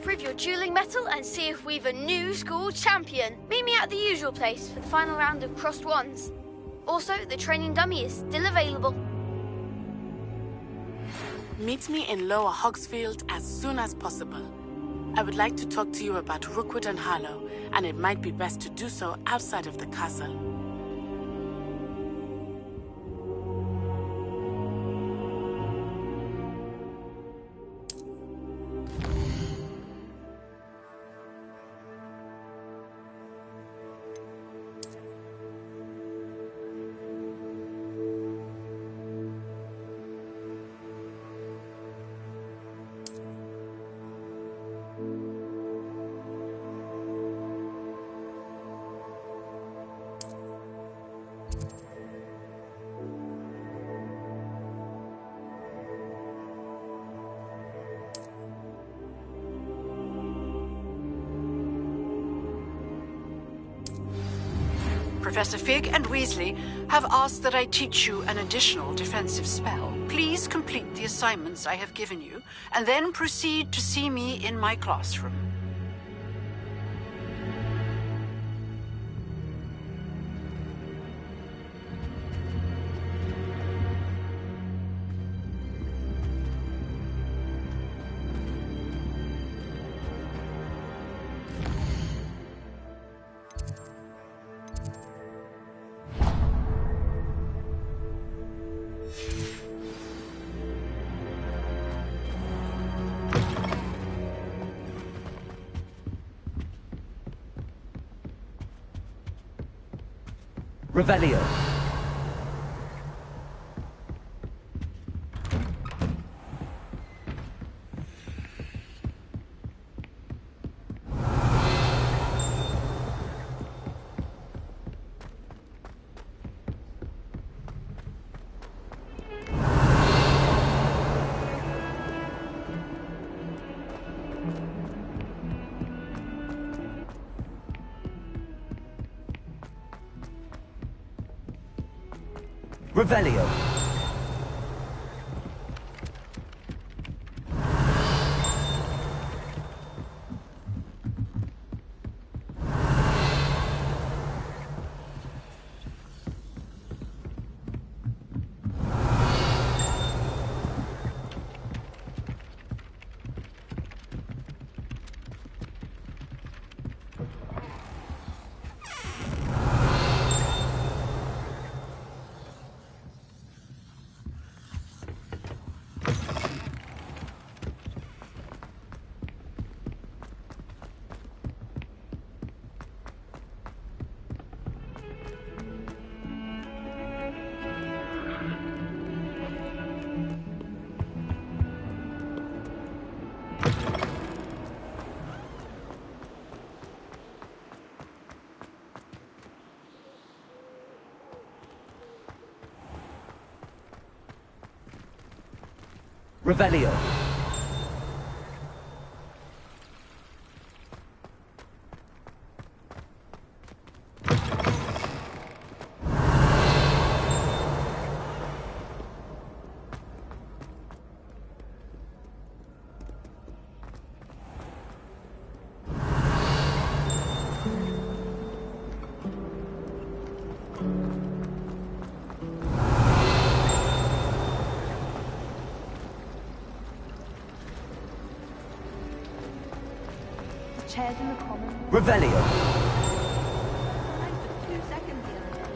to prove your dueling mettle and see if we've a new school champion. Meet me at the usual place for the final round of crossed wands. Also, the training dummy is still available. Meet me in Lower Hogsfield as soon as possible. I would like to talk to you about Rookwood and Harlow, and it might be best to do so outside of the castle. Professor Fig and Weasley have asked that I teach you an additional defensive spell. Please complete the assignments I have given you, and then proceed to see me in my classroom. Revelio. Revelio. Revelio. Chairs in the common. Revelio. 2 seconds the other day.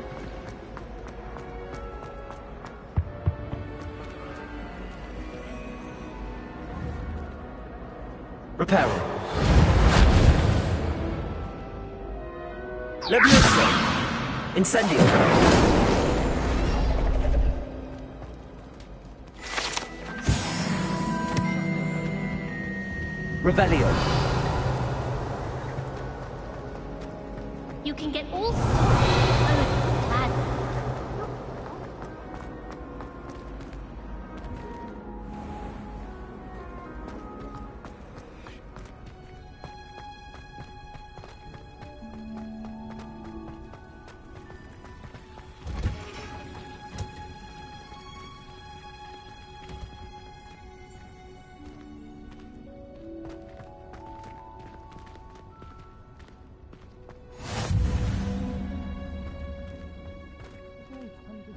Reparo. Levioso. Incendio. Revelio. You can get all sorts of bonuses glad.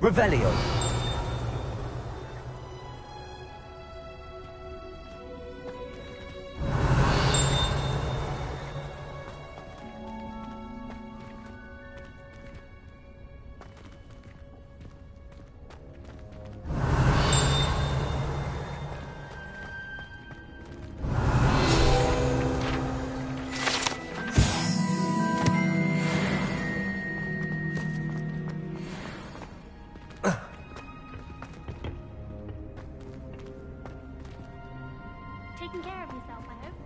Revelio. Taking care of yourself, I hope.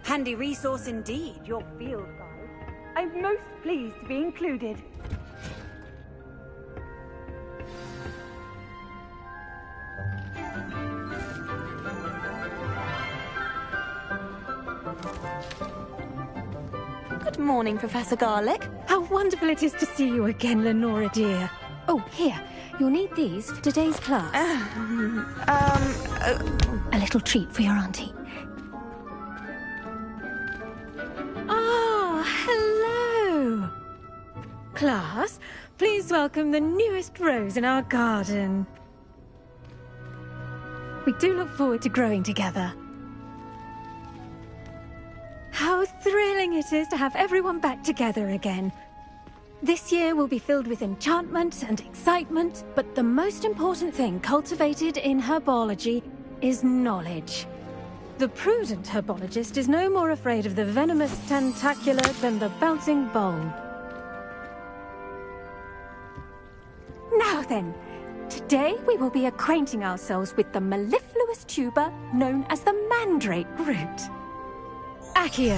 Handy resource indeed, your field guide. I'm most pleased to be included. Good morning, Professor Garlick. How wonderful it is to see you again, Lenora dear. Oh, here. You'll need these for today's class. A little treat for your auntie. Ah, hello. Class, please welcome the newest rose in our garden. We do look forward to growing together. How thrilling it is to have everyone back together again. This year will be filled with enchantment and excitement, but the most important thing cultivated in herbology is knowledge. The prudent herbologist is no more afraid of the venomous tentacular than the bouncing bulb. Now then, today we will be acquainting ourselves with the mellifluous tuber known as the mandrake root. Accio.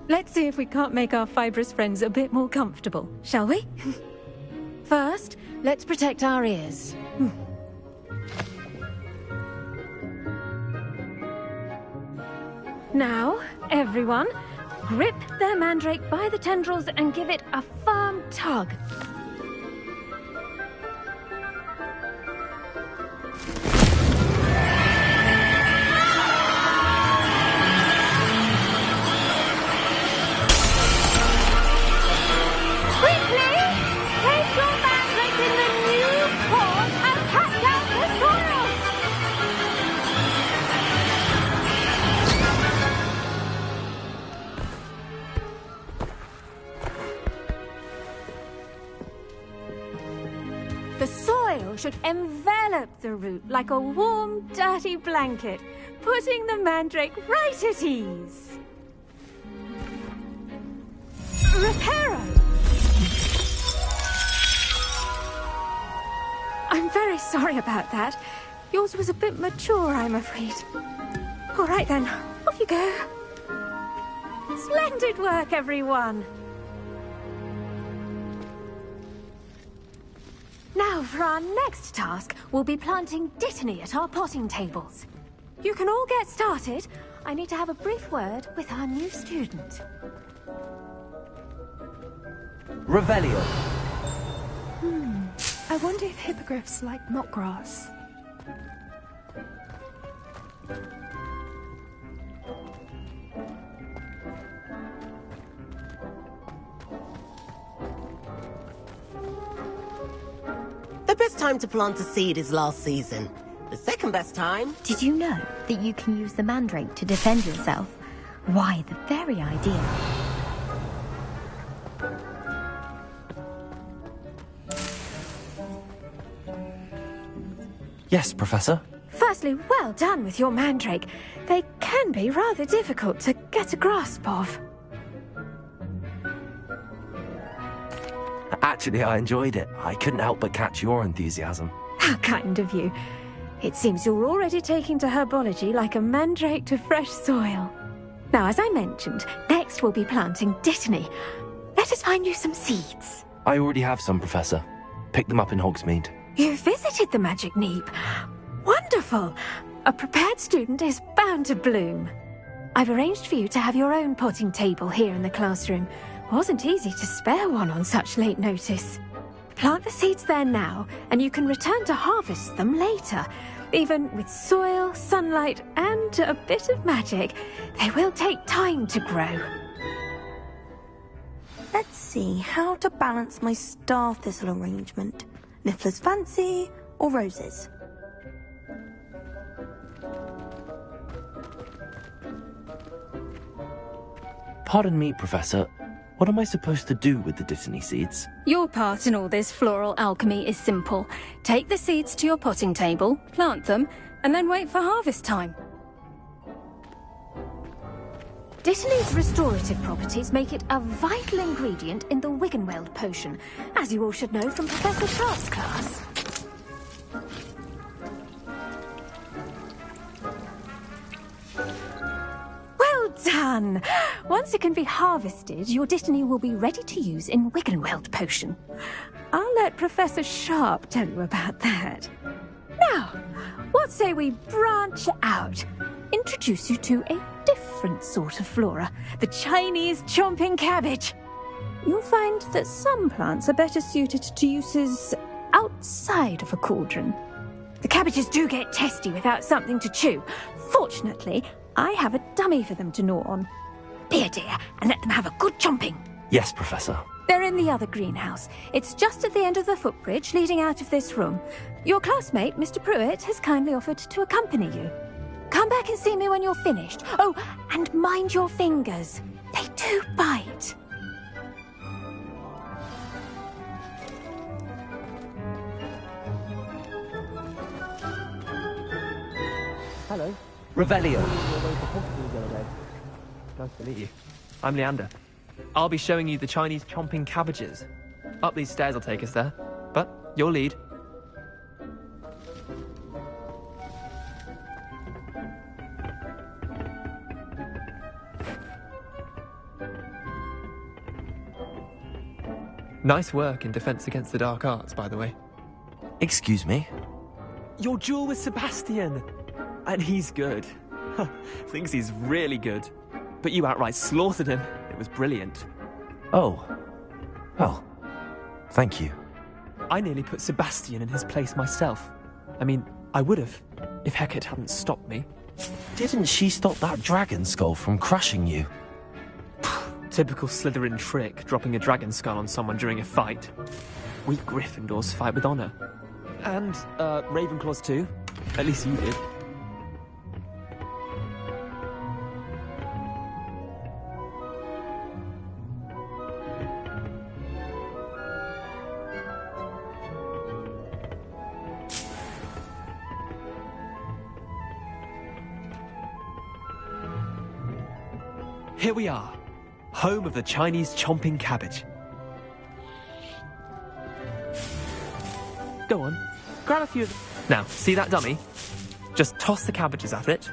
Let's see if we can't make our fibrous friends a bit more comfortable, shall we? First, let's protect our ears. Now, everyone, grip their mandrake by the tendrils and give it a firm tug. The soil should envelop the root like a warm, dirty blanket, putting the mandrake right at ease. Reparo! I'm very sorry about that. Yours was a bit mature, I'm afraid. All right then, off you go. Splendid work, everyone! Now, for our next task, we'll be planting dittany at our potting tables. You can all get started. I need to have a brief word with our new student. Revelio. I wonder if hippogriffs like knotgrass. The best time to plant a seed is last season. The second best time... Did you know that you can use the mandrake to defend yourself? Why, the very idea. Yes, Professor. Firstly, well done with your mandrake. They can be rather difficult to get a grasp of. Actually, I enjoyed it. I couldn't help but catch your enthusiasm. How kind of you. It seems you're already taking to herbology like a mandrake to fresh soil. Now, as I mentioned, next we'll be planting dittany. Let us find you some seeds. I already have some, Professor. Picked them up in Hogsmeade. You visited the Magic Neep. Wonderful! A prepared student is bound to bloom. I've arranged for you to have your own potting table here in the classroom. Wasn't easy to spare one on such late notice. Plant the seeds there now, and you can return to harvest them later. Even with soil, sunlight, and a bit of magic, they will take time to grow. Let's see how to balance my star thistle arrangement. Niffler's fancy or roses? Pardon me, Professor. What am I supposed to do with the Dittany seeds? Your part in all this floral alchemy is simple. Take the seeds to your potting table, plant them, and then wait for harvest time. Dittany's restorative properties make it a vital ingredient in the Wiggenweld potion, as you all should know from Professor Sharp's class. Well done! Once it can be harvested, your Dittany will be ready to use in Wiggenweld potion. I'll let Professor Sharp tell you about that. Now, what say we branch out? Introduce you to a different sort of flora, the Chinese chomping cabbage. You'll find that some plants are better suited to uses outside of a cauldron. The cabbages do get testy without something to chew. Fortunately, I have a dummy for them to gnaw on. Be a dear and let them have a good chomping. Yes, Professor. They're in the other greenhouse. It's just at the end of the footbridge leading out of this room. Your classmate, Mr. Pruitt, has kindly offered to accompany you. Come back and see me when you're finished. Oh, and mind your fingers. They do bite. Hello. Revelio. Nice to meet you. I'm Leander. I'll be showing you the Chinese chomping cabbages. Up these stairs will take us there, but your lead. Nice work in Defense Against the Dark Arts, by the way. Excuse me? Your duel with Sebastian! And he's good. Thinks he's really good. But you outright slaughtered him. It was brilliant. Oh. Well, thank you. I nearly put Sebastian in his place myself. I mean, I would have, if Hecate hadn't stopped me. Didn't she stop that dragon skull from crushing you? Typical Slytherin trick, dropping a dragon skull on someone during a fight. We Gryffindors fight with honor. And, Ravenclaws too. At least you did. Here we are, home of the Chinese chomping cabbage. Go on, grab a few of them. Now, see that dummy? Just toss the cabbages at it,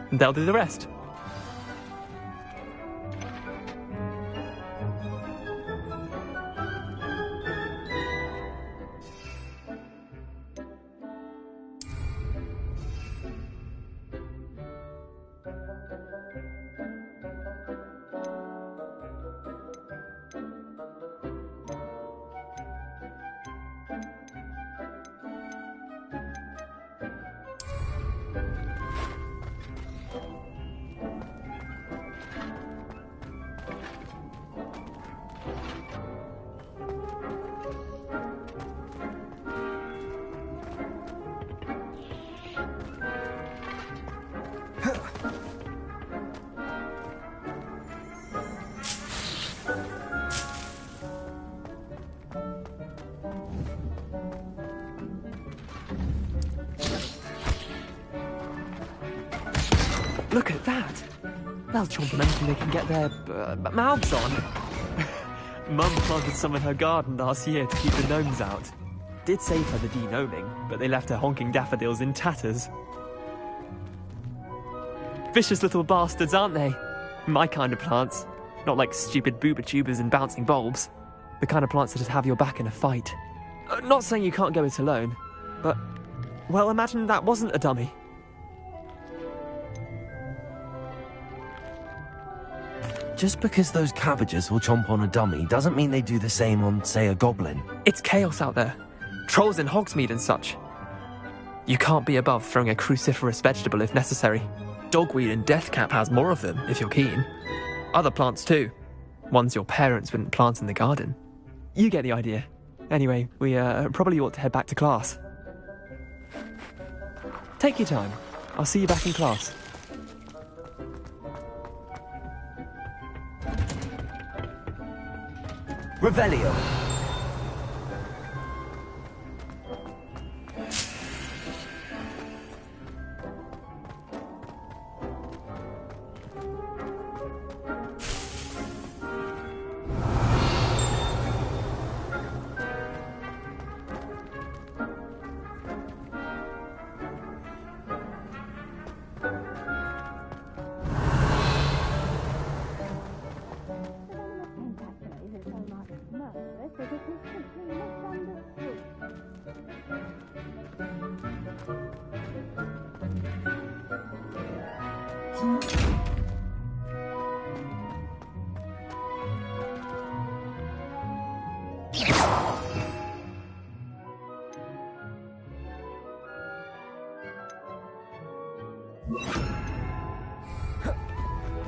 and they'll do the rest. Look at that! They'll chomp on anything they can get their mouths on. Mum planted some in her garden last year to keep the gnomes out. Did save her the de-gnoming, but they left her honking daffodils in tatters. Vicious little bastards, aren't they? My kind of plants. Not like stupid booba tubers and bouncing bulbs. The kind of plants that'd have your back in a fight. Not saying you can't go it alone, but... well, imagine that wasn't a dummy. Just because those cabbages will chomp on a dummy doesn't mean they do the same on, say, a goblin. It's chaos out there. Trolls in Hogsmeade and such. You can't be above throwing a cruciferous vegetable if necessary. Dogweed and deathcap has more of them, if you're keen. Other plants too. Ones your parents wouldn't plant in the garden. You get the idea. Anyway, we probably ought to head back to class. Take your time. I'll see you back in class. Revelio.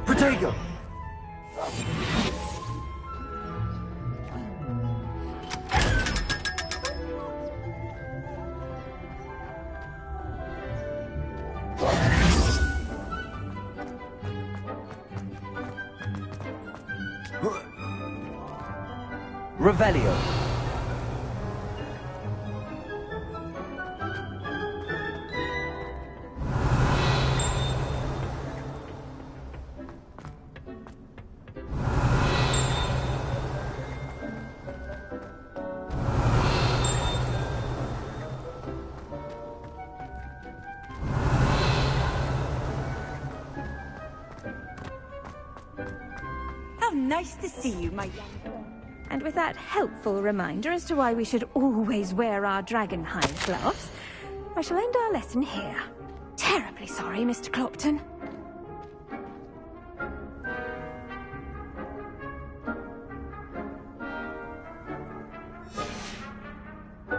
Protego! Revelio. How nice to see you, my young friend. And with that helpful reminder as to why we should always wear our dragonhide gloves, I shall end our lesson here. Terribly sorry, Mr. Clopton.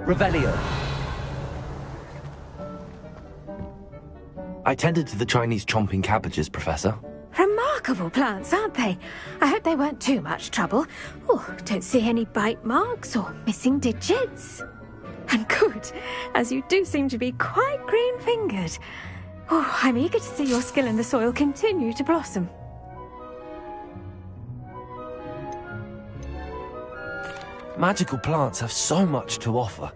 Revelio. I tended to the Chinese chomping cabbages, Professor. Remarkable plants, aren't they? I hope they weren't too much trouble. Oh, don't see any bite marks or missing digits. And good, as you do seem to be quite green-fingered. Oh, I'm eager to see your skill in the soil continue to blossom. Magical plants have so much to offer.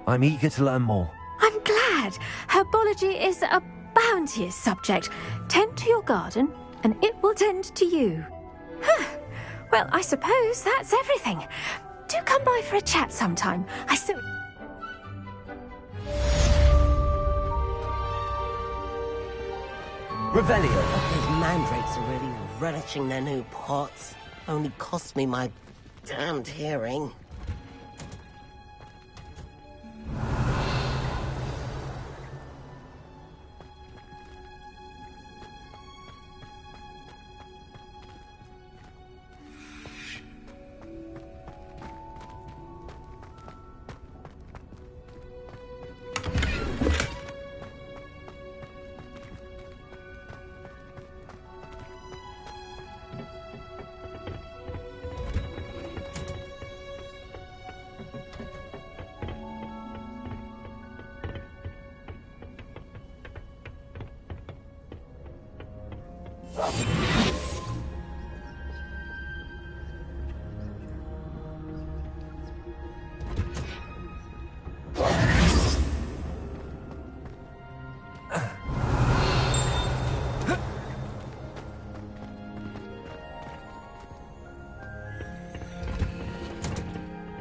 I'm eager to learn more. I'm glad. Herbology is a bounteous subject. Tend to your garden, and it will tend to you. Huh. Well, I suppose that's everything. Do come by for a chat sometime. Revelio. Those mandrakes are really relishing their new pots. Only cost me my damned hearing.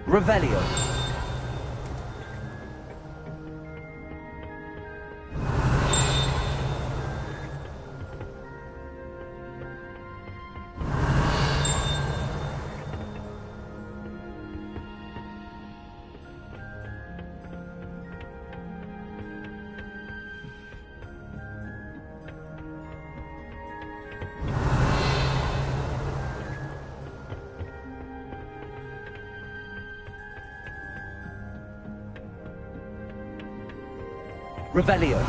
Revelio. Revelio.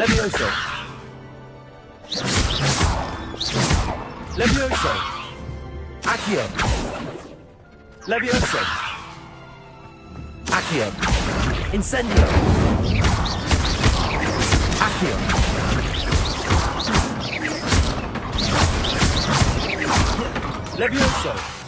Levioso. Levioso. Accio. Levioso. Accio. Incendio. Accio. Levioso.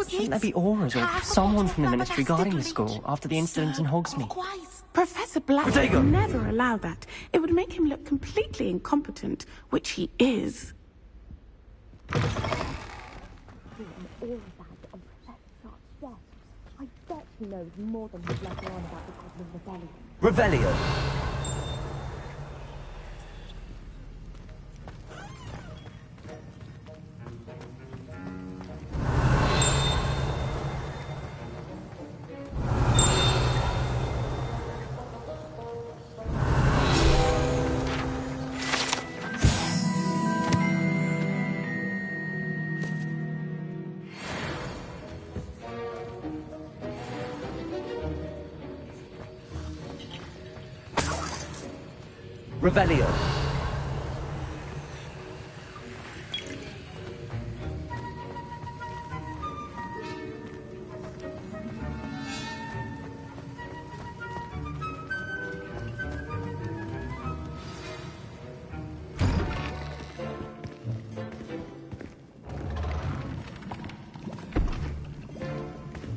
Shouldn't there be auras or someone from the Ministry guarding the school after the incident in Hogsmeade? Professor Black would never allow that. It would make him look completely incompetent, which he is. I bet he knows more than he's let on about the Goblin Rebellion. Revelio. Revelio.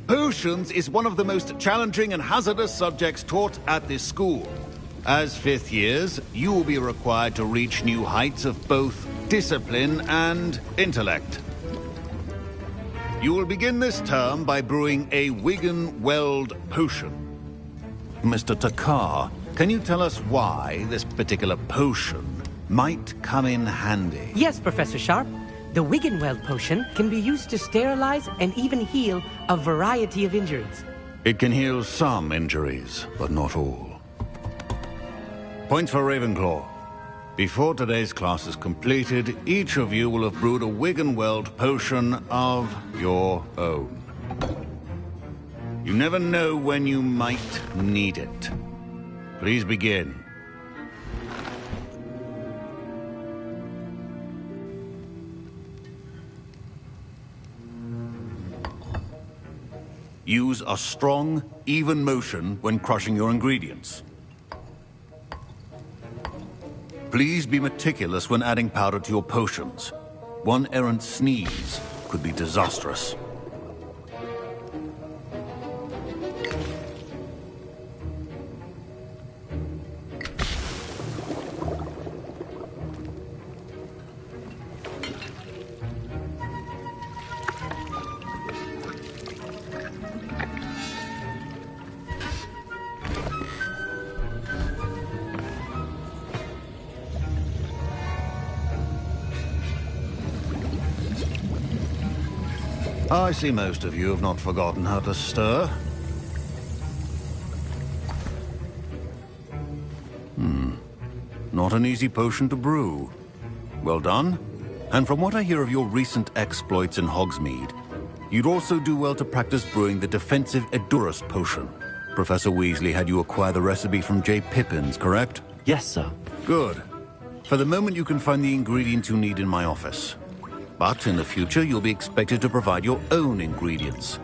Potions is one of the most challenging and hazardous subjects taught at this school. As fifth years, you will be required to reach new heights of both discipline and intellect. You will begin this term by brewing a Wigan-Weld potion. Mr. Takar, can you tell us why this particular potion might come in handy? Yes, Professor Sharp. The Wigan-Weld potion can be used to sterilize and even heal a variety of injuries. It can heal some injuries, but not all. Point for Ravenclaw. Before today's class is completed, each of you will have brewed a Wigan-Weld potion of your own. You never know when you might need it. Please begin. Use a strong, even motion when crushing your ingredients. Please be meticulous when adding powder to your potions. One errant sneeze could be disastrous. I see most of you have not forgotten how to stir. Not an easy potion to brew. Well done. And from what I hear of your recent exploits in Hogsmeade, you'd also do well to practice brewing the defensive Edurus potion. Professor Weasley had you acquire the recipe from J. Pippins, correct? Yes, sir. Good. For the moment, you can find the ingredients you need in my office. But in the future, you'll be expected to provide your own ingredients.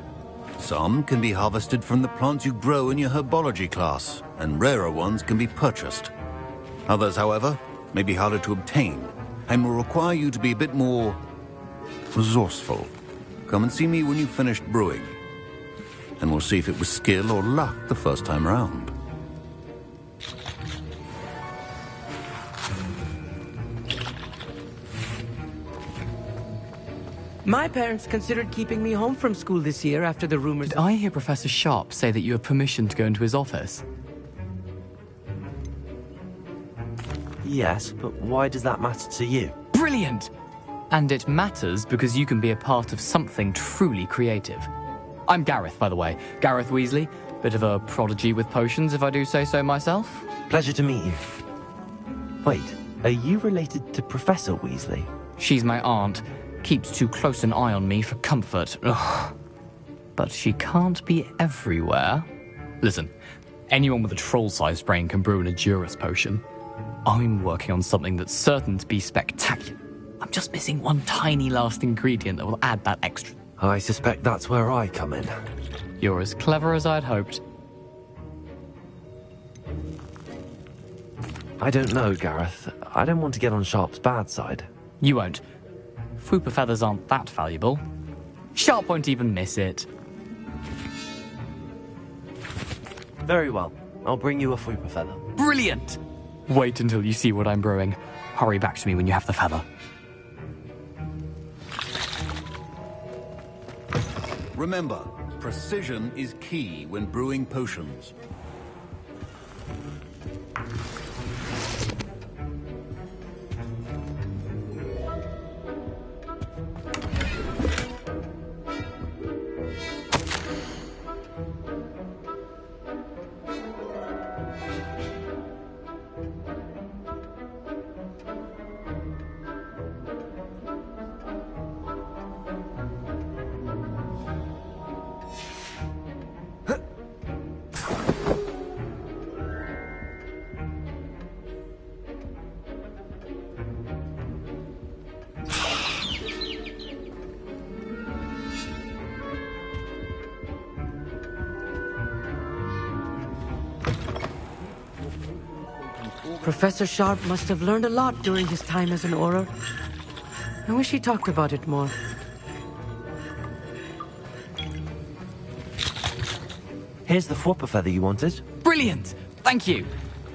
Some can be harvested from the plants you grow in your herbology class, and rarer ones can be purchased. Others, however, may be harder to obtain, and will require you to be a bit more resourceful. Come and see me when you've finished brewing, and we'll see if it was skill or luck the first time around. My parents considered keeping me home from school this year after the rumors... Did I hear Professor Sharp say that you have permission to go into his office? Yes, but why does that matter to you? Brilliant! And it matters because you can be a part of something truly creative. I'm Gareth, by the way. Gareth Weasley. Bit of a prodigy with potions, if I do say so myself. Pleasure to meet you. Wait, are you related to Professor Weasley? She's my aunt. Keeps too close an eye on me for comfort. Ugh. But she can't be everywhere. Listen, anyone with a troll-sized brain can brew an Edurus potion. I'm working on something that's certain to be spectacular. I'm just missing one tiny last ingredient that will add that extra. I suspect that's where I come in. You're as clever as I'd hoped. I don't know, Gareth. I don't want to get on Sharp's bad side. You won't. Fwooper feathers aren't that valuable. Sharp won't even miss it. Very well. I'll bring you a Fwooper feather. Brilliant! Wait until you see what I'm brewing. Hurry back to me when you have the feather. Remember, precision is key when brewing potions. Professor Sharp must have learned a lot during his time as an Auror. I wish he talked about it more. Here's the Fwooper feather you wanted. Brilliant! Thank you!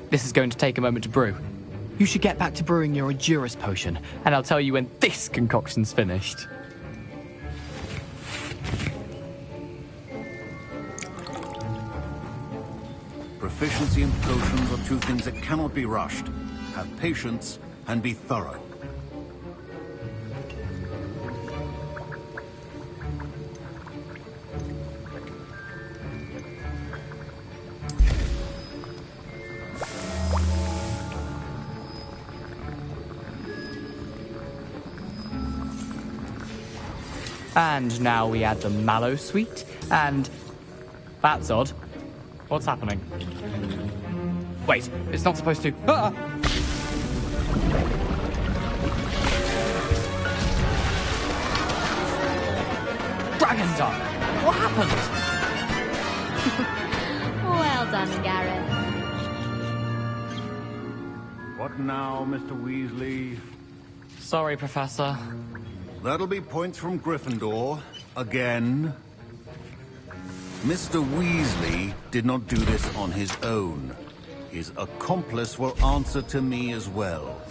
This is going to take a moment to brew. You should get back to brewing your Edurus potion, and I'll tell you when this concoction's finished. Proficiency and potions are two things that cannot be rushed. Have patience and be thorough. And now we add the mallow sweet, and... That's odd. What's happening? Wait, it's not supposed to... Ah! Dragon Dart! What happened? done, Gareth. What now, Mr. Weasley? Sorry, Professor. That'll be points from Gryffindor. Again. Mr. Weasley did not do this on his own. His accomplice will answer to me as well.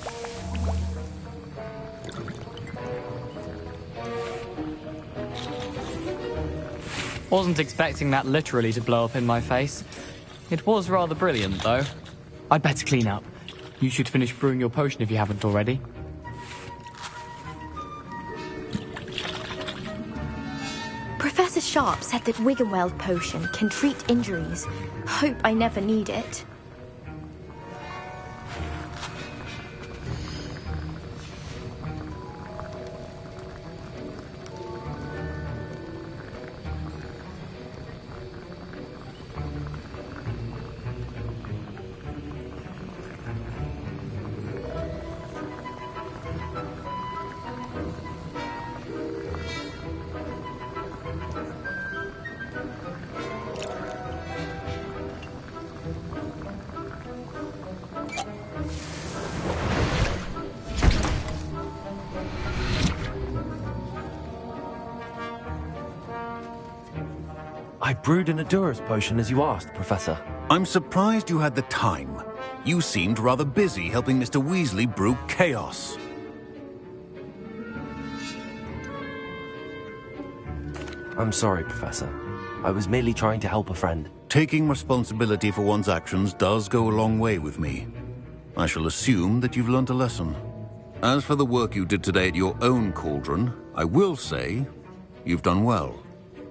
Wasn't expecting that literally to blow up in my face. It was rather brilliant, though. I'd better clean up. You should finish brewing your potion if you haven't already. Professor Sharp said that Wiggenweld potion can treat injuries. Hope I never need it. I brewed an Adurus potion as you asked, Professor. I'm surprised you had the time. You seemed rather busy helping Mr. Weasley brew chaos. I'm sorry, Professor. I was merely trying to help a friend. Taking responsibility for one's actions does go a long way with me. I shall assume that you've learnt a lesson. As for the work you did today at your own cauldron, I will say you've done well.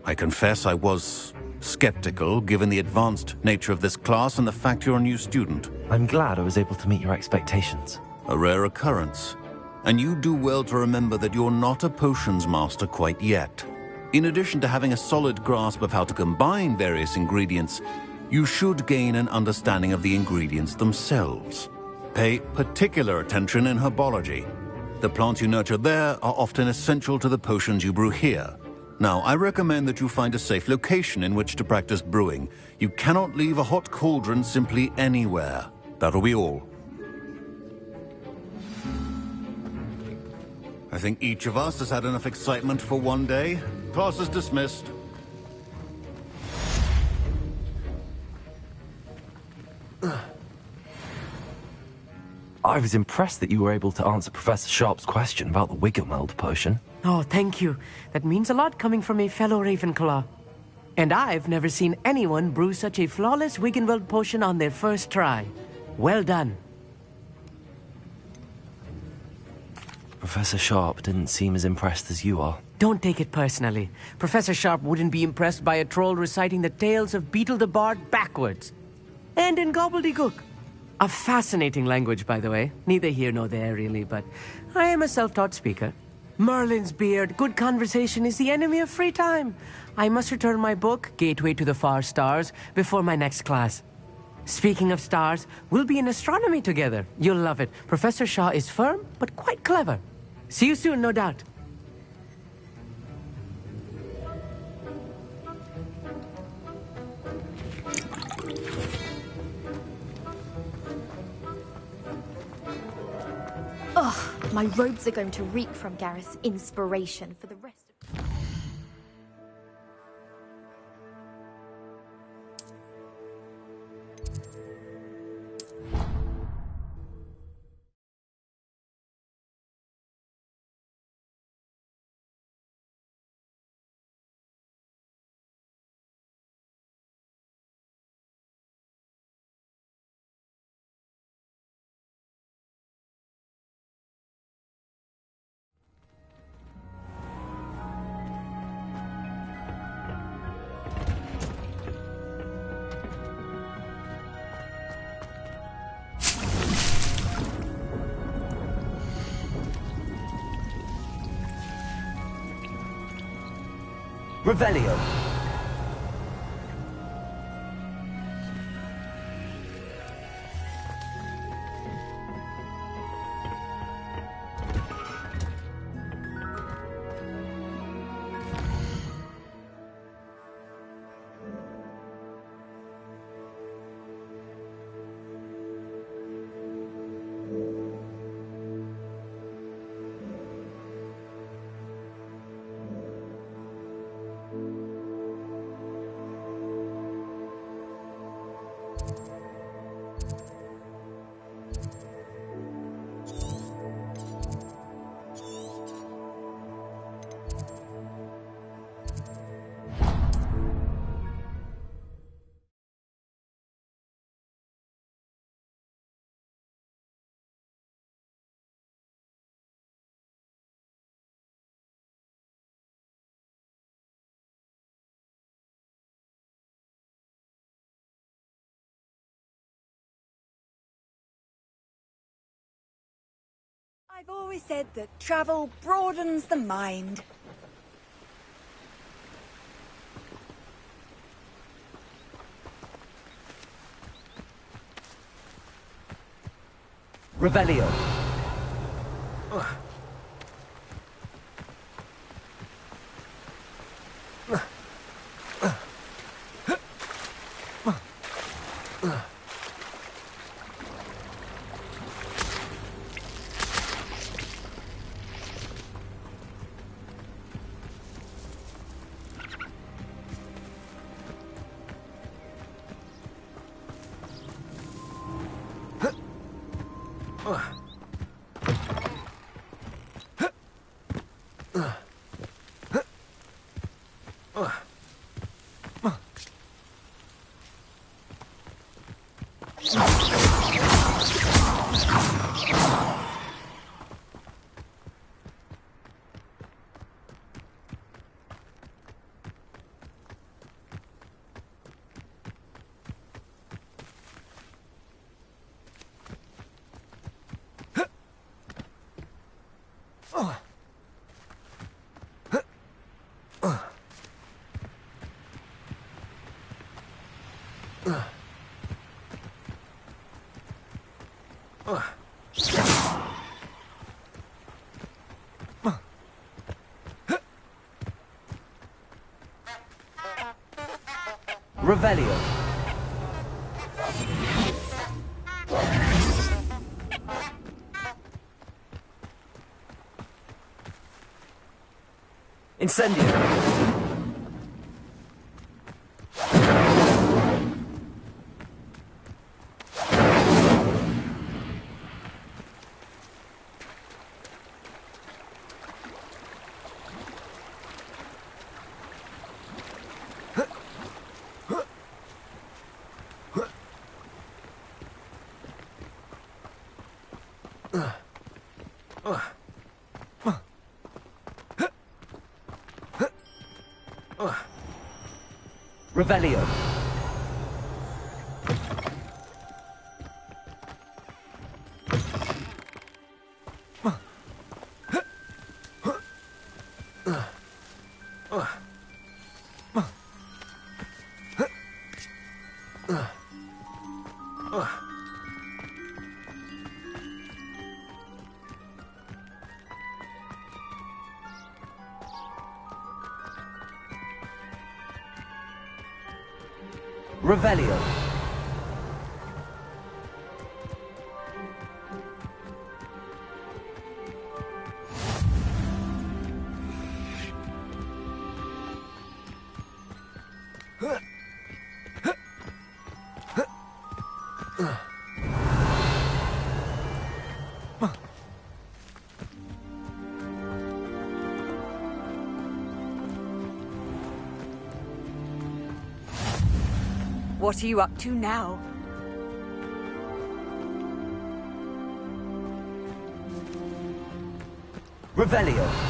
I confess I was skeptical, given the advanced nature of this class and the fact you're a new student. I'm glad I was able to meet your expectations. A rare occurrence. And you do well to remember that you're not a potions master quite yet. In addition to having a solid grasp of how to combine various ingredients, you should gain an understanding of the ingredients themselves. Pay particular attention in herbology. The plants you nurture there are often essential to the potions you brew here. Now, I recommend that you find a safe location in which to practice brewing. You cannot leave a hot cauldron simply anywhere. That'll be all. I think each of us has had enough excitement for one day. Class is dismissed. I was impressed that you were able to answer Professor Sharp's question about the Wiggenweld potion. Oh, thank you. That means a lot coming from a fellow Ravenclaw. And I've never seen anyone brew such a flawless Wiggenweld potion on their first try. Well done. Professor Sharp didn't seem as impressed as you are. Don't take it personally. Professor Sharp wouldn't be impressed by a troll reciting the tales of Beetle the Bard backwards. And in gobbledygook. A fascinating language, by the way. Neither here nor there, really, but I am a self-taught speaker. Merlin's beard, good conversation is the enemy of free time. I must return my book, Gateway to the Far Stars, before my next class. Speaking of stars, we'll be in astronomy together. You'll love it. Professor Shaw is firm, but quite clever. See you soon, no doubt. Ugh, my robes are going to reek from Gareth's inspiration for the rest of... Revelio. I've always said that travel broadens the mind. Revelio. Revelio. Incendio. Revelio. Revelio. What are you up to now? Revelio.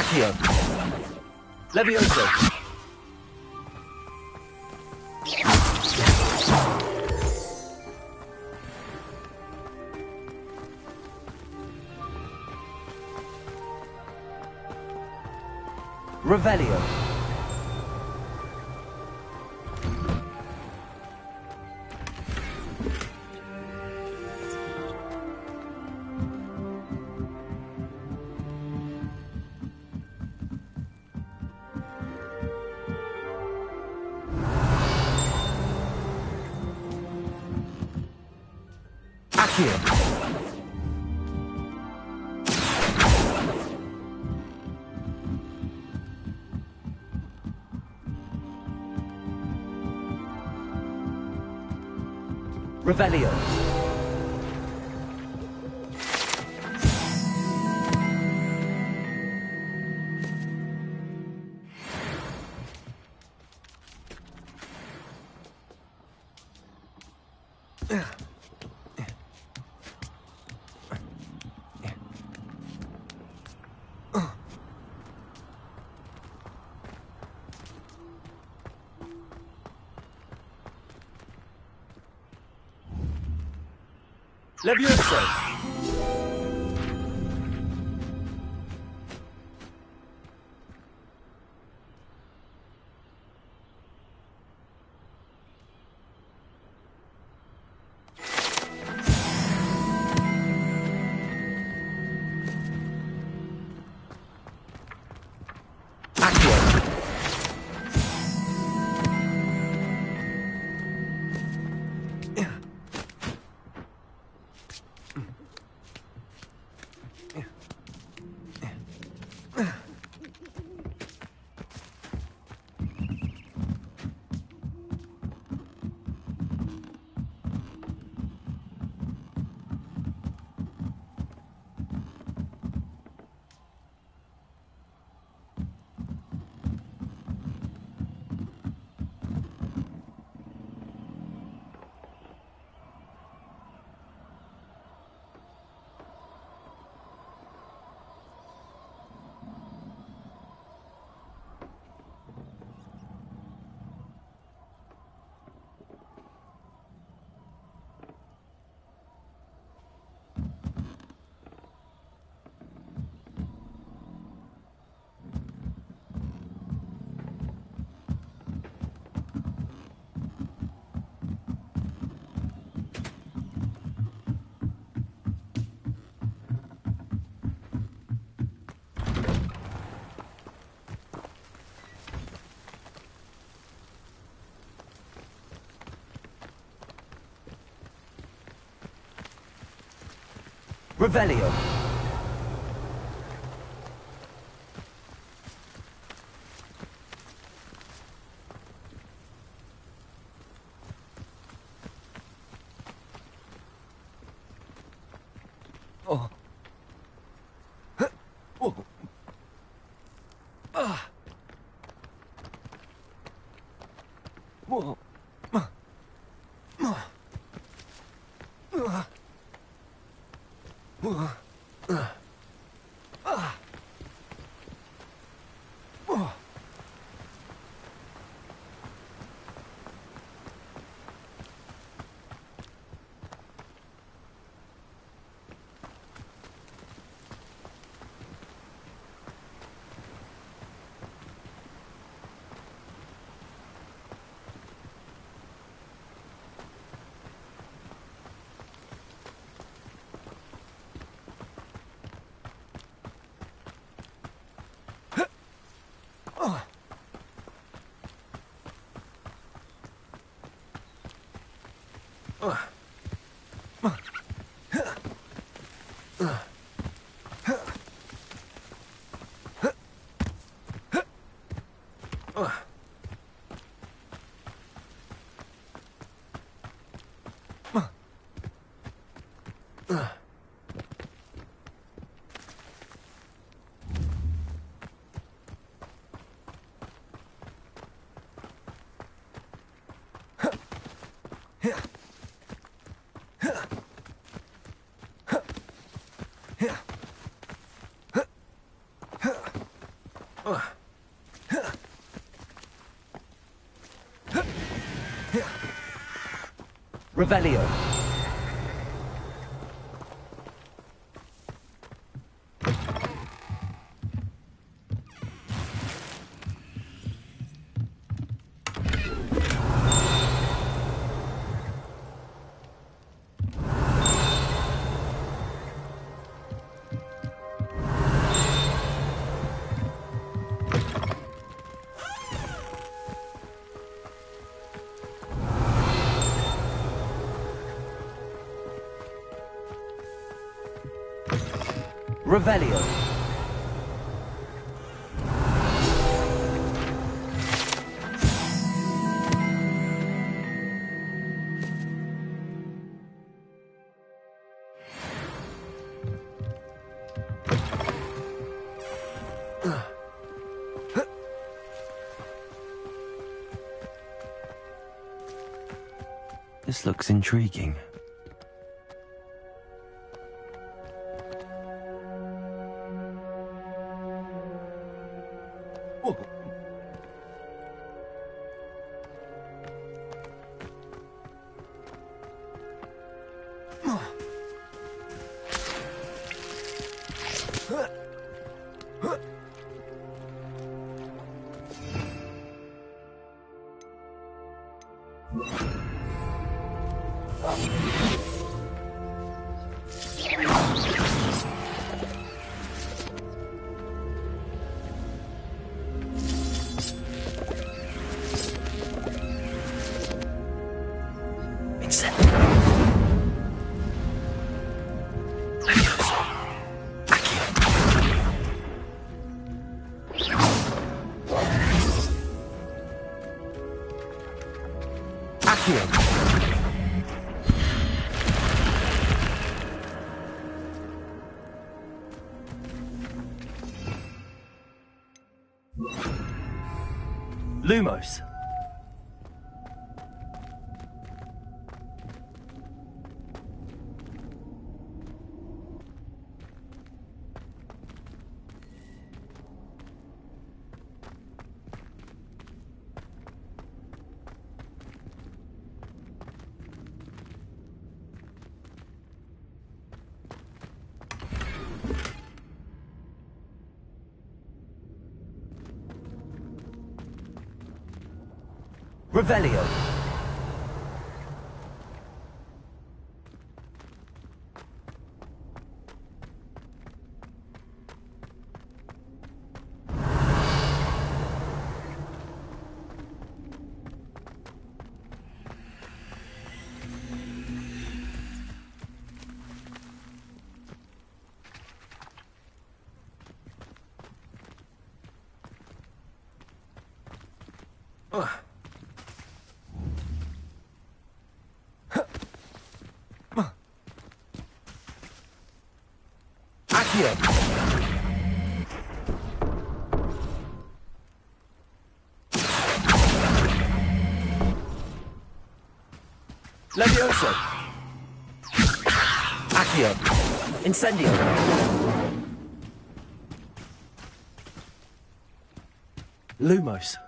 Accio. Levioso. Revelio. Accio. Revelio. Levioso. Revelio. Oh. Oh. Ah. Whoa. Revelio. Revelio. This looks intriguing. Lumos. Revelio. Levioso. Accio. Incendio. Lumos.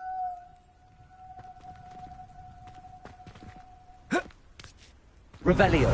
Revelio.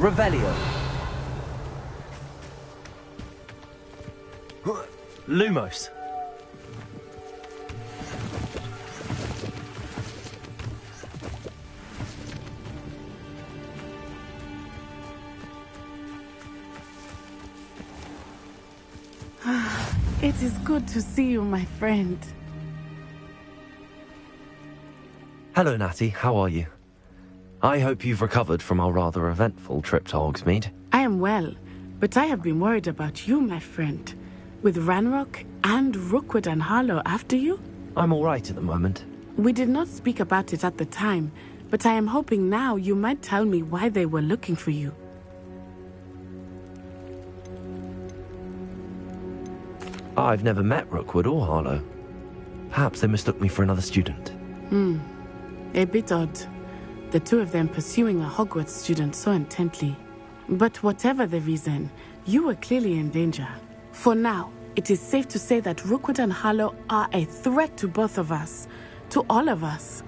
Revelio. Lumos. It is good to see you, my friend. Hello, Natty. How are you? I hope you've recovered from our rather eventful trip to Hogsmeade. I am well, but I have been worried about you, my friend. With Ranrock and Rookwood and Harlow after you? I'm all right at the moment. We did not speak about it at the time, but I am hoping now you might tell me why they were looking for you. I've never met Rookwood or Harlow. Perhaps they mistook me for another student. A bit odd. The two of them pursuing a Hogwarts student so intently. But whatever the reason, you were clearly in danger. For now, it is safe to say that Rookwood and Harlow are a threat to both of us. To all of us.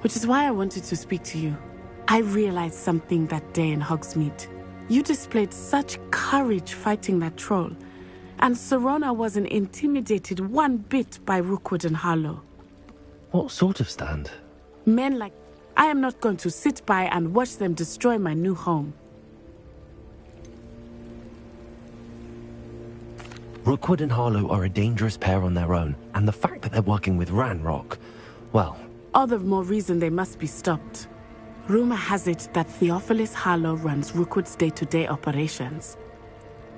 Which is why I wanted to speak to you. I realized something that day in Hogsmeade. You displayed such courage fighting that troll. And Serona wasn't intimidated one bit by Rookwood and Harlow. What sort of stand? Men like... I am not going to sit by and watch them destroy my new home. Rookwood and Harlow are a dangerous pair on their own, and the fact that they're working with Ranrock, well... All the more reason they must be stopped. Rumor has it that Theophilus Harlow runs Rookwood's day-to-day operations.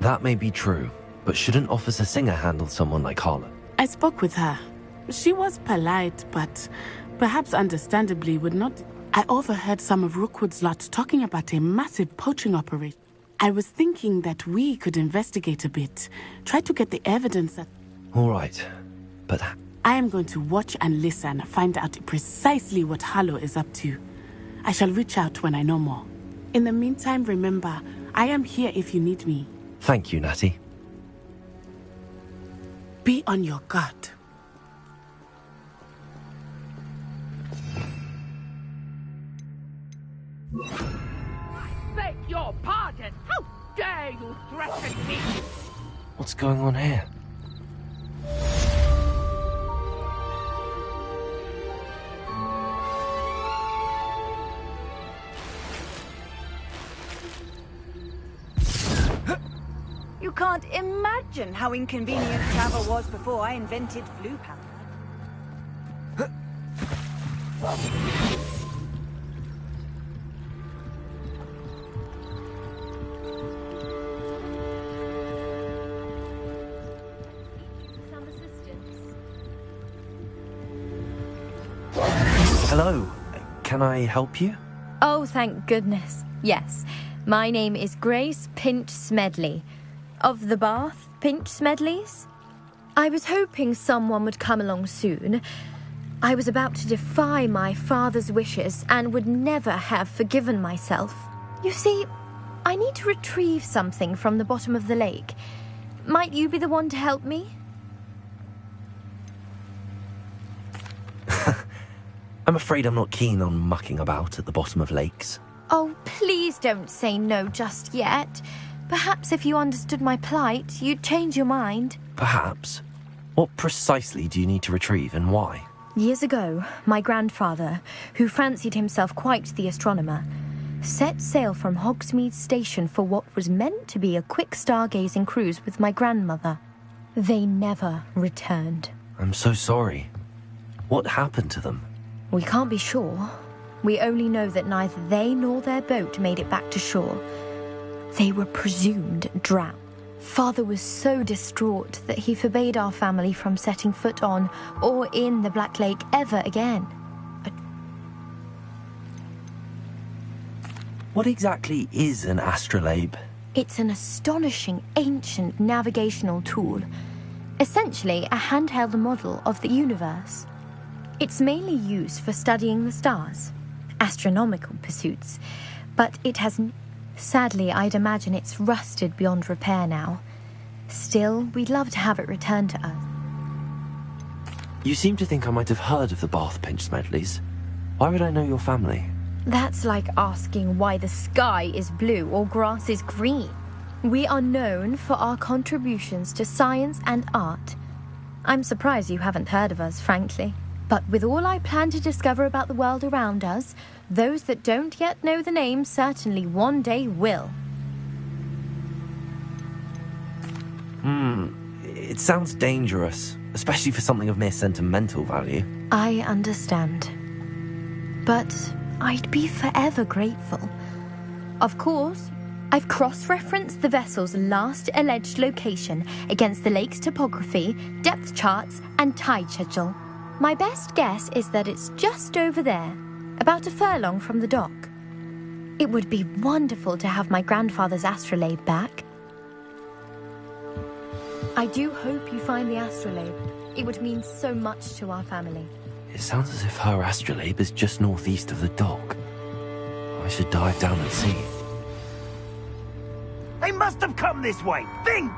That may be true, but shouldn't Officer Singer handle someone like Harlow? I spoke with her. She was polite, but perhaps understandably would not... I overheard some of Rookwood's lot talking about a massive poaching operation. I was thinking that we could investigate a bit. Try to get the evidence that... All right, but... I am going to watch and listen, find out precisely what Harlow is up to. I shall reach out when I know more. In the meantime, remember, I am here if you need me. Thank you, Natty. Be on your guard. Beg your pardon! How dare you threaten me? What's going on here? You can't imagine how inconvenient travel was before I invented blue powder. Hello. Can I help you? Oh, thank goodness. Yes. My name is Grace Pinch Smedley. Of the Bath Pinch Smedleys? I was hoping someone would come along soon. I was about to defy my father's wishes and would never have forgiven myself. You see, I need to retrieve something from the bottom of the lake. Might you be the one to help me? I'm afraid I'm not keen on mucking about at the bottom of lakes. Oh, please don't say no just yet. Perhaps if you understood my plight, you'd change your mind. Perhaps. What precisely do you need to retrieve and why? Years ago, my grandfather, who fancied himself quite the astronomer, set sail from Hogsmeade Station for what was meant to be a quick stargazing cruise with my grandmother. They never returned. I'm so sorry. What happened to them? We can't be sure. We only know that neither they nor their boat made it back to shore. They were presumed drowned. Father was so distraught that he forbade our family from setting foot on or in the Black Lake ever again. What exactly is an astrolabe? It's an astonishing ancient navigational tool. Essentially a handheld model of the universe. It's mainly used for studying the stars, astronomical pursuits, but it has... Sadly, I'd imagine it's rusted beyond repair now. Still, we'd love to have it returned to us. You seem to think I might have heard of the Bath Pinch Smedleys. Why would I know your family? That's like asking why the sky is blue or grass is green. We are known for our contributions to science and art. I'm surprised you haven't heard of us, frankly. But with all I plan to discover about the world around us, those that don't yet know the name certainly one day will. It sounds dangerous, especially for something of mere sentimental value. I understand. But I'd be forever grateful. Of course, I've cross-referenced the vessel's last alleged location against the lake's topography, depth charts, and tide schedule. My best guess is that it's just over there, about a furlong from the dock. It would be wonderful to have my grandfather's astrolabe back. I do hope you find the astrolabe. It would mean so much to our family. It sounds as if her astrolabe is just northeast of the dock. I should dive down and see. They must have come this way! Think!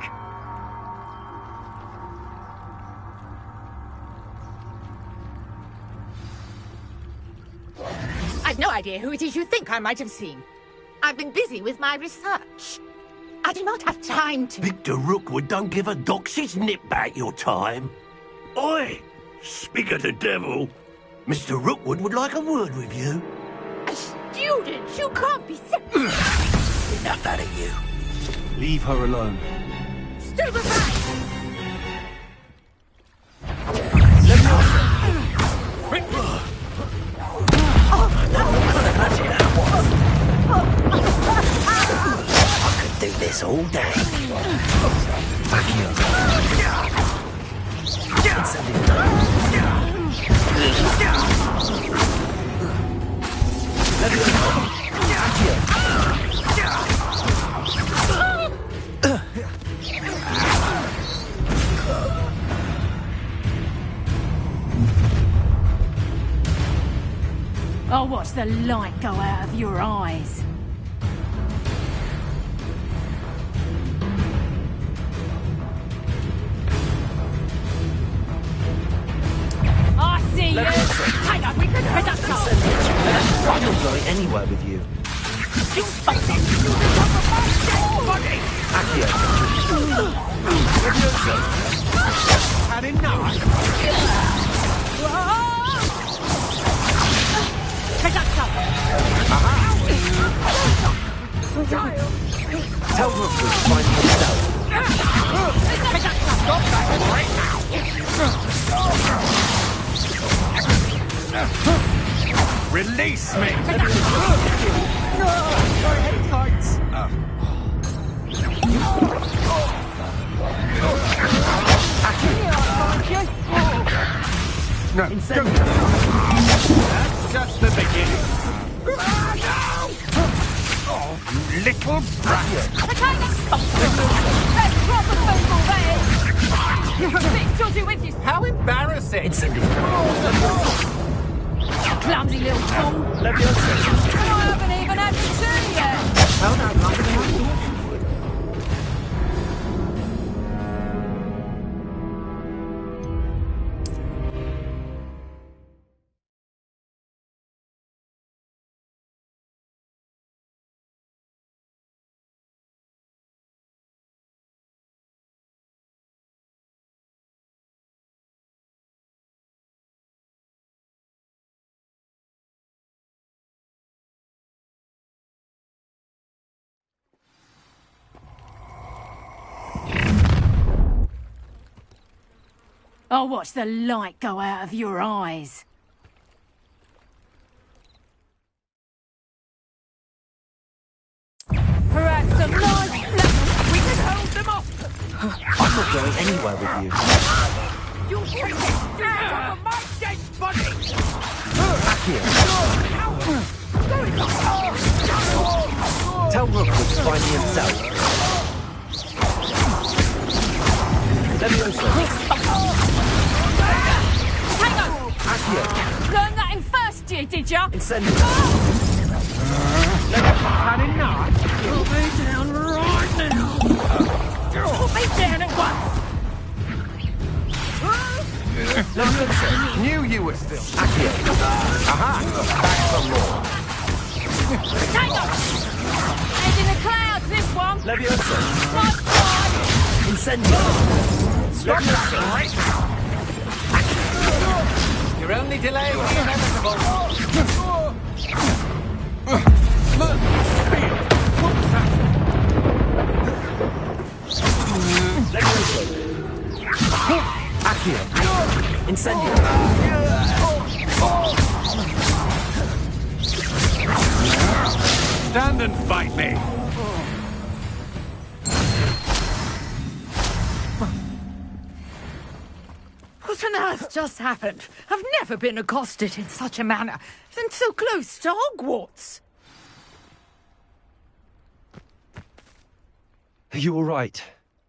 I've no idea who it is you think I might have seen. I've been busy with my research. I do not have time to... Victor Rookwood don't give a doxy's nip back your time. Oi! Speak of the devil. Mr. Rookwood would like a word with you. A student? You can't be serious. Enough out of you. Leave her alone. Stupefy! I could do this all day. I'll watch the light go out of your eyes. I see you! Hang on, we could head up top! I'm not going anywhere with you. Had enough? Head up top! Tell Rookwood to find himself. Head up top! Stop that right now! Release me! Sorry, head tights. No, that's just the beginning. Oh, you little brat! That's proper football, that is! You're a bit dodgy with you. How embarrassing! Clumsy little fool! I haven't even had your tea yet! Well, no, longer than I thought you would. I'll watch the light go out of your eyes. Perhaps some nice flesh. We can hold them off. I'm not going anywhere with you. You take it down over my dead body. Tell Rookwood to find me himself. Hang on! Learned that in first year, did ya? Had enough? Put me down right now! Put me down at once! Knew you were still. Aha! Back from law. Hang on! Head in the clouds, this one! Leviosa. Nice try! Incendio. Stop that right now! You're only delaying the inevitable. Stand and fight me! What on earth just happened? I've never been accosted in such a manner, and so close to Hogwarts. Are you all right?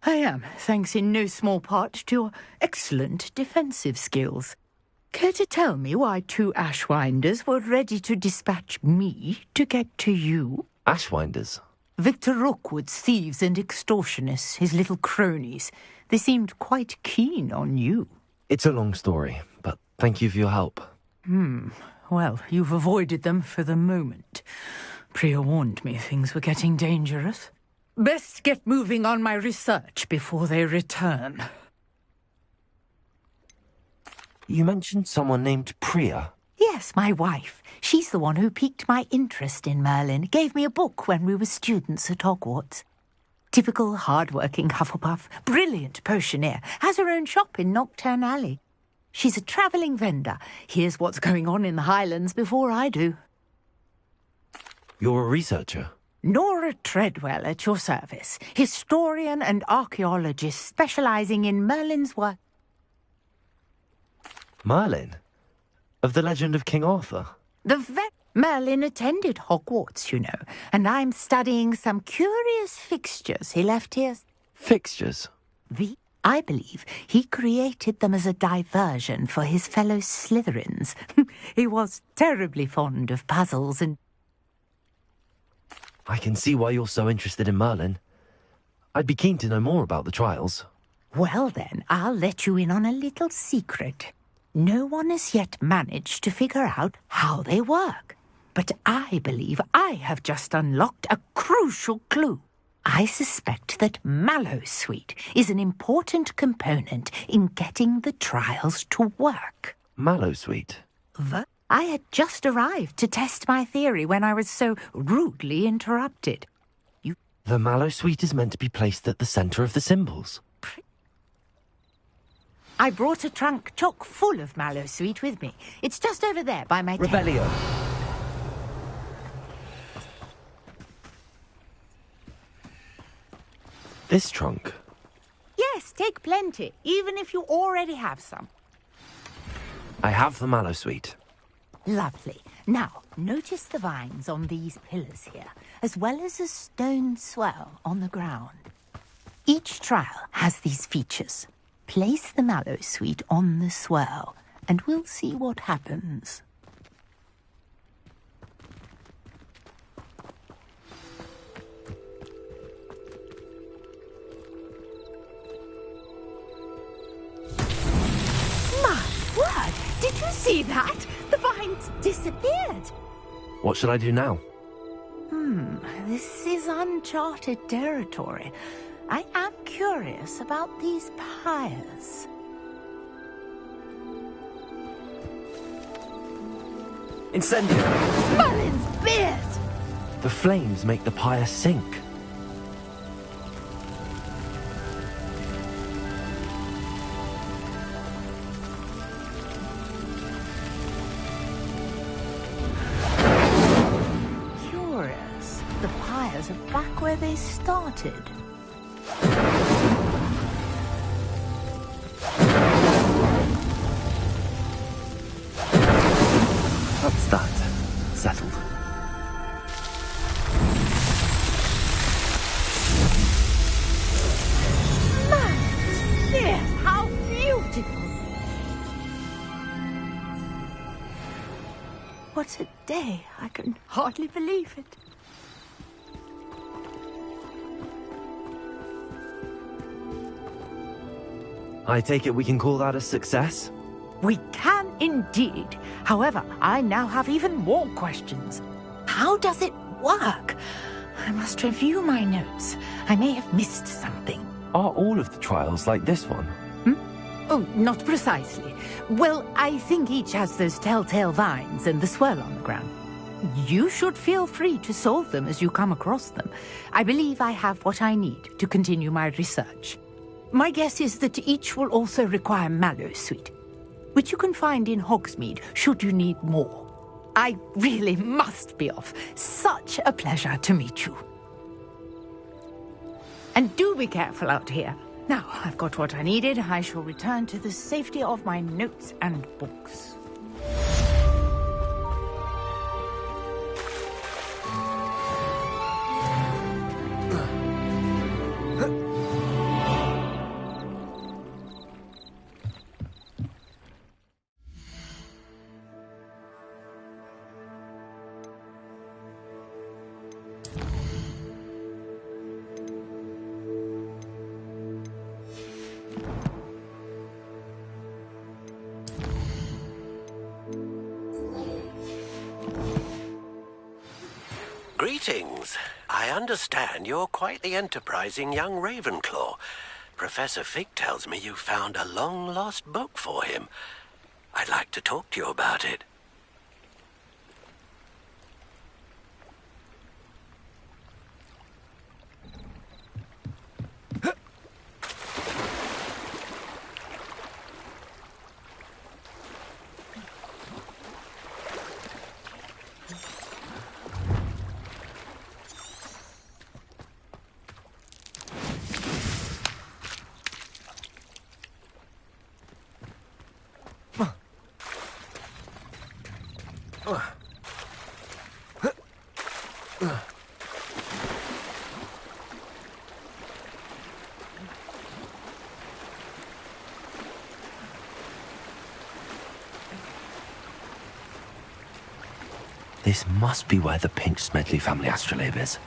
I am, thanks in no small part to your excellent defensive skills. Care to tell me why 2 Ashwinders were ready to dispatch me to get to you? Ashwinders? Victor Rookwood's thieves and extortionists, his little cronies. They seemed quite keen on you. It's a long story, but thank you for your help. Well, you've avoided them for the moment. Priya warned me things were getting dangerous. Best get moving on my research before they return. You mentioned someone named Priya. Yes, my wife. She's the one who piqued my interest in Merlin. Gave me a book when we were students at Hogwarts. Typical hard-working Hufflepuff, brilliant potioneer, has her own shop in Nocturne Alley. She's a travelling vendor. Hears what's going on in the Highlands before I do. You're a researcher? Nora Treadwell at your service, historian and archaeologist specialising in Merlin's work. Merlin? Of the legend of King Arthur? Merlin attended Hogwarts, you know, and I'm studying some curious fixtures he left here. Fixtures? I believe he created them as a diversion for his fellow Slytherins. He was terribly fond of puzzles and... I can see why you're so interested in Merlin. I'd be keen to know more about the trials. Well then, I'll let you in on a little secret. No one has yet managed to figure out how they work. But I believe I have just unlocked a crucial clue. I suspect that Mallowsweet is an important component in getting the trials to work. Mallowsweet? I had just arrived to test my theory when I was so rudely interrupted. The Mallowsweet is meant to be placed at the centre of the symbols. I brought a trunk chock full of Mallowsweet with me. It's just over there by my Revelio. This trunk? Yes, take plenty, even if you already have some. I have the Mallowsweet. Lovely. Now, notice the vines on these pillars here, as well as a stone swell on the ground. Each trial has these features. Place the Mallowsweet on the swell, and we'll see what happens. My word! Did you see that? The vines disappeared. What should I do now? This is uncharted territory. I am curious about these pyres. Incendio! Merlin's beard! The flames make the pyre sink. Curious. The pyres are back where they started. That's that. Settled. Yes, how beautiful! What a day. I can hardly believe it. I take it we can call that a success? We can indeed. However, I now have even more questions. How does it work? I must review my notes. I may have missed something. Are all of the trials like this one? Oh, not precisely. Well, I think each has those telltale vines and the swirl on the ground. You should feel free to solve them as you come across them. I believe I have what I need to continue my research. My guess is that each will also require Mallowsweet, which you can find in Hogsmeade should you need more. I really must be off. Such a pleasure to meet you. And do be careful out here. Now, I've got what I needed. I shall return to the safety of my notes and books. Greetings. I understand you're quite the enterprising young Ravenclaw. Professor Fig tells me you found a long-lost book for him. I'd like to talk to you about it. This must be where the Pinch Smedley family astrolabe is.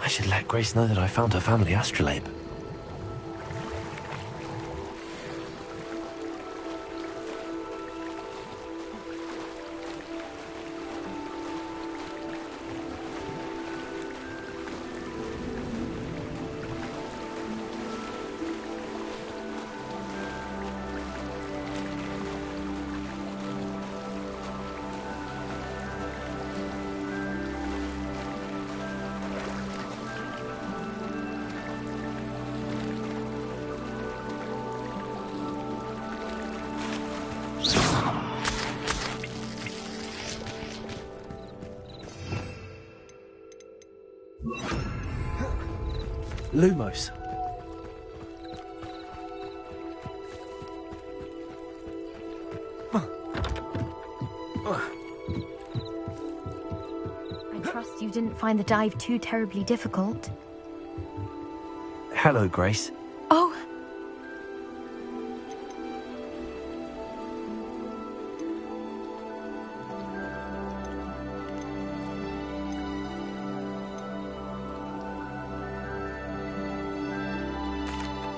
I should let Grace know that I found her family astrolabe. Lumos. I trust you didn't find the dive too terribly difficult. Hello, Grace. Oh!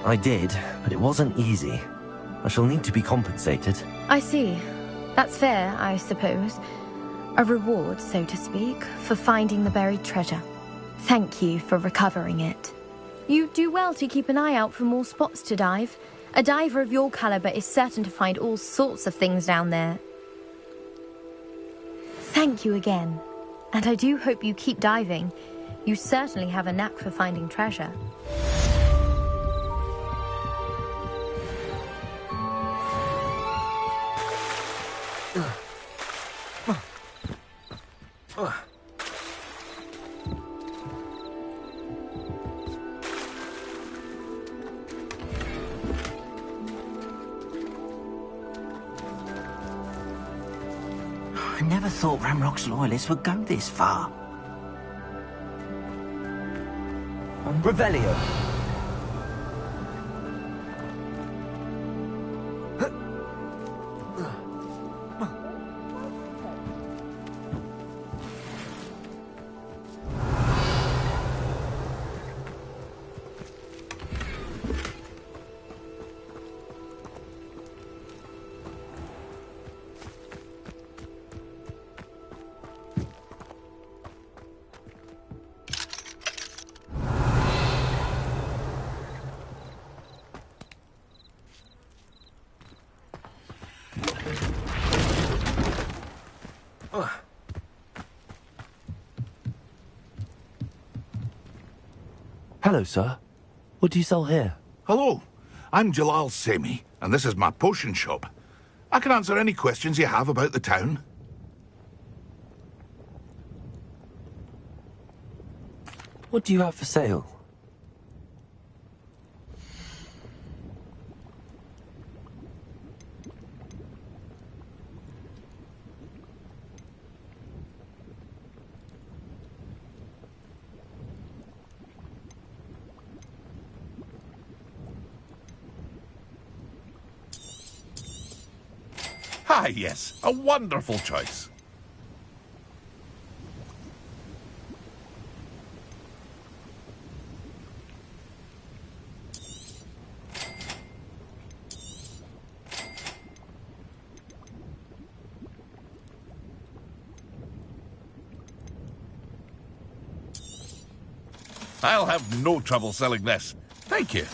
I did, but it wasn't easy. I shall need to be compensated. I see. That's fair, I suppose. A reward, so to speak, for finding the buried treasure. Thank you for recovering it. You do well to keep an eye out for more spots to dive. A diver of your caliber is certain to find all sorts of things down there. Thank you again. And I do hope you keep diving. You certainly have a knack for finding treasure. I never thought Ramrock's loyalists would go this far. Revelio. Hello, sir. What do you sell here? Hello, I'm Jalal Semi, and this is my potion shop. I can answer any questions you have about the town. What do you have for sale? Ah, yes, a wonderful choice. I'll have no trouble selling this. Thank you.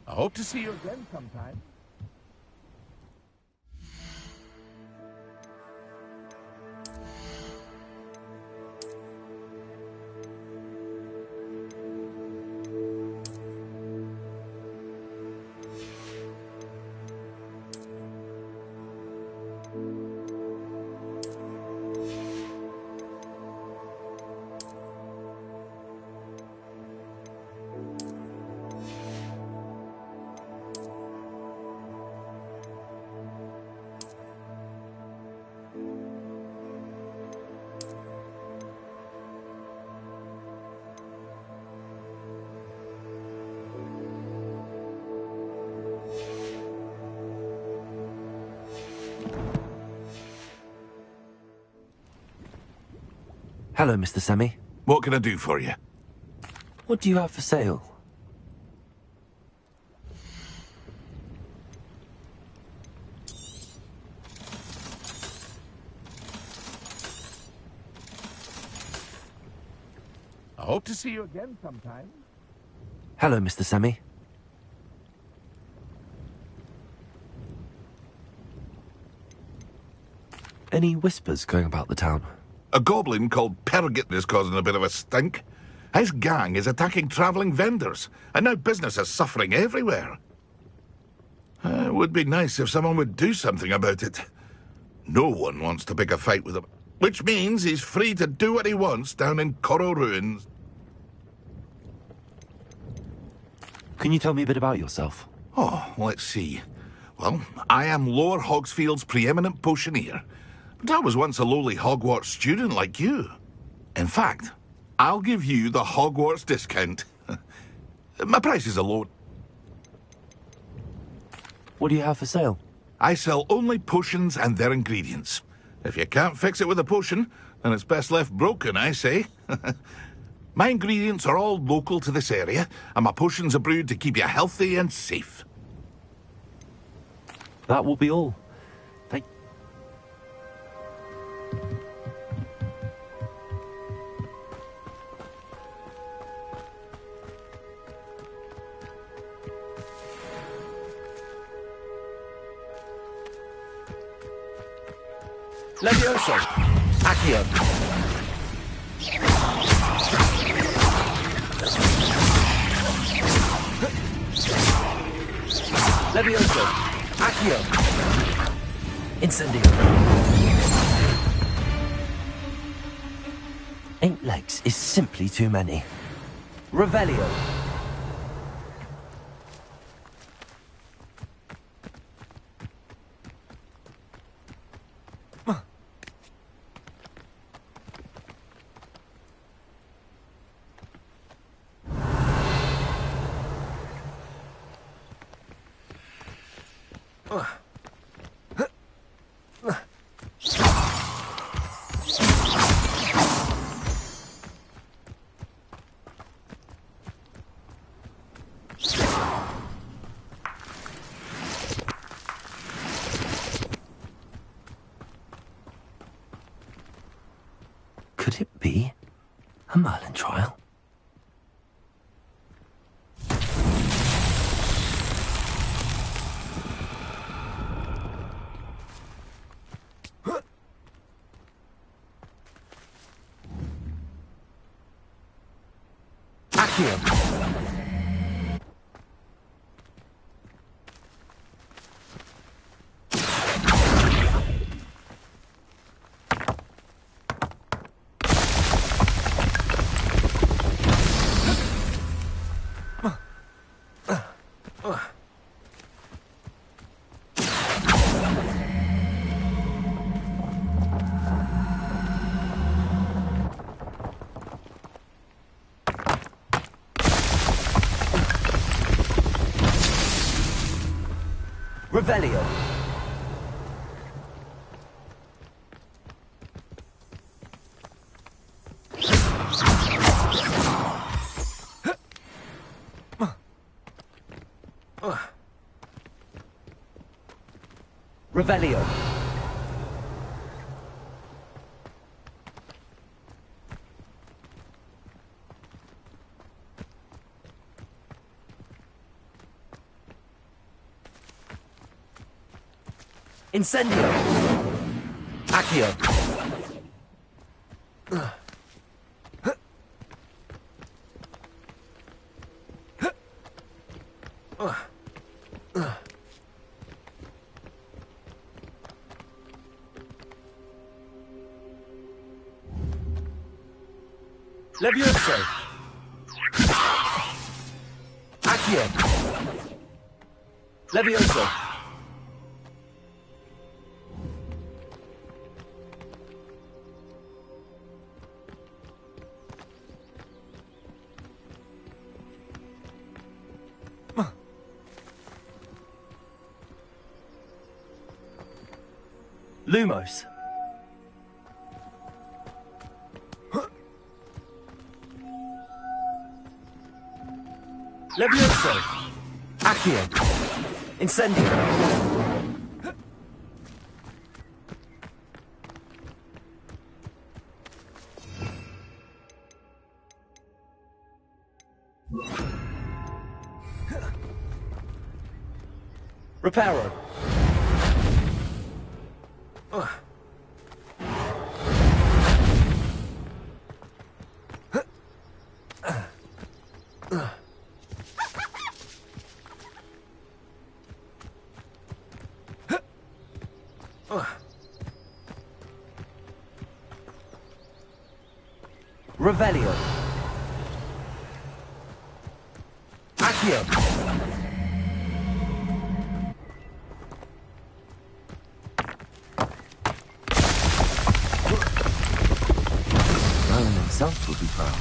I hope to see you again sometime. Hello, Mr. Semi. What can I do for you? What do you have for sale? I hope to see you again sometime. Hello, Mr. Semi. Any whispers going about the town? A goblin called Pergit is causing a bit of a stink. His gang is attacking travelling vendors, and now business is suffering everywhere. It would be nice if someone would do something about it. No one wants to pick a fight with him, which means he's free to do what he wants down in Coral Ruins. Can you tell me a bit about yourself? Oh, let's see. Well, I am Lower Hogsfield's preeminent potioneer, but I was once a lowly Hogwarts student like you. In fact, I'll give you the Hogwarts discount. My prices are low. What do you have for sale? I sell only potions and their ingredients. If you can't fix it with a potion, then it's best left broken, I say. My ingredients are all local to this area, and my potions are brewed to keep you healthy and safe. That will be all. Thank... Levioso! Accio! Levioso! Accio! Incendio! 8 legs is simply too many. Revelio! Could it be a Merlin trial? Accio! Revelio! Revelio! Incendio! Accio! Levioso! Accio! Levioso! Lumos. Levioso! Accio! Incendio! Reparo! Revelio. Accio. Merlin himself would be proud.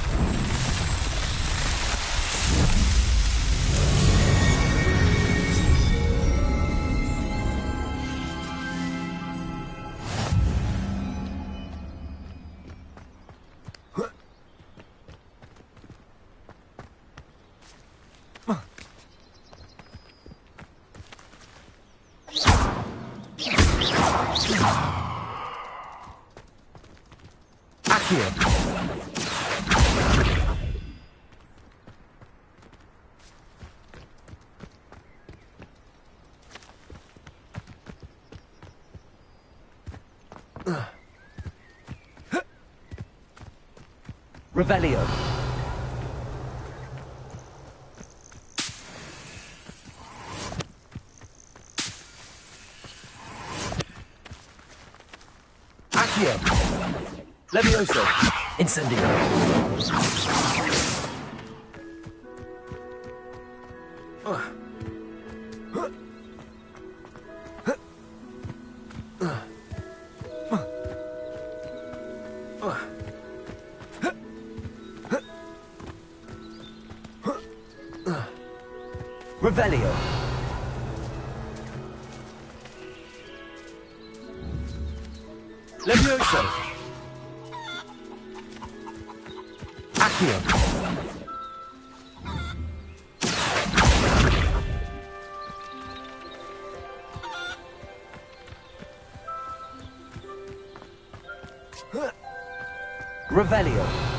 Revelio. Accio. Levioso. Incendio. Revelio. Levioso. Accio. Revelio.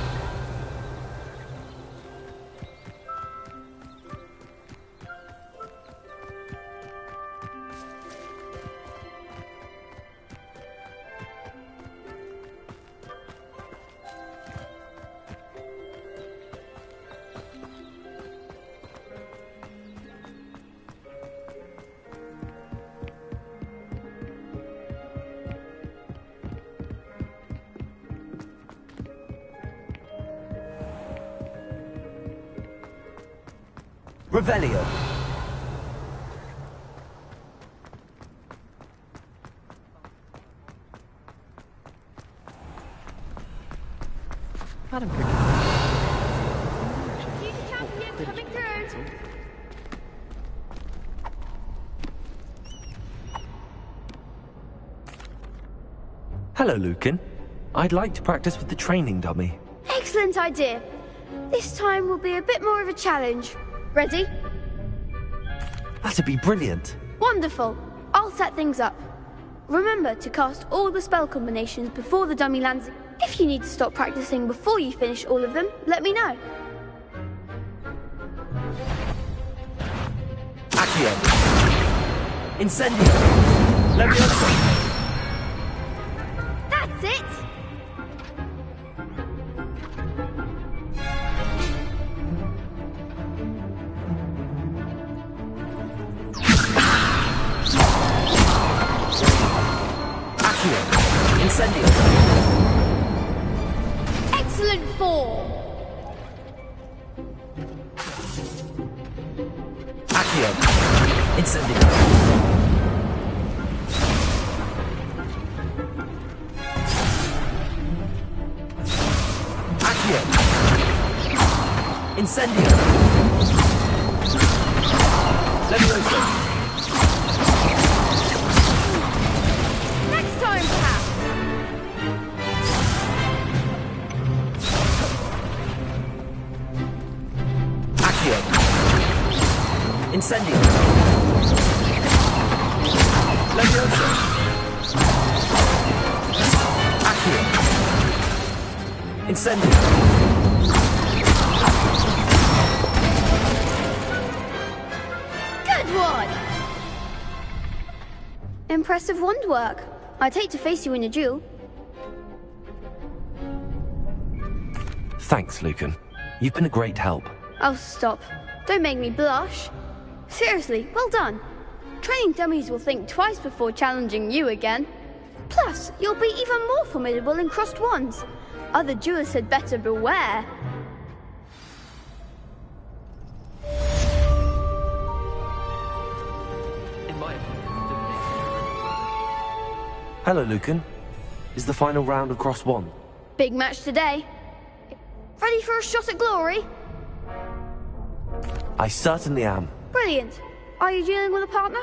Revelio. Madam Champion coming through. Hello, Lucan. I'd like to practice with the training dummy. Excellent idea. This time will be a bit more of a challenge. Ready? That'd be brilliant. Wonderful. I'll set things up. Remember to cast all the spell combinations before the dummy lands. If you need to stop practicing before you finish all of them, let me know. Accio. Incendio. Levioso. That's it! Incendio. Excellent form. Accio. Incendio. Accio. Incendio. Levioso. Next time, perhaps. Accio. Incendio. Leviosa. Accio. Incendio. Good one! Impressive wand work. I'd hate to face you in a duel. Thanks, Lucan. You've been a great help. Oh, stop. Don't make me blush. Seriously, well done. Training dummies will think twice before challenging you again. Plus, you'll be even more formidable in crossed wands. Other duelists had better beware. Hello, Lucan. Is the final round of Cross 1? Big match today. Ready for a shot at glory? I certainly am. Brilliant. Are you dealing with a partner?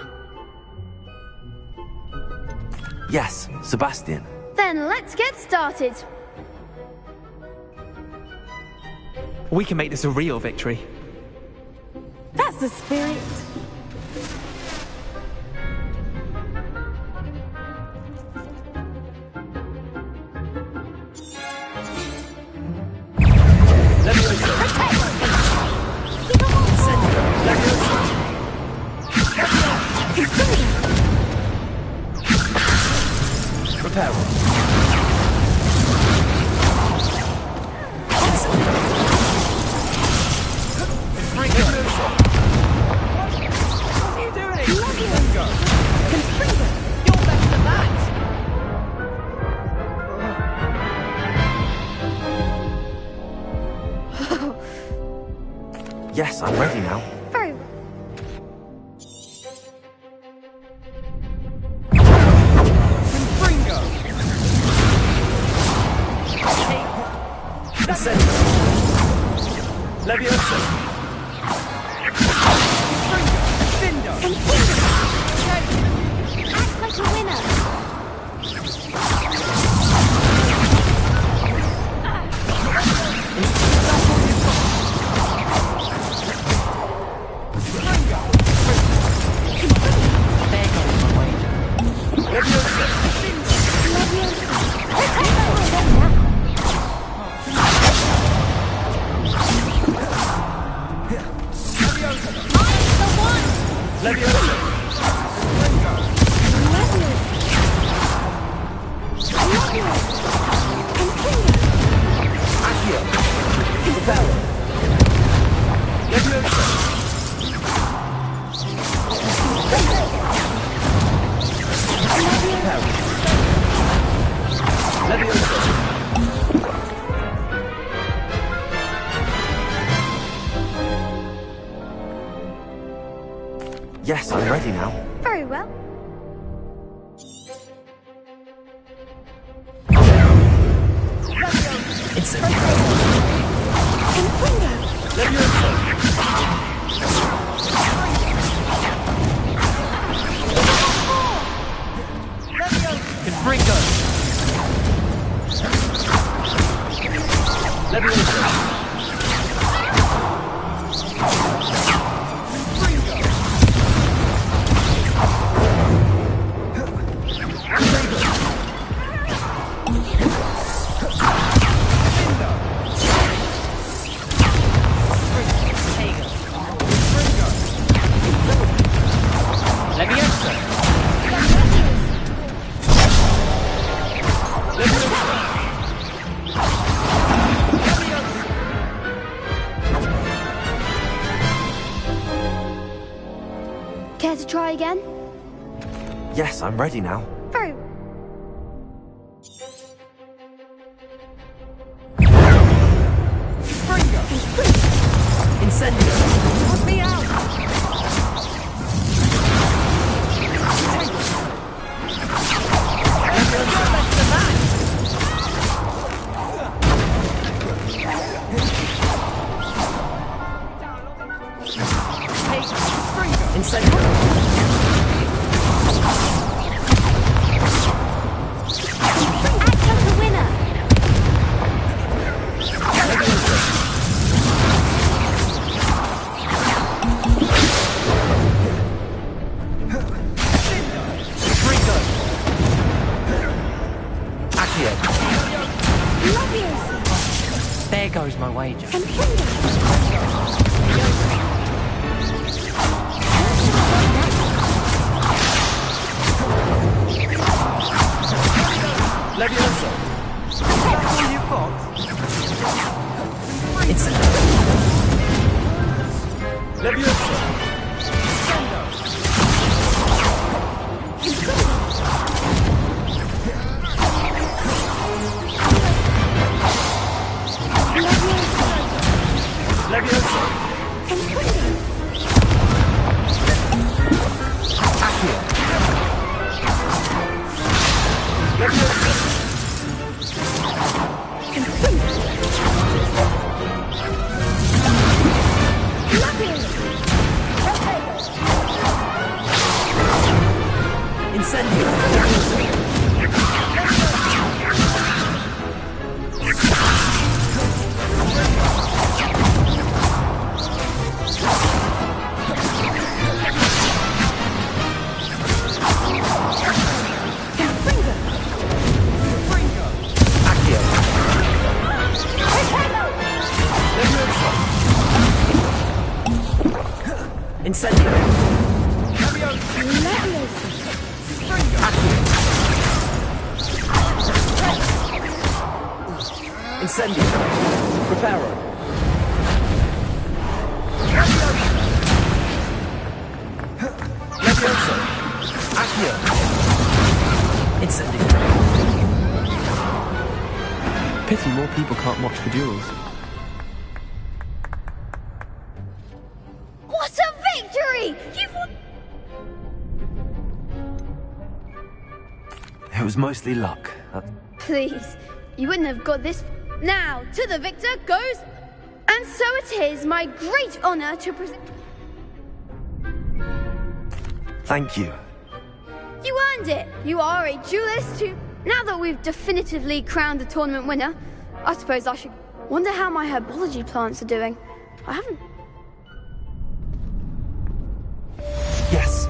Yes, Sebastian. Then let's get started. We can make this a real victory. That's the spirit. Prepare. Yes, I'm ready now. Very well. Leviosa. Act like a winner. Yes, I'm ready now. Very well. Care to try again? Yes, I'm ready now. Very well. Incendio. Put me out! Incendio. goes my wager. Levioso. Is that all you've got? It's Levioso. Levioso. Accio. Levioso. Incendio. Incendio. Incendio. Preparo. Levioso. Accio. Incendio. Pity more people can't watch the duels. What a victory! You've won. It was mostly luck. Please, you wouldn't have got this. Now, to the victor goes. And so it is my great honor to present. Thank you. You earned it. You are a duelist too. Now that we've definitively crowned the tournament winner, I suppose I should wonder how my herbology plants are doing. I haven't. Yes.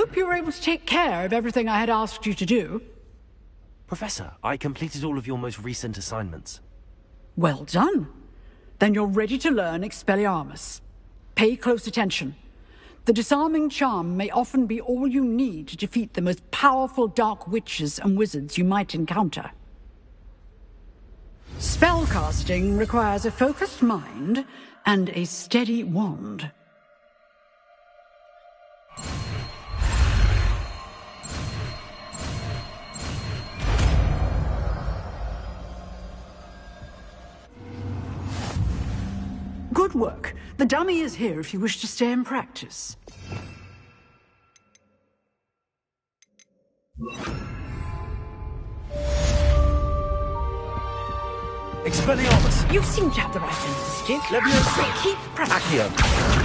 hope you were able to take care of everything I had asked you to do. Professor, I completed all of your most recent assignments. Well done. Then you're ready to learn Expelliarmus. Pay close attention. The disarming charm may often be all you need to defeat the most powerful dark witches and wizards you might encounter. Spellcasting requires a focused mind and a steady wand. Good work. The dummy is here if you wish to stay and practice. Expelliarmus! You seem to have the right intensity. Leviosa! Keep practicing. Accio!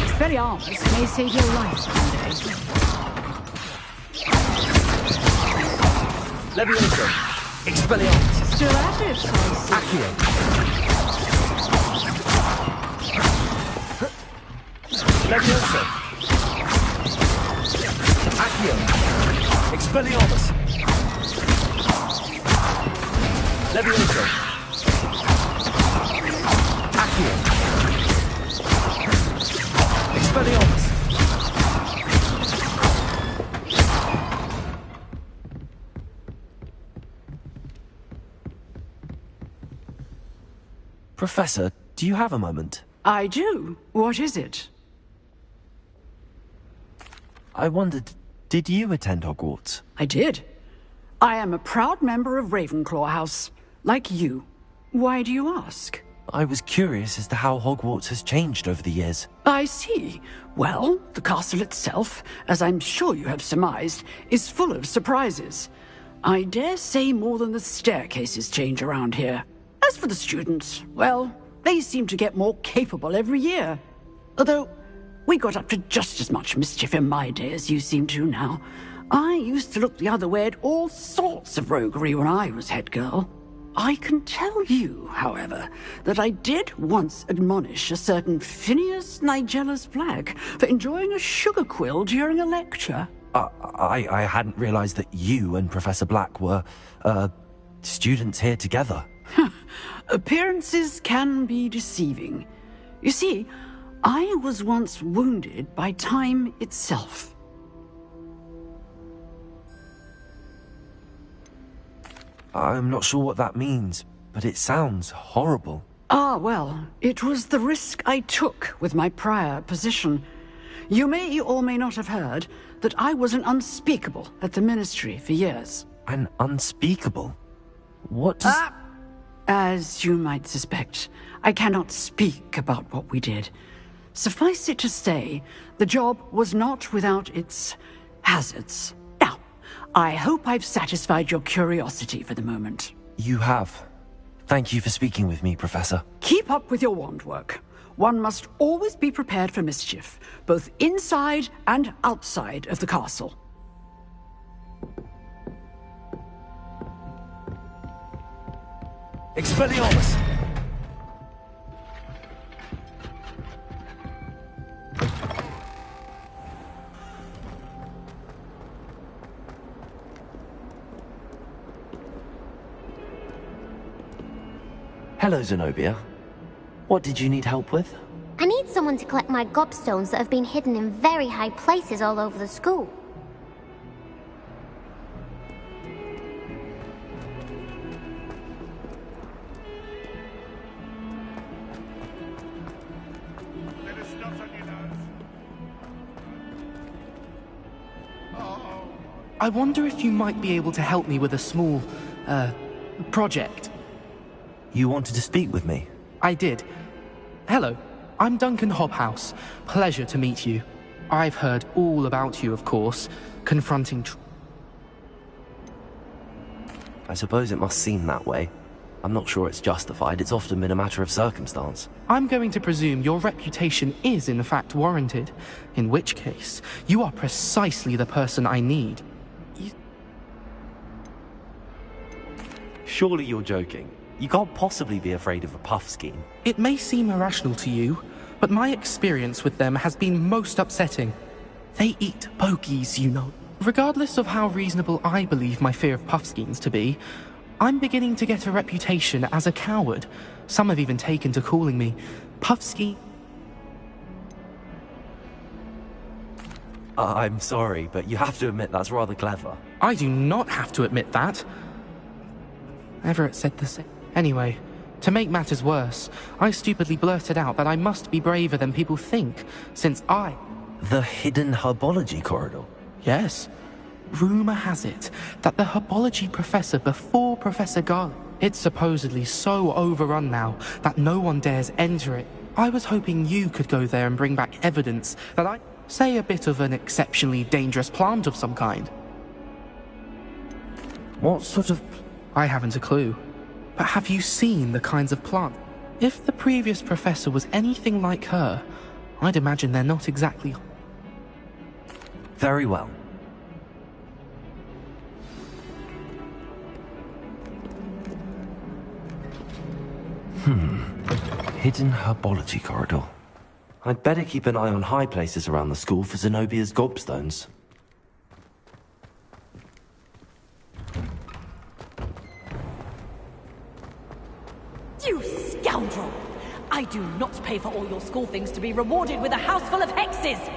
Expelliarmus may save your life someday. Leviosa! Expelliarmus! Still at it, I see. Accio! Leviosa! Accio! Expelliarmus! Leviosa! Accio! Expelliarmus! Professor, do you have a moment? I do. What is it? I wondered, did you attend Hogwarts? I did. I am a proud member of Ravenclaw House, like you. Why do you ask? I was curious as to how Hogwarts has changed over the years. I see. Well, the castle itself, as I'm sure you have surmised, is full of surprises. I dare say more than the staircases change around here. As for the students, well, they seem to get more capable every year. Although, we got up to just as much mischief in my day as you seem to now. I used to look the other way at all sorts of roguery when I was head girl. I can tell you, however, that I did once admonish a certain Phineas Nigellus Black for enjoying a sugar quill during a lecture. I hadn't realized that you and Professor Black were, students here together. Appearances can be deceiving. You see, I was once wounded by time itself. I'm not sure what that means, but it sounds horrible. Ah, well, it was the risk I took with my prior position. You may or may not have heard that I was an unspeakable at the Ministry for years. An unspeakable? What does... As you might suspect, I cannot speak about what we did. Suffice it to say, the job was not without its hazards. Now, I hope I've satisfied your curiosity for the moment. You have. Thank you for speaking with me, Professor. Keep up with your wand work. One must always be prepared for mischief, both inside and outside of the castle. Expelliarmus! Hello, Zenobia. What did you need help with? I need someone to collect my gobstones that have been hidden in very high places all over the school. I wonder if you might be able to help me with a small, project. You wanted to speak with me? I did. Hello, I'm Duncan Hobhouse. Pleasure to meet you. I've heard all about you, of course, confronting... I suppose it must seem that way. I'm not sure it's justified. It's often been a matter of circumstance. I'm going to presume your reputation is in fact warranted, in which case, you are precisely the person I need. Surely you're joking. You can't possibly be afraid of a puff scheme. It may seem irrational to you, but my experience with them has been most upsetting. They eat bogies, you know. Regardless of how reasonable I believe my fear of Puffskeins to be, I'm beginning to get a reputation as a coward. Some have even taken to calling me Puffskein. I'm sorry, but you have to admit that's rather clever. I do not have to admit that. Everett said the same. Anyway, to make matters worse, I stupidly blurted out that I must be braver than people think, since I... The hidden herbology corridor? Yes. Rumour has it that the herbology professor before Professor Garlick, it's supposedly so overrun now that no one dares enter it. I was hoping you could go there and bring back evidence that I... say a bit of an exceptionally dangerous plant of some kind. What sort of... I haven't a clue. But have you seen the kinds of plant? If the previous professor was anything like her, I'd imagine they're not exactly... Very well. Hidden herbology corridor. I'd better keep an eye on high places around the school for Zenobia's gobstones. You scoundrel! I do not pay for all your school things to be rewarded with a house full of hexes!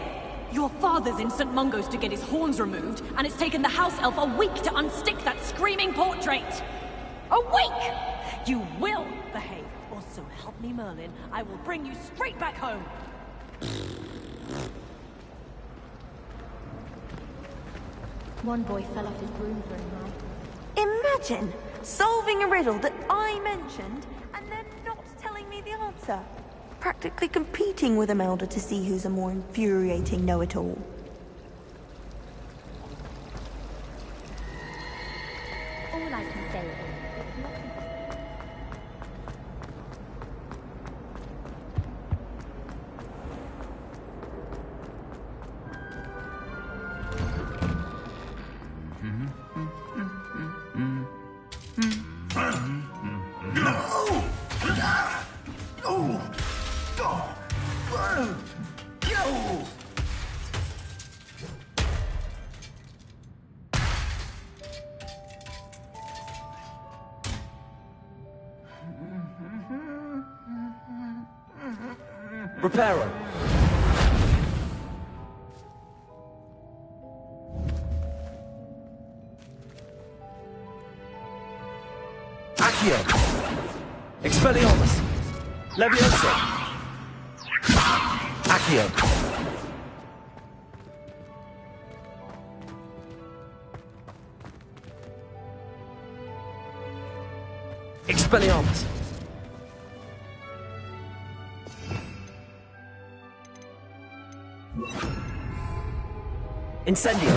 Your father's in St. Mungo's to get his horns removed, and it's taken the house elf a week to unstick that screaming portrait! A week! You will behave, or so help me Merlin, I will bring you straight back home! One boy fell off his broom for a night. Imagine solving a riddle that I mentioned and then not telling me the answer. Practically competing with Imelda to see who's a more infuriating know-it-all. All I can say is... Reparo! Accio! Expelliarmus! Leviosa! Accio! Expelliarmus! Incendio!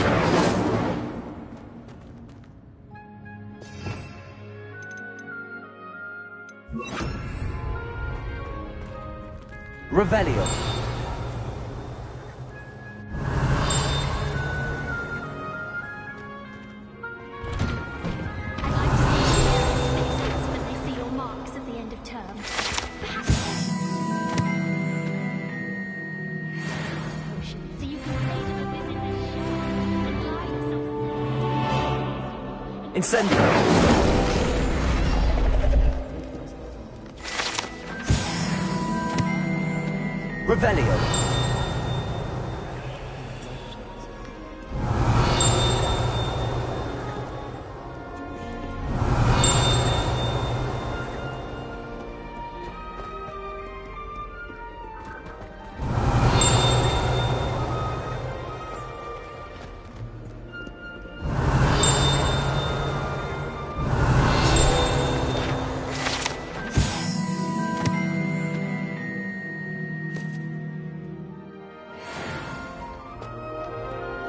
Revelio! when they see your marks at the end of term. So you can say to the visit and lie yourself. Incendio! Revelio!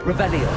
Revelio!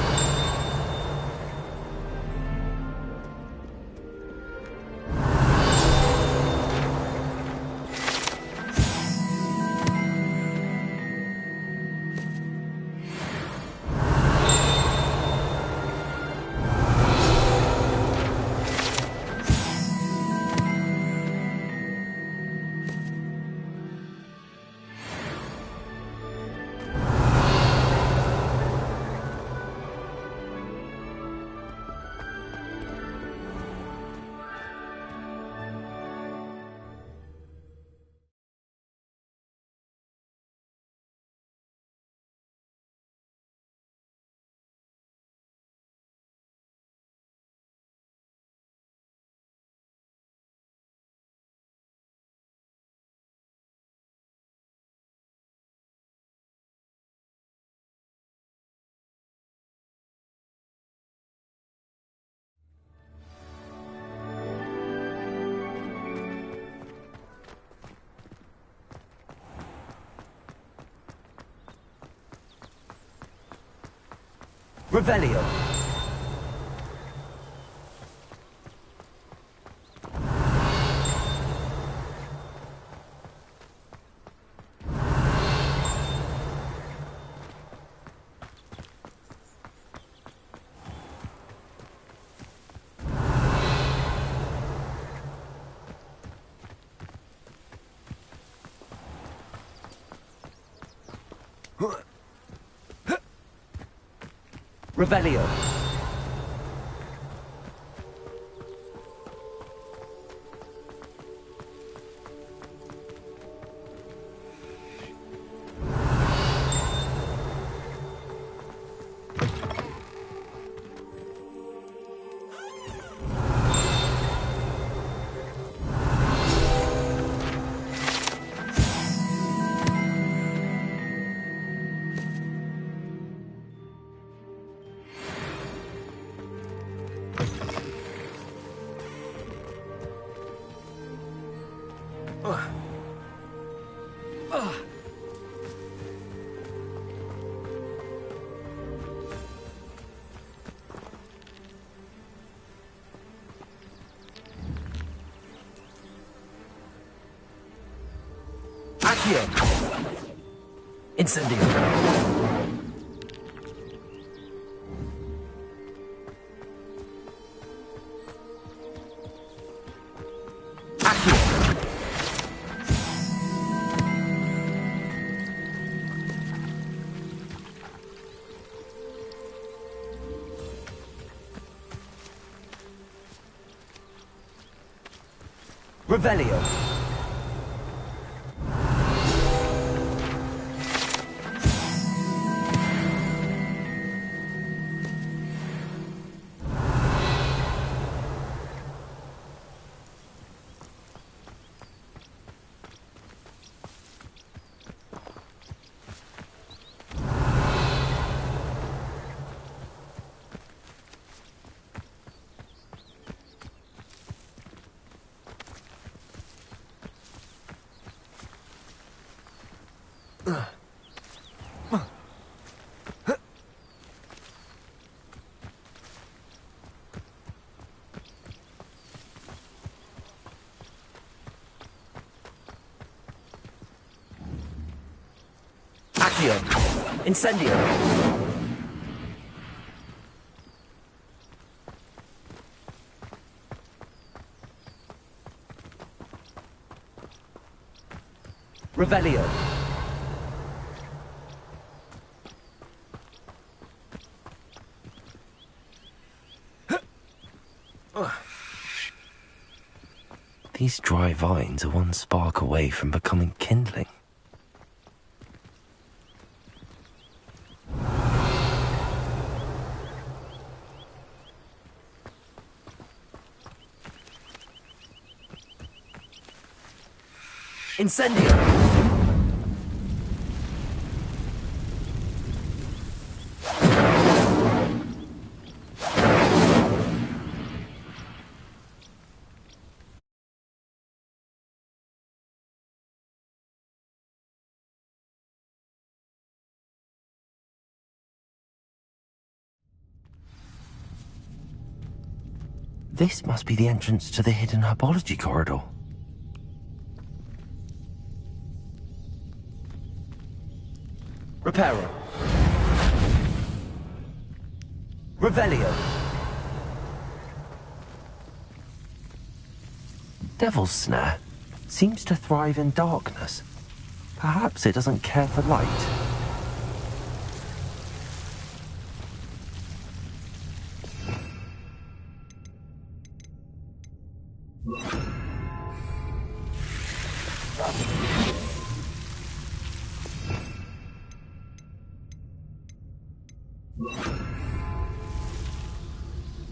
Revelio. Revelio. Accio. Incendio. Accio. Revelio. Accio. Incendio. Revelio. These dry vines are one spark away from becoming kindling. Incendio. This must be the entrance to the hidden herbology corridor. Reparo. Revelio. Devil's Snare seems to thrive in darkness. Perhaps it doesn't care for light.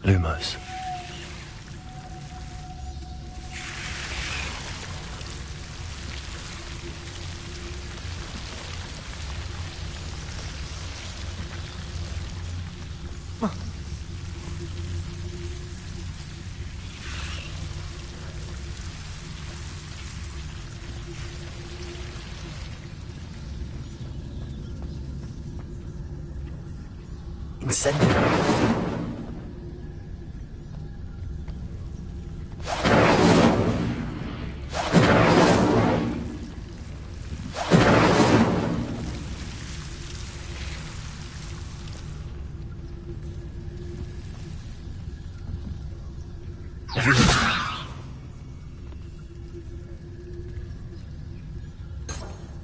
Lumos. Incendio.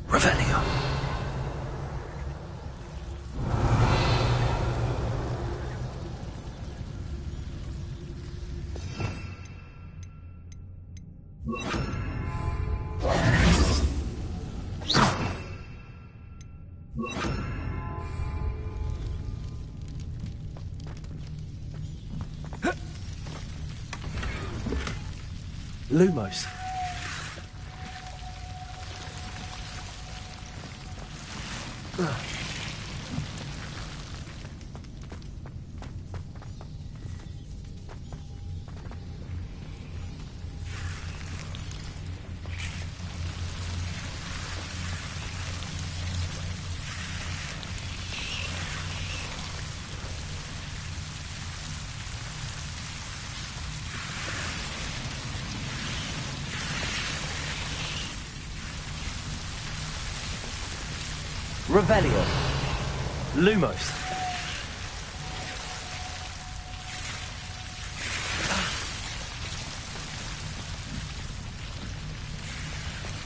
Revelio. Lumos. Revelio. Lumos.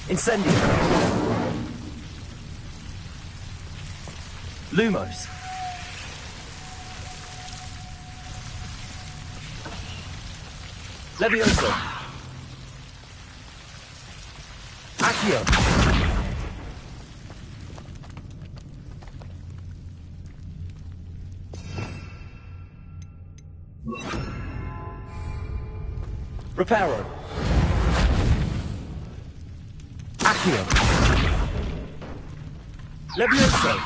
Incendio. Lumos. Levioso. Accio. Reparo. Accio. Levioso.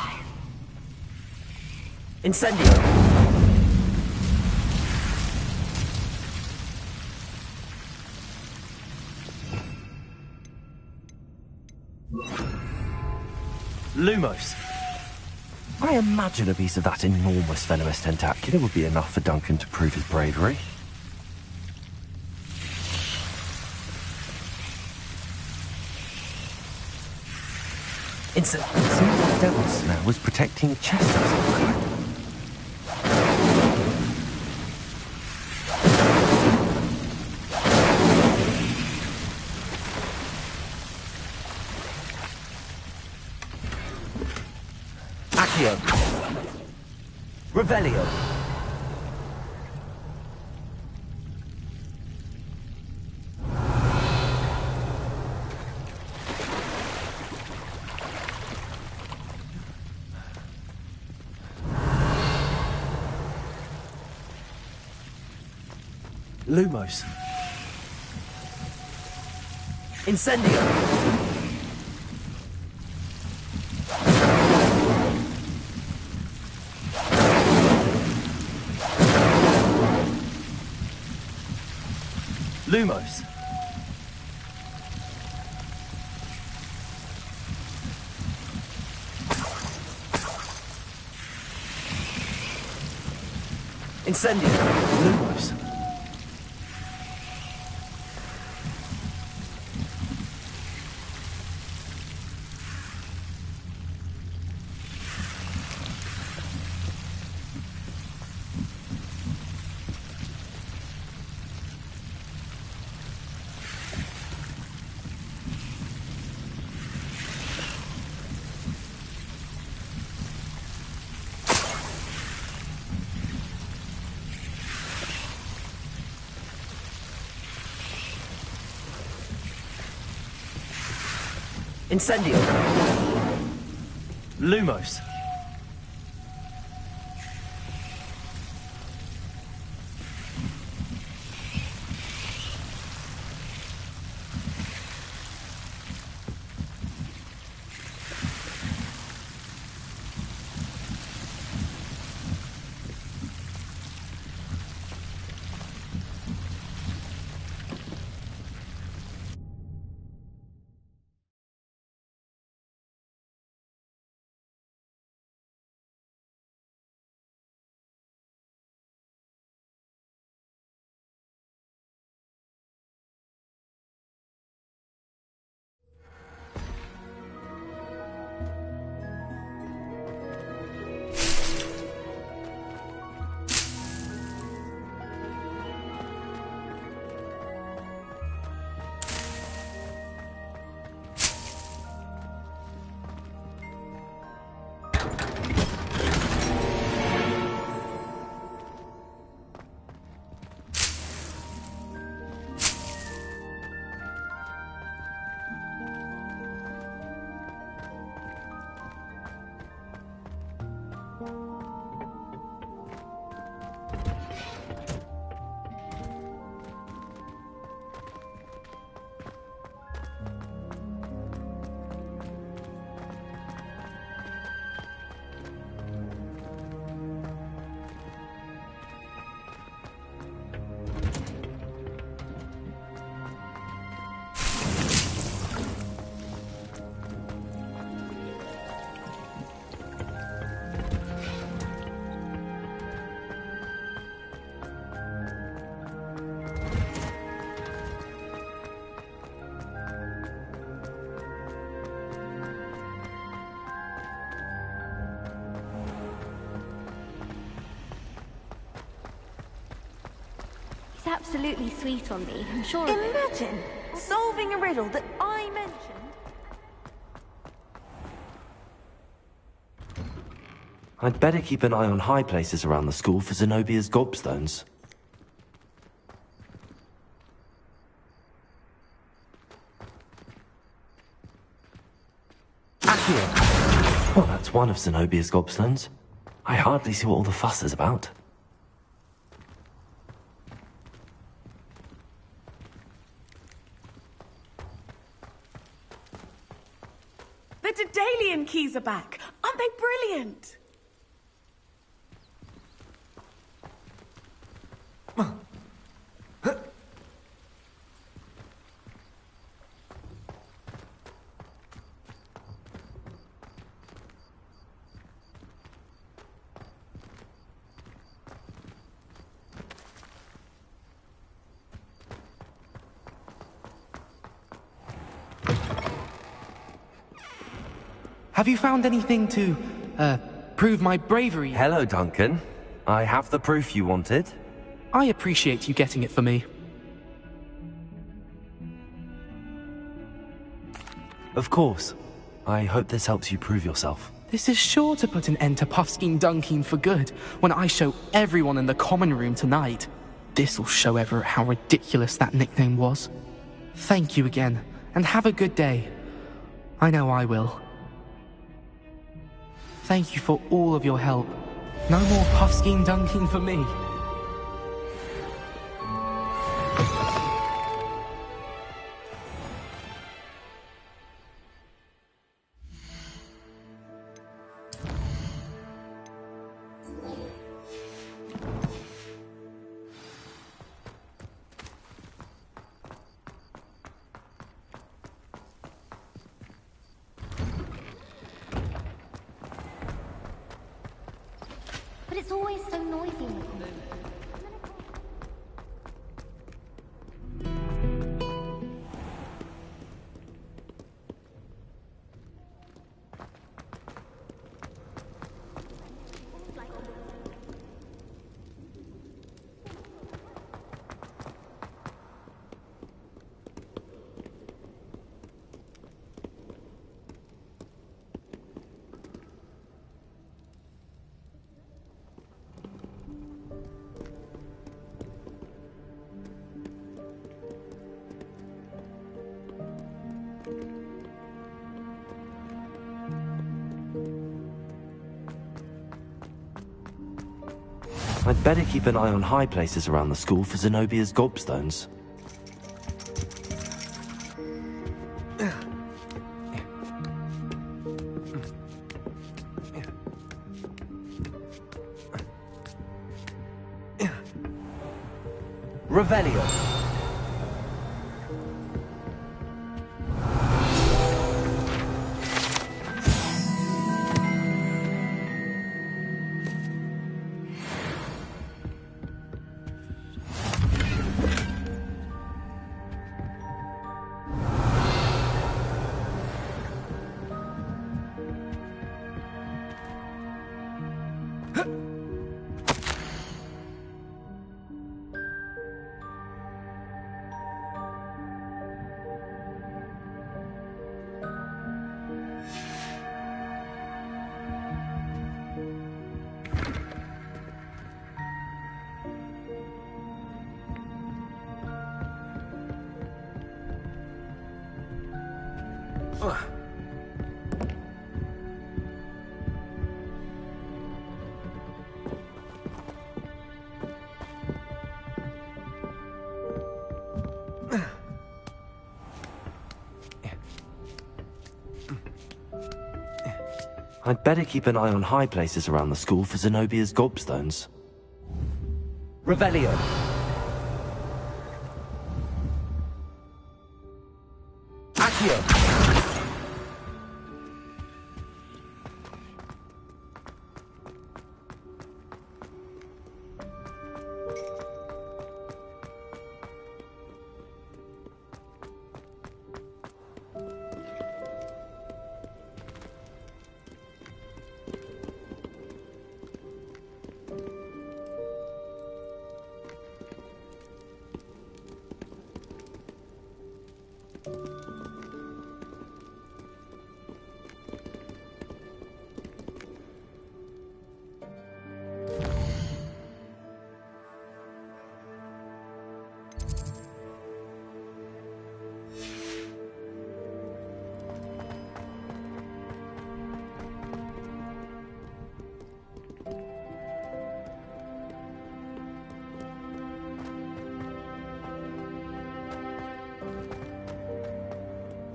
Incendio. Lumos. I imagine a piece of that enormous venomous tentacula would be enough for Duncan to prove his bravery. It seems the devil's snare was protecting a chest of some kind. Accio. Revelio. Lumos. Incendio. Lumos. Incendio. Lumos. Incendio. Lumos. absolutely sweet on me, I'm sure. Imagine solving a riddle that I mentioned. I'd better keep an eye on high places around the school for Zenobia's gobstones. Accio! Well, that's one of Zenobia's gobstones. I hardly see what all the fuss is about. The Daedalian keys are back. Aren't they brilliant? Have you found anything to, prove my bravery? Hello, Duncan. I have the proof you wanted. I appreciate you getting it for me. Of course. I hope this helps you prove yourself. This is sure to put an end to Puffskein Dunkeen for good when I show everyone in the common room tonight. This'll show Everett how ridiculous that nickname was. Thank you again, and have a good day. I know I will. Thank you for all of your help. No more Puffskein Dunkeen for me. But it's always so noisy in the corner. I'd better keep an eye on high places around the school for Zenobia's gobstones. Revelio. I'd better keep an eye on high places around the school for Zenobia's gobstones. Revelio. Accio.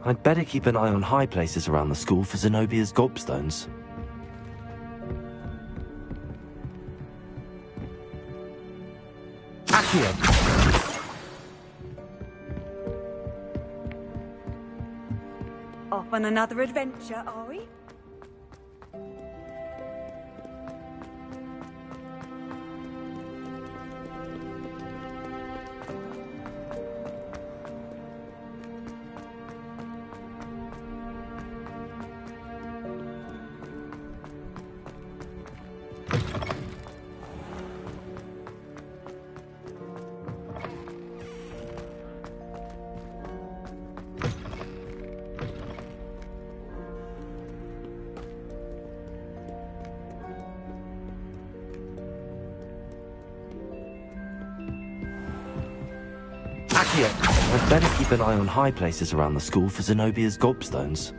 I'd better keep an eye on high places around the school for Zenobia's gobstones. Accio! Off on another adventure, are we? I'd better keep an eye on high places around the school for Zenobia's gobstones.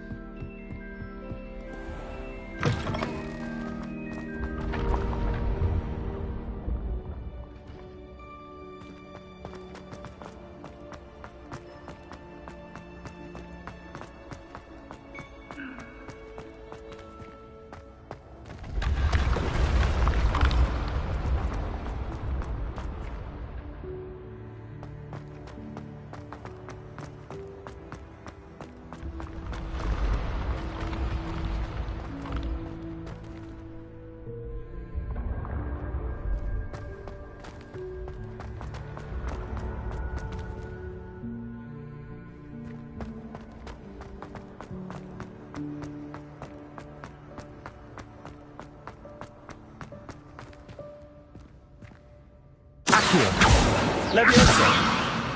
Leviosa!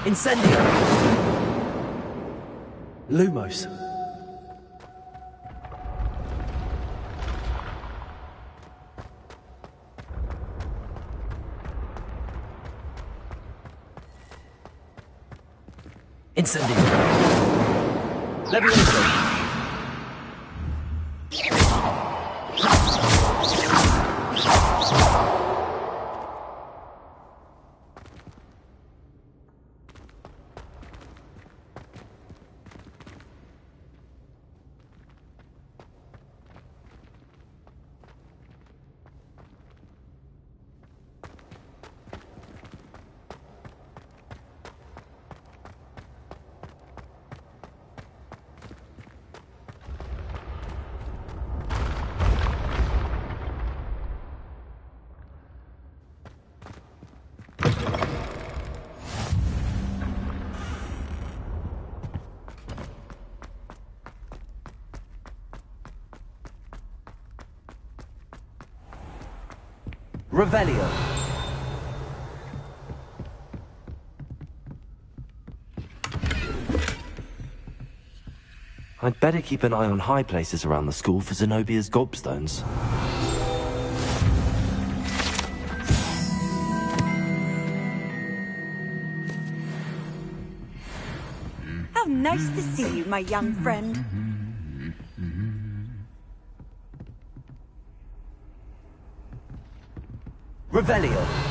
Incendio! Lumos. Incendio! Leviosa! Revelio. I'd better keep an eye on high places around the school for Zenobia's gobstones. How nice to see you, my young friend. Revelio.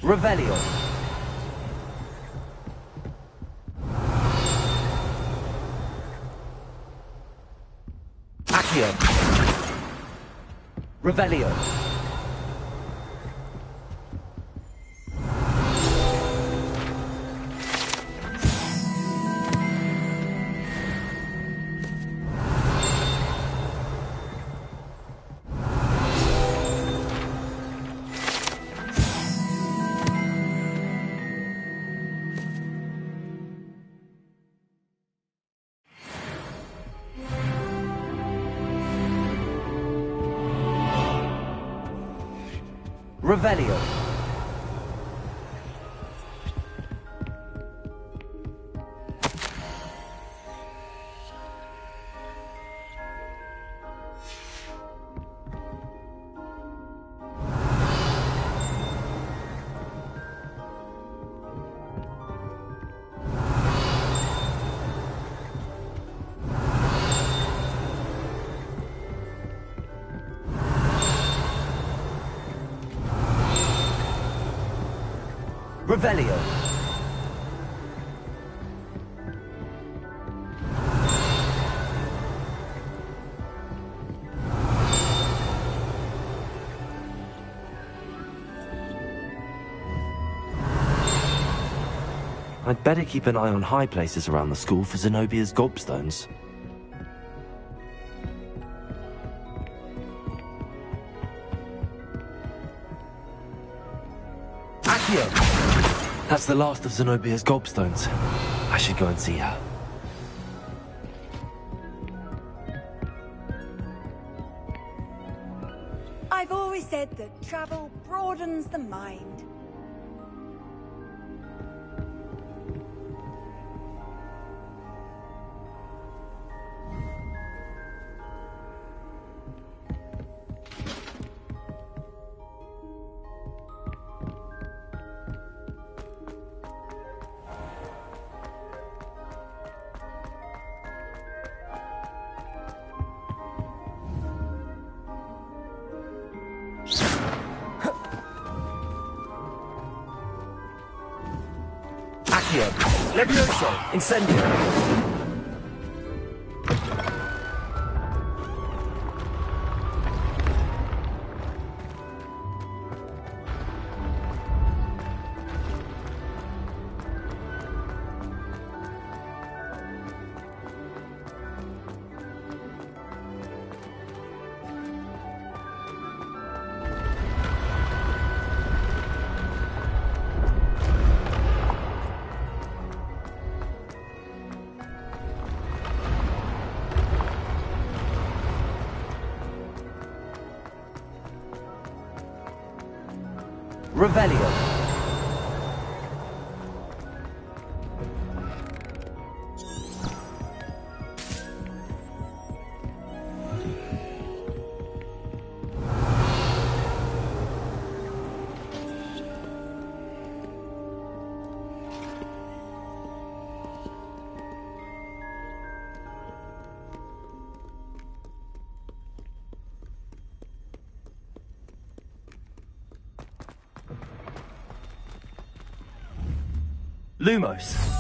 Revelio. Accio. Revelio. Revelio. Revelio. I'd better keep an eye on high places around the school for Zenobia's gobstones. Accio! That's the last of Zenobia's gobstones. I should go and see her. I've always said that travel broadens the mind. Accio! Levioso! Incendio! Revelio. Lumos.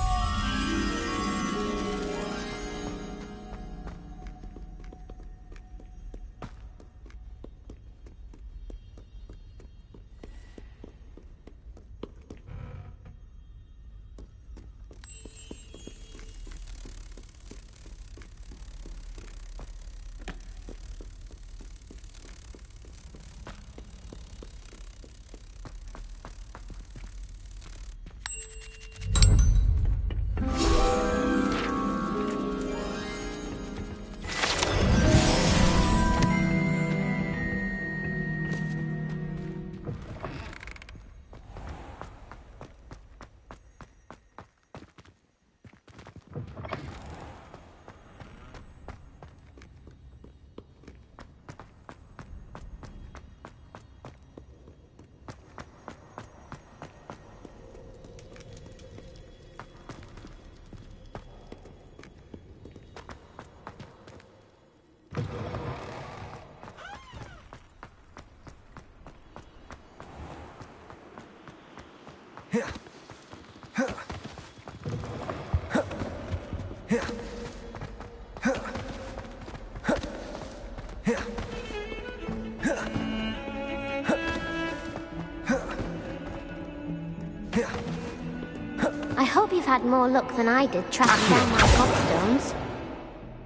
I hope you've had more luck than I did tracking down my gobstones.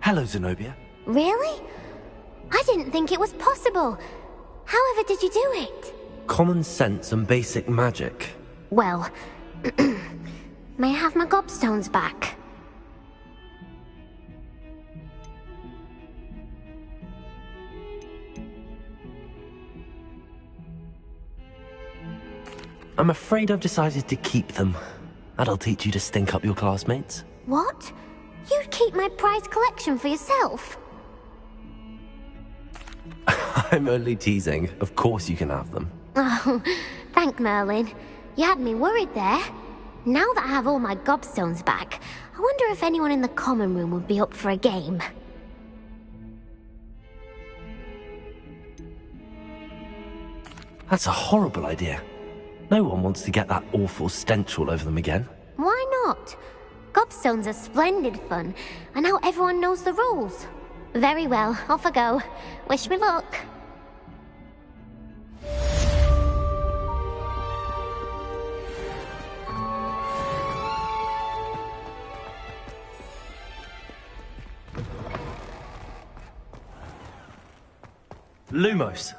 Hello, Zenobia. Really? I didn't think it was possible. However did you do it? Common sense and basic magic. Well, may I have my gobstones back? I'm afraid I've decided to keep them. That'll teach you to stink up your classmates. What? You'd keep my prized collection for yourself? I'm only teasing. Of course you can have them. Oh, thank Merlin. You had me worried there. Now that I have all my gobstones back, I wonder if anyone in the common room would be up for a game. That's a horrible idea. No one wants to get that awful stench all over them again. Why not? Gobstones are splendid fun, and now everyone knows the rules. Very well, off I go. Wish me luck. Lumos.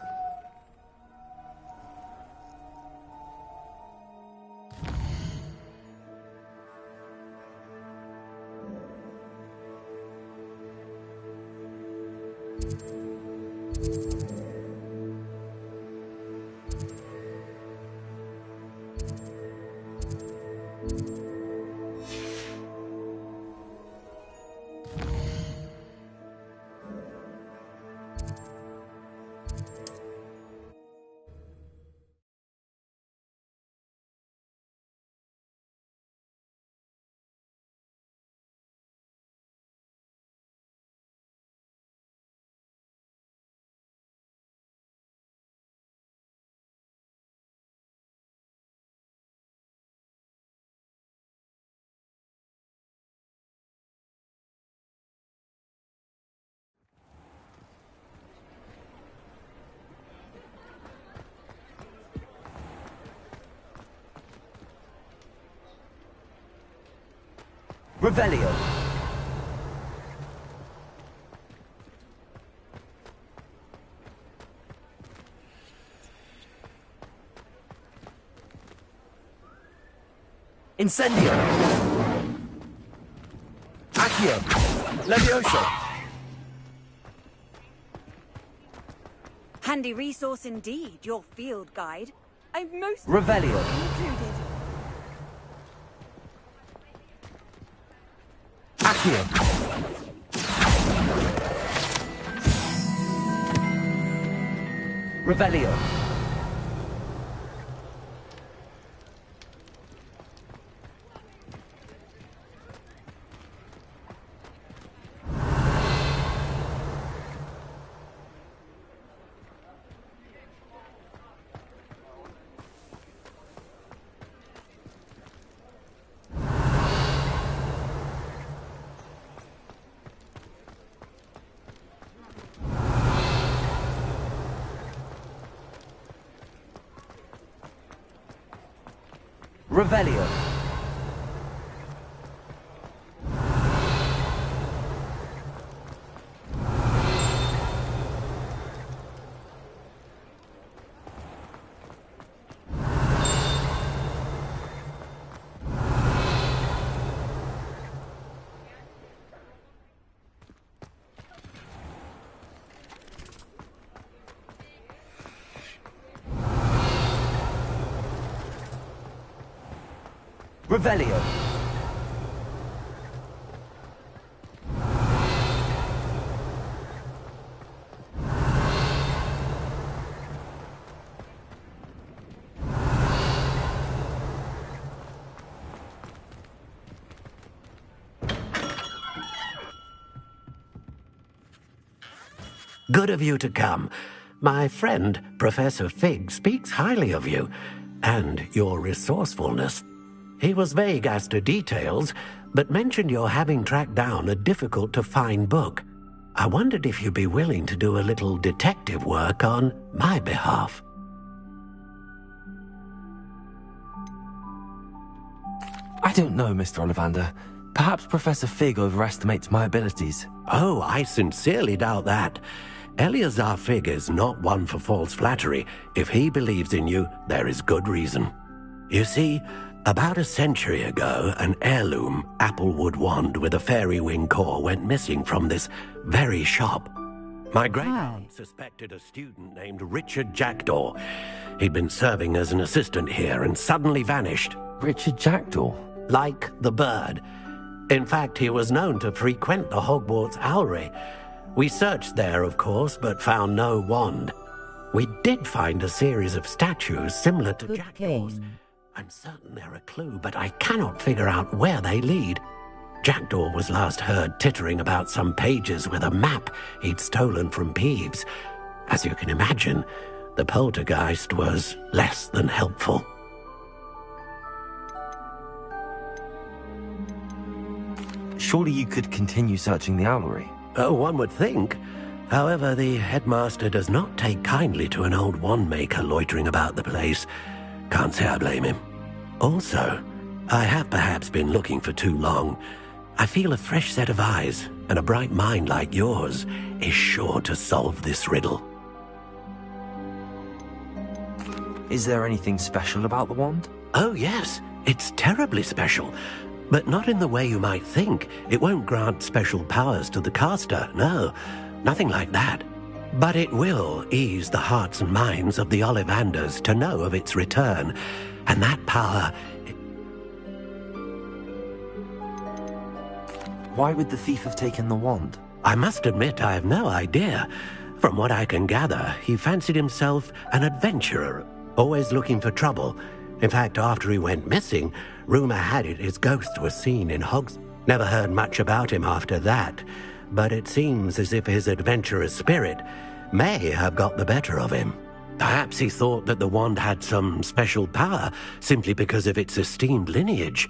Revelio. Incendio. Accio. Levioso. Handy resource indeed, your field guide. I'm most Revelio. included. Accio. Revelio. Revelio. Revelio. Good of you to come. My friend, Professor Fig, speaks highly of you, and your resourcefulness. He was vague as to details, but mentioned your having tracked down a difficult-to-find book. I wondered if you'd be willing to do a little detective work on my behalf. I don't know, Mr. Ollivander. Perhaps Professor Fig overestimates my abilities. Oh, I sincerely doubt that. Eleazar Fig is not one for false flattery. If he believes in you, there is good reason. You see, about a century ago, an heirloom applewood wand with a fairy wing core went missing from this very shop. My great aunt suspected a student named Richard Jackdaw. He'd been serving as an assistant here and suddenly vanished. Richard Jackdaw? Like the bird. In fact, he was known to frequent the Hogwarts Owlery. We searched there, of course, but found no wand. We did find a series of statues similar to Jackdaw's. I'm certain they're a clue, but I cannot figure out where they lead. Jackdaw was last heard tittering about some pages with a map he'd stolen from Peeves. As you can imagine, the poltergeist was less than helpful. Surely you could continue searching the Owlery. Oh, one would think. However, the headmaster does not take kindly to an old wand-maker loitering about the place. Can't say I blame him. Also, I have perhaps been looking for too long. I feel a fresh set of eyes, and a bright mind like yours is sure to solve this riddle. Is there anything special about the wand? Oh, yes. It's terribly special. But not in the way you might think. It won't grant special powers to the caster, no. Nothing like that. But it will ease the hearts and minds of the Ollivanders to know of its return. And that power... Why would the thief have taken the wand? I must admit I have no idea. From what I can gather, he fancied himself an adventurer, always looking for trouble. In fact, after he went missing, rumor had it his ghost was seen in Hogwarts. Never heard much about him after that, but it seems as if his adventurous spirit may have got the better of him. Perhaps he thought that the wand had some special power simply because of its esteemed lineage.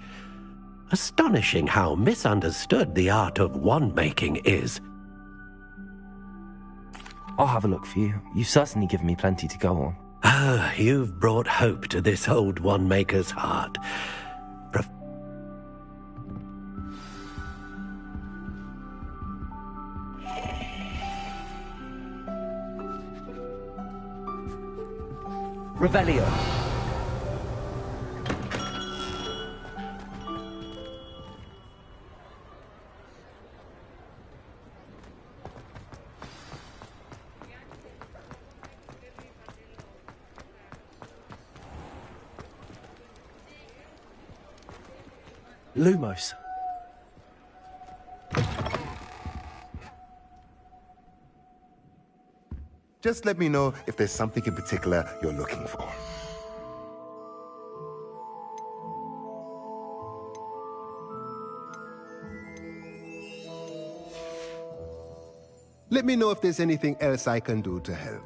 Astonishing how misunderstood the art of wand-making is. I'll have a look for you. You've certainly given me plenty to go on. Ah, you've brought hope to this old wand-maker's heart. Revelio. Lumos. Just let me know if there's something in particular you're looking for. Let me know if there's anything else I can do to help.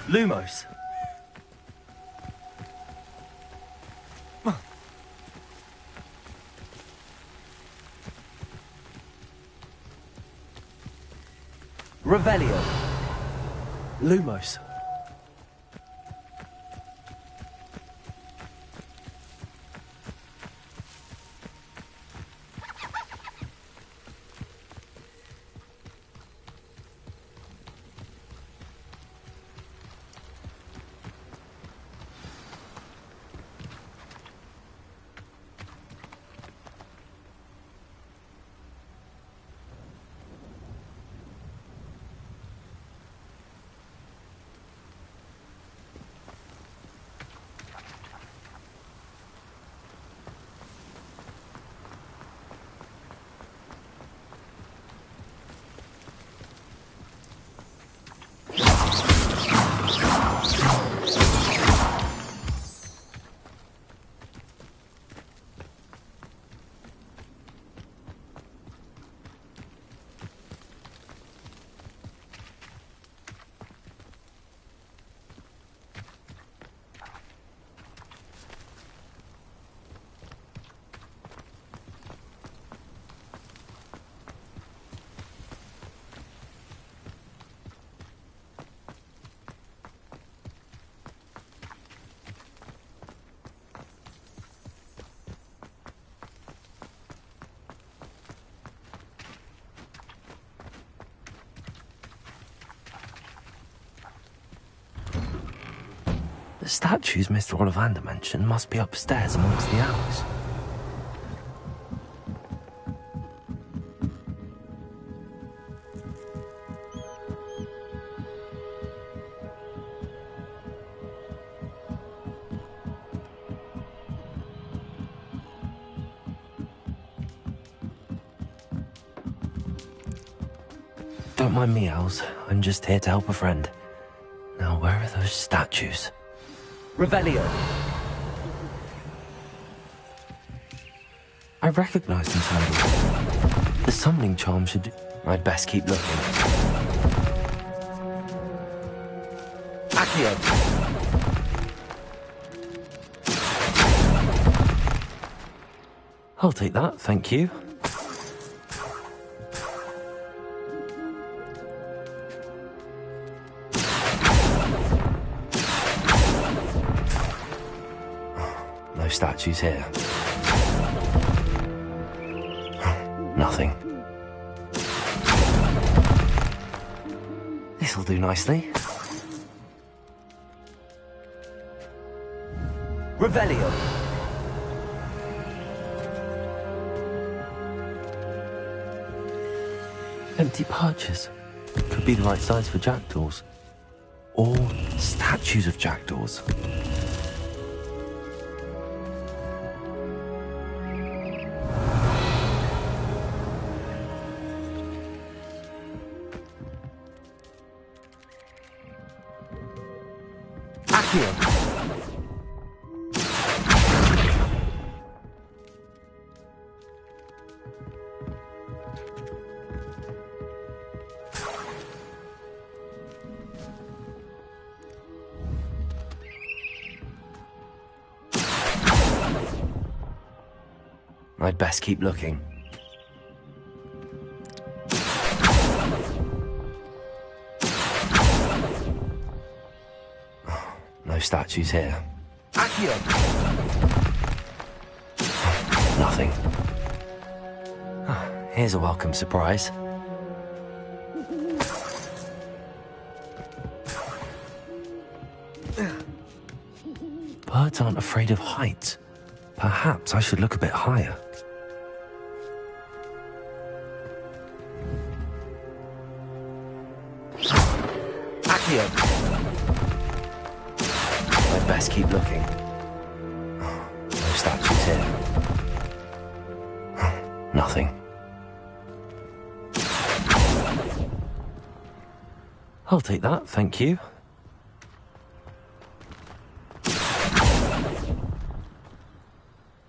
Lumos. Revelio. Lumos. The statues Mr. Ollivander mentioned must be upstairs amongst the owls. Don't mind me, owls. I'm just here to help a friend. Now, where are those statues? Revelio. I recognize these handles. The summoning charm should... I'd best keep looking. Accio. I'll take that, thank you. Statues here. Nothing. This'll do nicely. Revelio. Empty perches. Could be the right size for jackdaws. Or statues of jackdaws. I'd best keep looking. No statues here. Accio! Nothing. Here's a welcome surprise. Birds aren't afraid of heights. Perhaps I should look a bit higher. Accio! I'd best keep looking. No statues here. Nothing. I'll take that, thank you.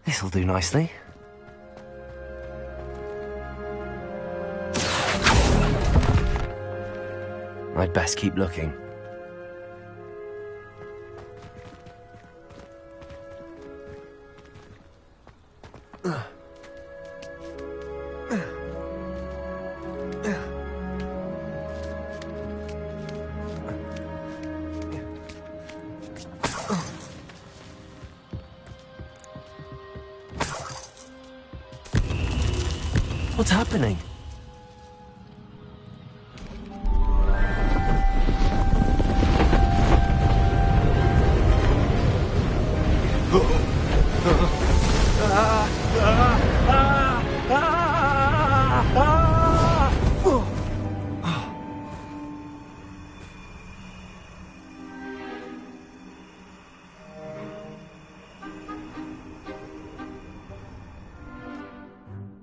This'll do nicely. I'd best keep looking. What's happening?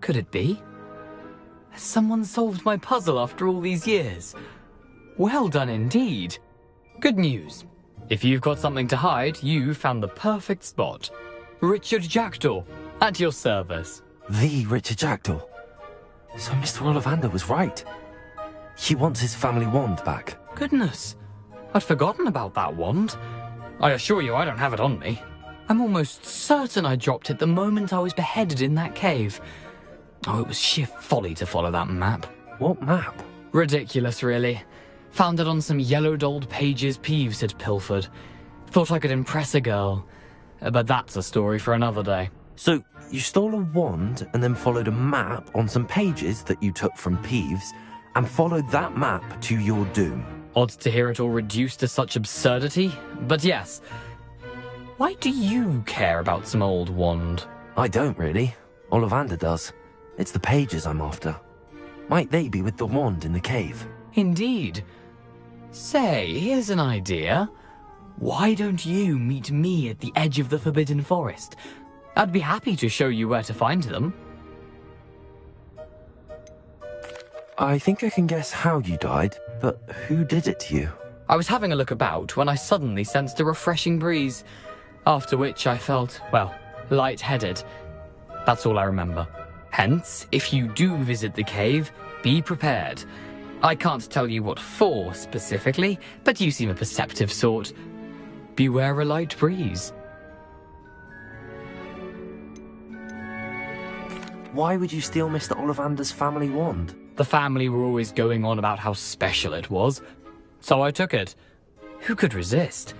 Could it be? Has someone solved my puzzle after all these years? Well done indeed. Good news. If you've got something to hide, you found the perfect spot. Richard Jackdaw, at your service. The Richard Jackdaw. So Mr. Ollivander was right. He wants his family wand back. Goodness, I'd forgotten about that wand. I assure you I don't have it on me. I'm almost certain I dropped it the moment I was beheaded in that cave. Oh, it was sheer folly to follow that map. What map? Ridiculous, really. Found it on some yellowed old pages Peeves had pilfered. Thought I could impress a girl. But that's a story for another day. So, you stole a wand and then followed a map on some pages that you took from Peeves and followed that map to your doom. Odd to hear it all reduced to such absurdity, but yes. Why do you care about some old wand? I don't, really. Ollivander does. It's the pages I'm after. Might they be with the wand in the cave? Indeed. Say, here's an idea. Why don't you meet me at the edge of the Forbidden Forest? I'd be happy to show you where to find them. I think I can guess how you died, but who did it to you? I was having a look about when I suddenly sensed a refreshing breeze, after which I felt, well, lightheaded. That's all I remember. Hence, if you do visit the cave, be prepared. I can't tell you what for specifically, but you seem a perceptive sort. Beware a light breeze. Why would you steal Mr. Ollivander's family wand? The family were always going on about how special it was, so I took it. Who could resist?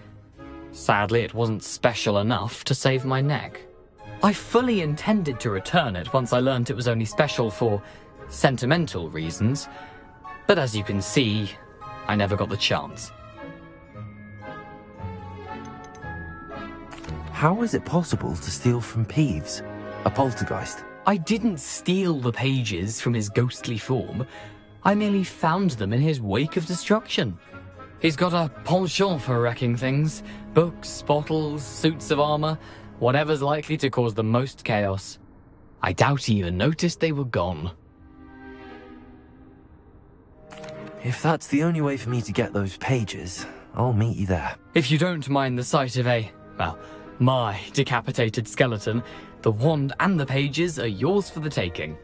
Sadly, it wasn't special enough to save my neck. I fully intended to return it once I learned it was only special for sentimental reasons, but as you can see, I never got the chance. How is it possible to steal from Peeves, a poltergeist? I didn't steal the pages from his ghostly form. I merely found them in his wake of destruction. He's got a penchant for wrecking things. Books, bottles, suits of armor, whatever's likely to cause the most chaos. I doubt he even noticed they were gone. If that's the only way for me to get those pages, I'll meet you there. If you don't mind the sight of my decapitated skeleton, the wand and the pages are yours for the taking.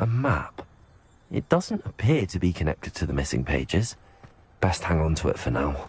A map. It doesn't appear to be connected to the missing pages. Best hang on to it for now.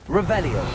Revelio.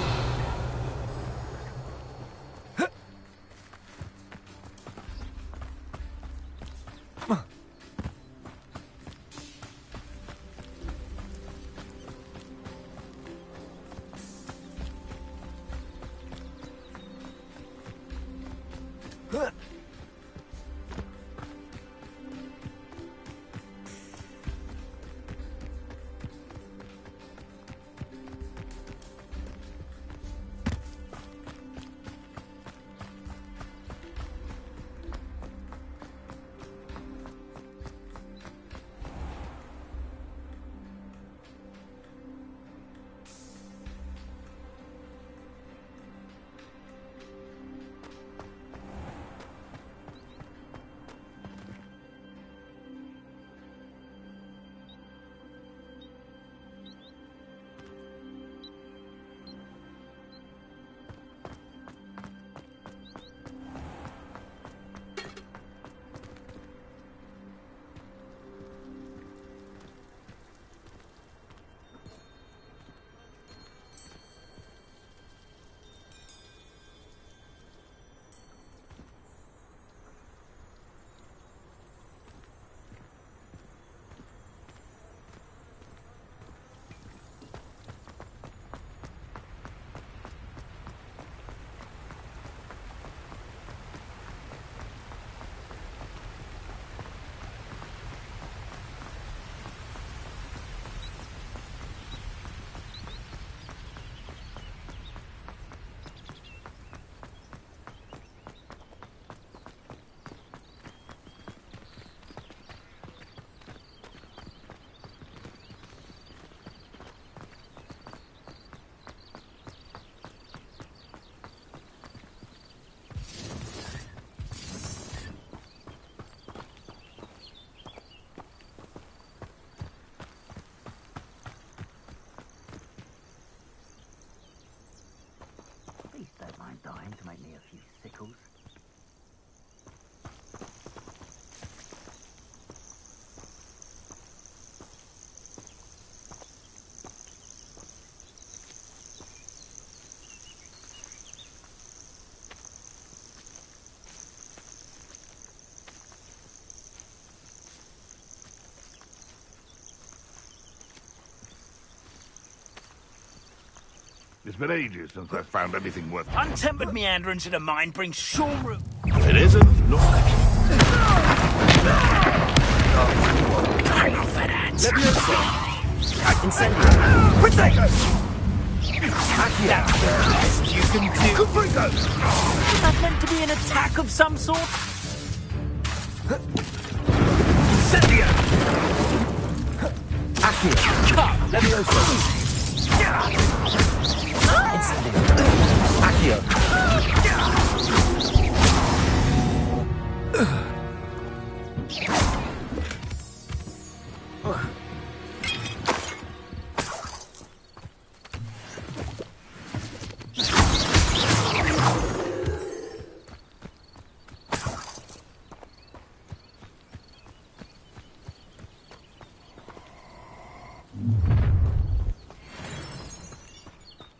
Please don't mind dying to make me a few sickles. It's been ages since I've found anything worth... Untempered meanderings in a mine bring shore... It isn't. Look. I love that ants. Incendio. Protego! That's the best you can do. Caprico! Is that meant to be an attack of some sort? Incendio! Accio. Come! Levioso. Incendio. Accio.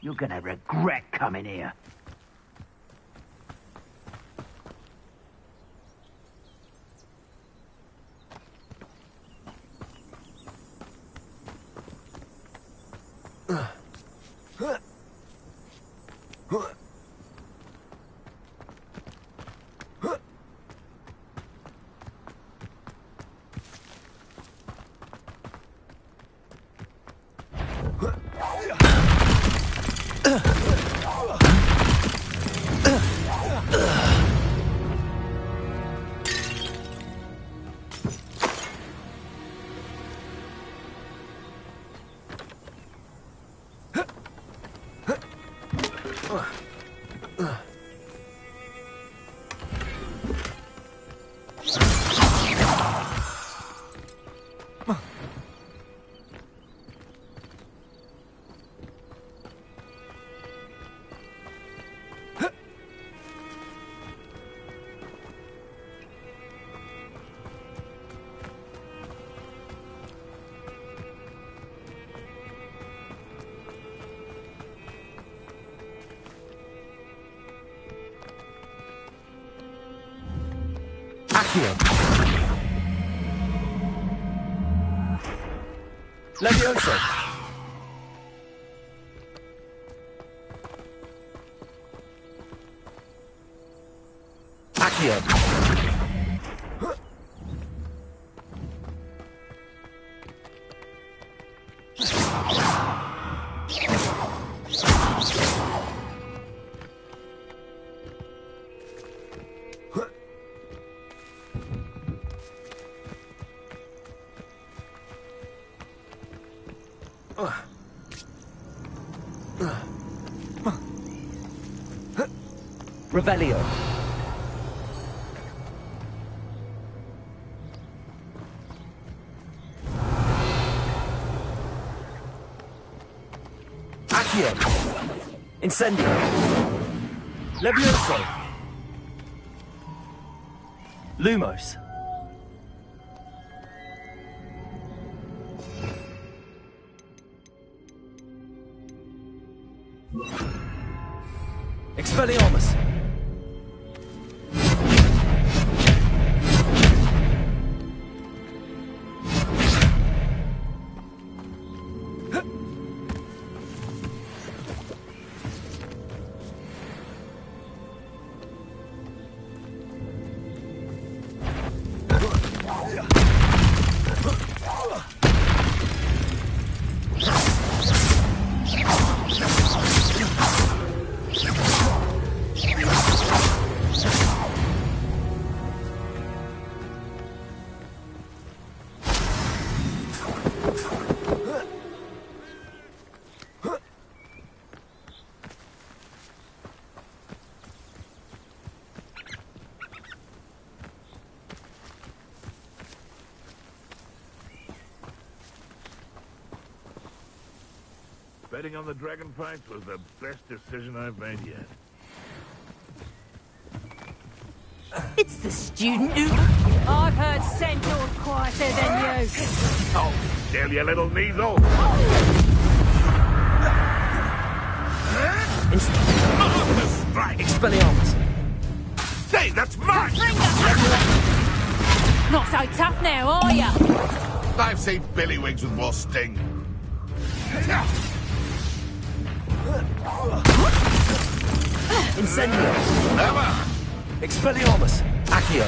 You're gonna regret coming here. Accio. Levioso. Accio. Revelio. Accio. Incendio. Levioso. Lumos. Expelliarmus. Betting on the dragon fights was the best decision I've made yet. It's the student who... I've heard Centaur's quieter than you. Oh, still, you little weasel! Strike! Expelliarmus. Hey, that's mine! Not so tough now, are ya? I've seen Billywigs with more sting. Incendio. Never! Expelliarmus. Accio.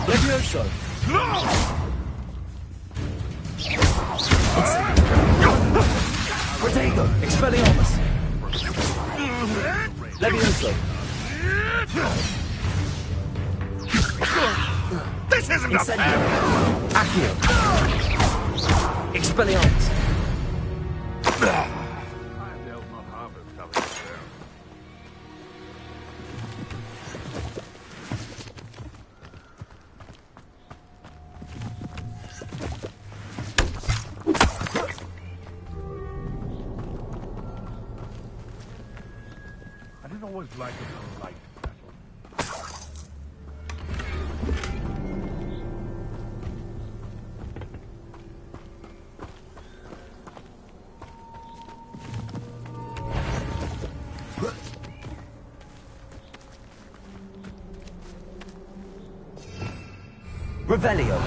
Levioso. Protego. Expelliarmus. Levioso. This isn't a fair! Accio. Expelliarmus. I didn't always like it on light battle. Revelio.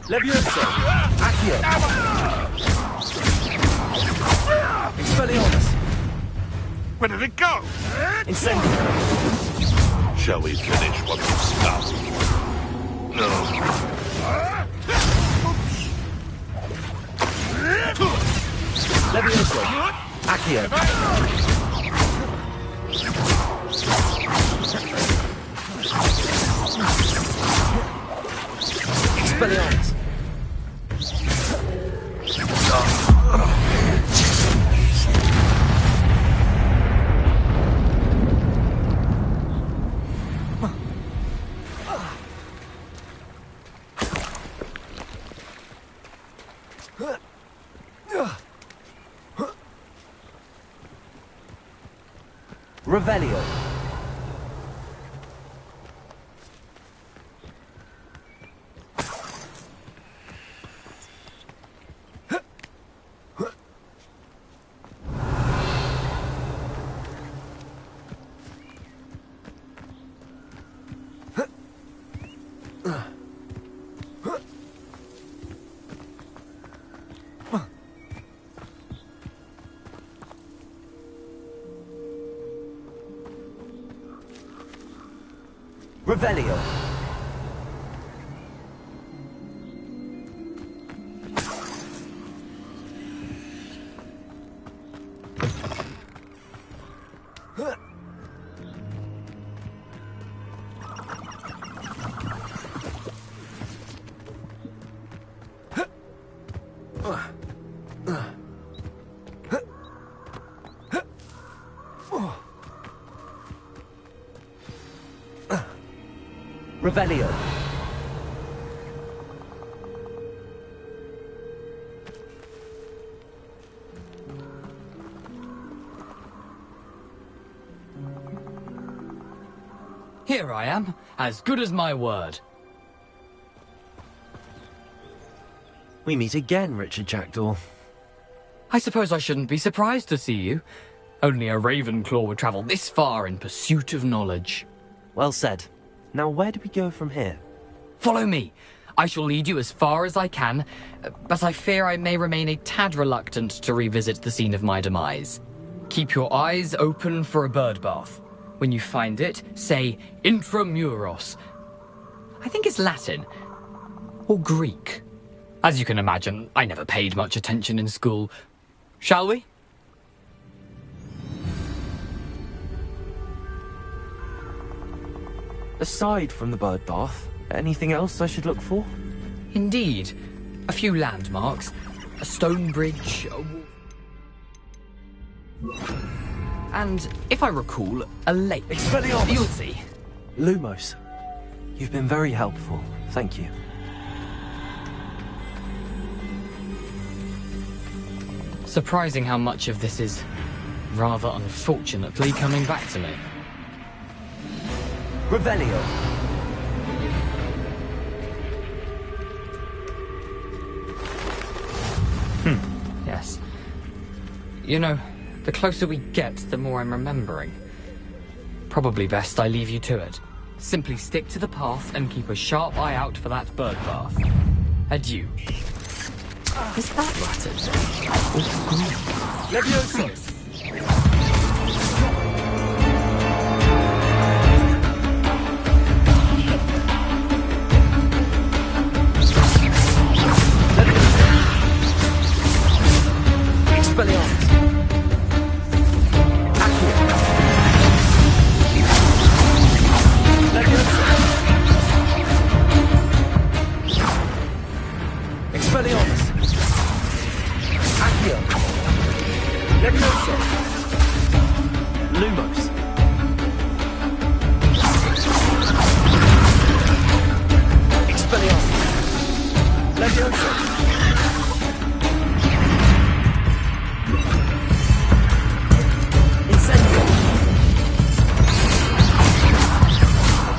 Levioso. Accio. Expelliarmus. Where did it go? Incendio. Shall we finish what we've started? No. Levioso. Accio. Expelliarmus. Revelio. Revelio. Revelio. Here I am, as good as my word. We meet again, Richard Jackdaw. I suppose I shouldn't be surprised to see you. Only a Ravenclaw would travel this far in pursuit of knowledge. Well said. Now where do we go from here? Follow me. I shall lead you as far as I can, but I fear I may remain a tad reluctant to revisit the scene of my demise. Keep your eyes open for a bird bath. When you find it, say intramuros. I think it's Latin. Or Greek. As you can imagine, I never paid much attention in school. Shall we? Aside from the bird bath, anything else I should look for? Indeed. A few landmarks. A stone bridge. And, if I recall, a lake. Expelliarmus! You'll see. Lumos, you've been very helpful. Thank you. Surprising how much of this is, rather unfortunately, coming back to me. Revelio. Yes. You know, the closer we get, the more I'm remembering. Probably best I leave you to it. Simply stick to the path and keep a sharp eye out for that bird bath. Adieu. Is that Latin? Levioso. Expelliarmus. Expelliarmus. Accio. Levioso. Lumos. Expelliarmus. Levioso. Incendio.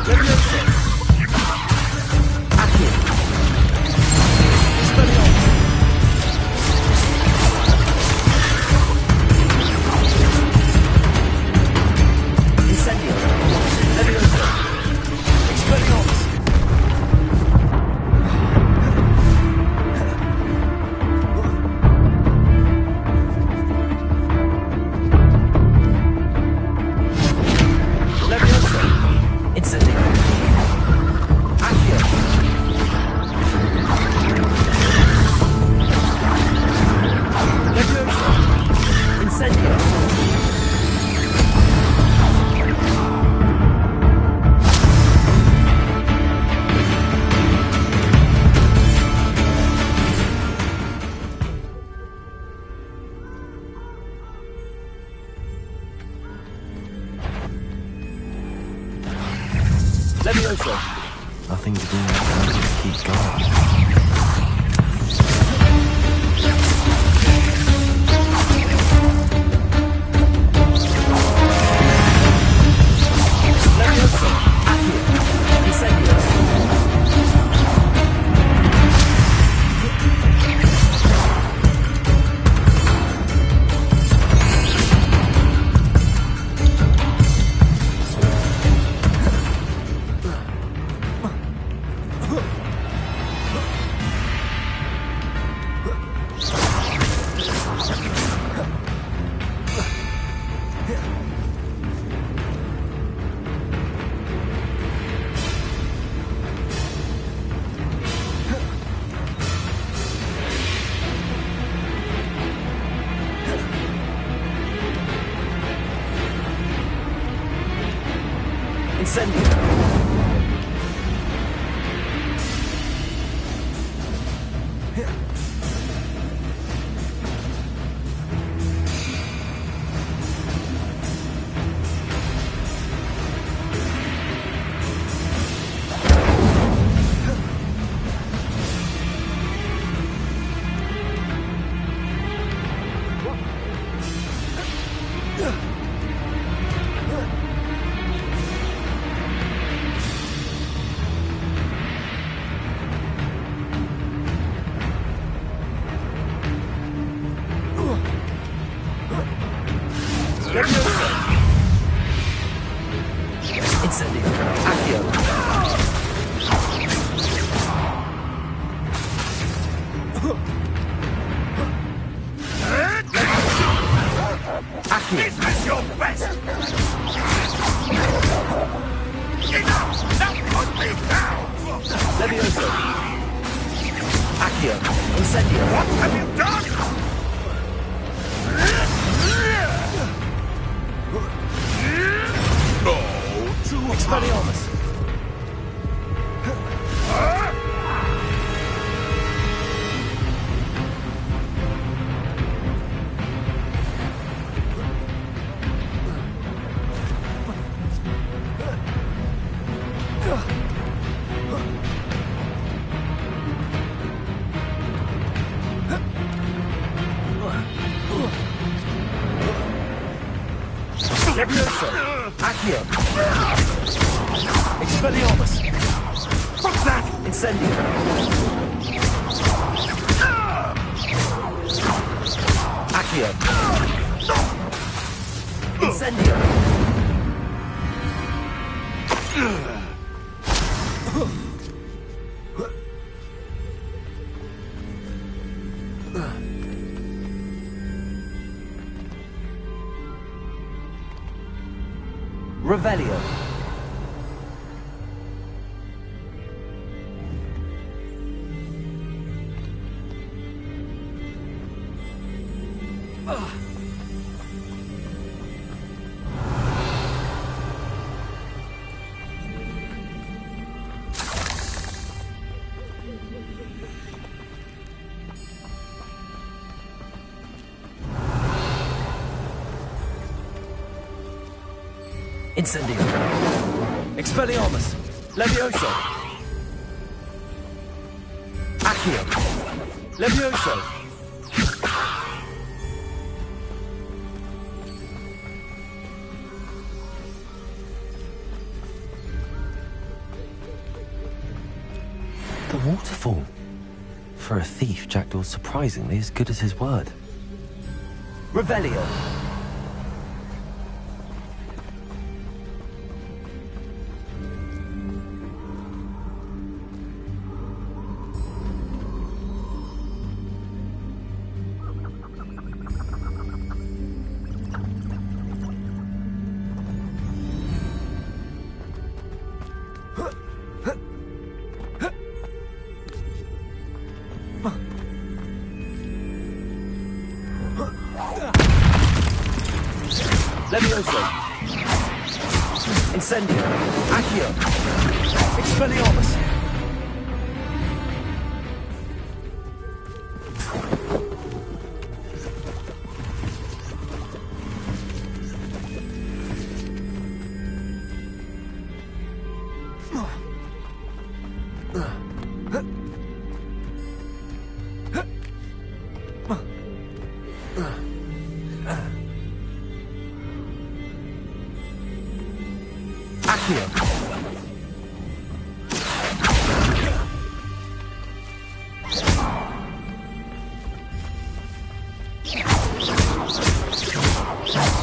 Levioso. Accio. Expelliarmus. Incendio. Levioso. Expelliarmus. Levioso. Incendio. Accio. Levioso. Incendio. Levioso. Nothing to do now, just keep going. Levioso. Accio. Incendio. Incendio. Revelio. Incendio. Expelliarmus. Levioso. Accio. Levioso. The waterfall. For a thief, Jackdaw's surprisingly as good as his word. Revelio. Levioso. Incendio. Accio. Expelliarmus.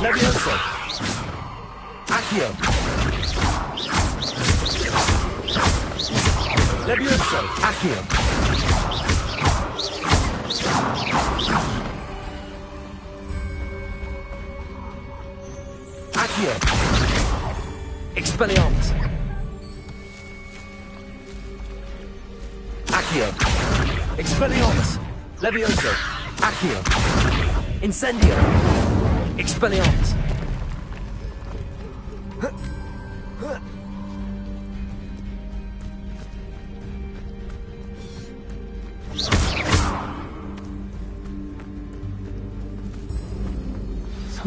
Levioso. Accio. Levioso. Accio. Accio. Expelliarmus. Accio. Expelliarmus. Levioso. Accio. Incendio. Expelliarmus.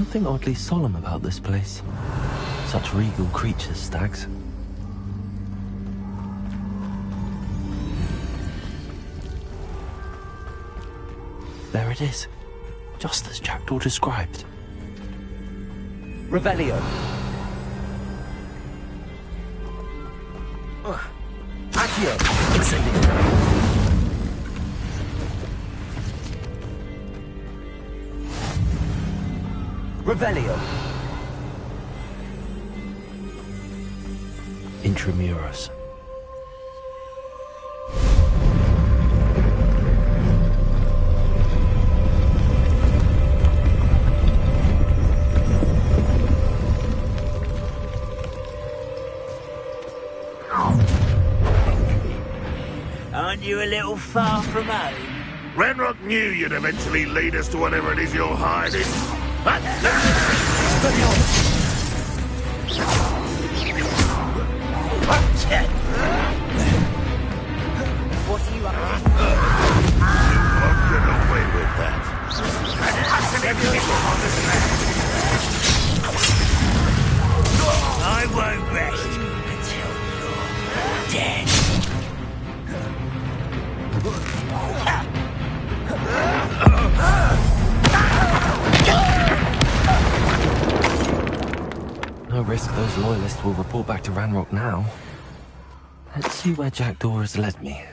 something oddly solemn about this place. Such regal creatures, stags. There it is, just as Jackdaw described. Revelio. Accio. Incendio. Revelio. Intramuros. Aren't you a little far from home? Renrock knew you'd eventually lead us to whatever it is you're hiding. What are you up to? You won't get away with that. I won't rest until you're dead. No risk those loyalists will report back to Ranrock now. Let's see where Jackdaw has led me.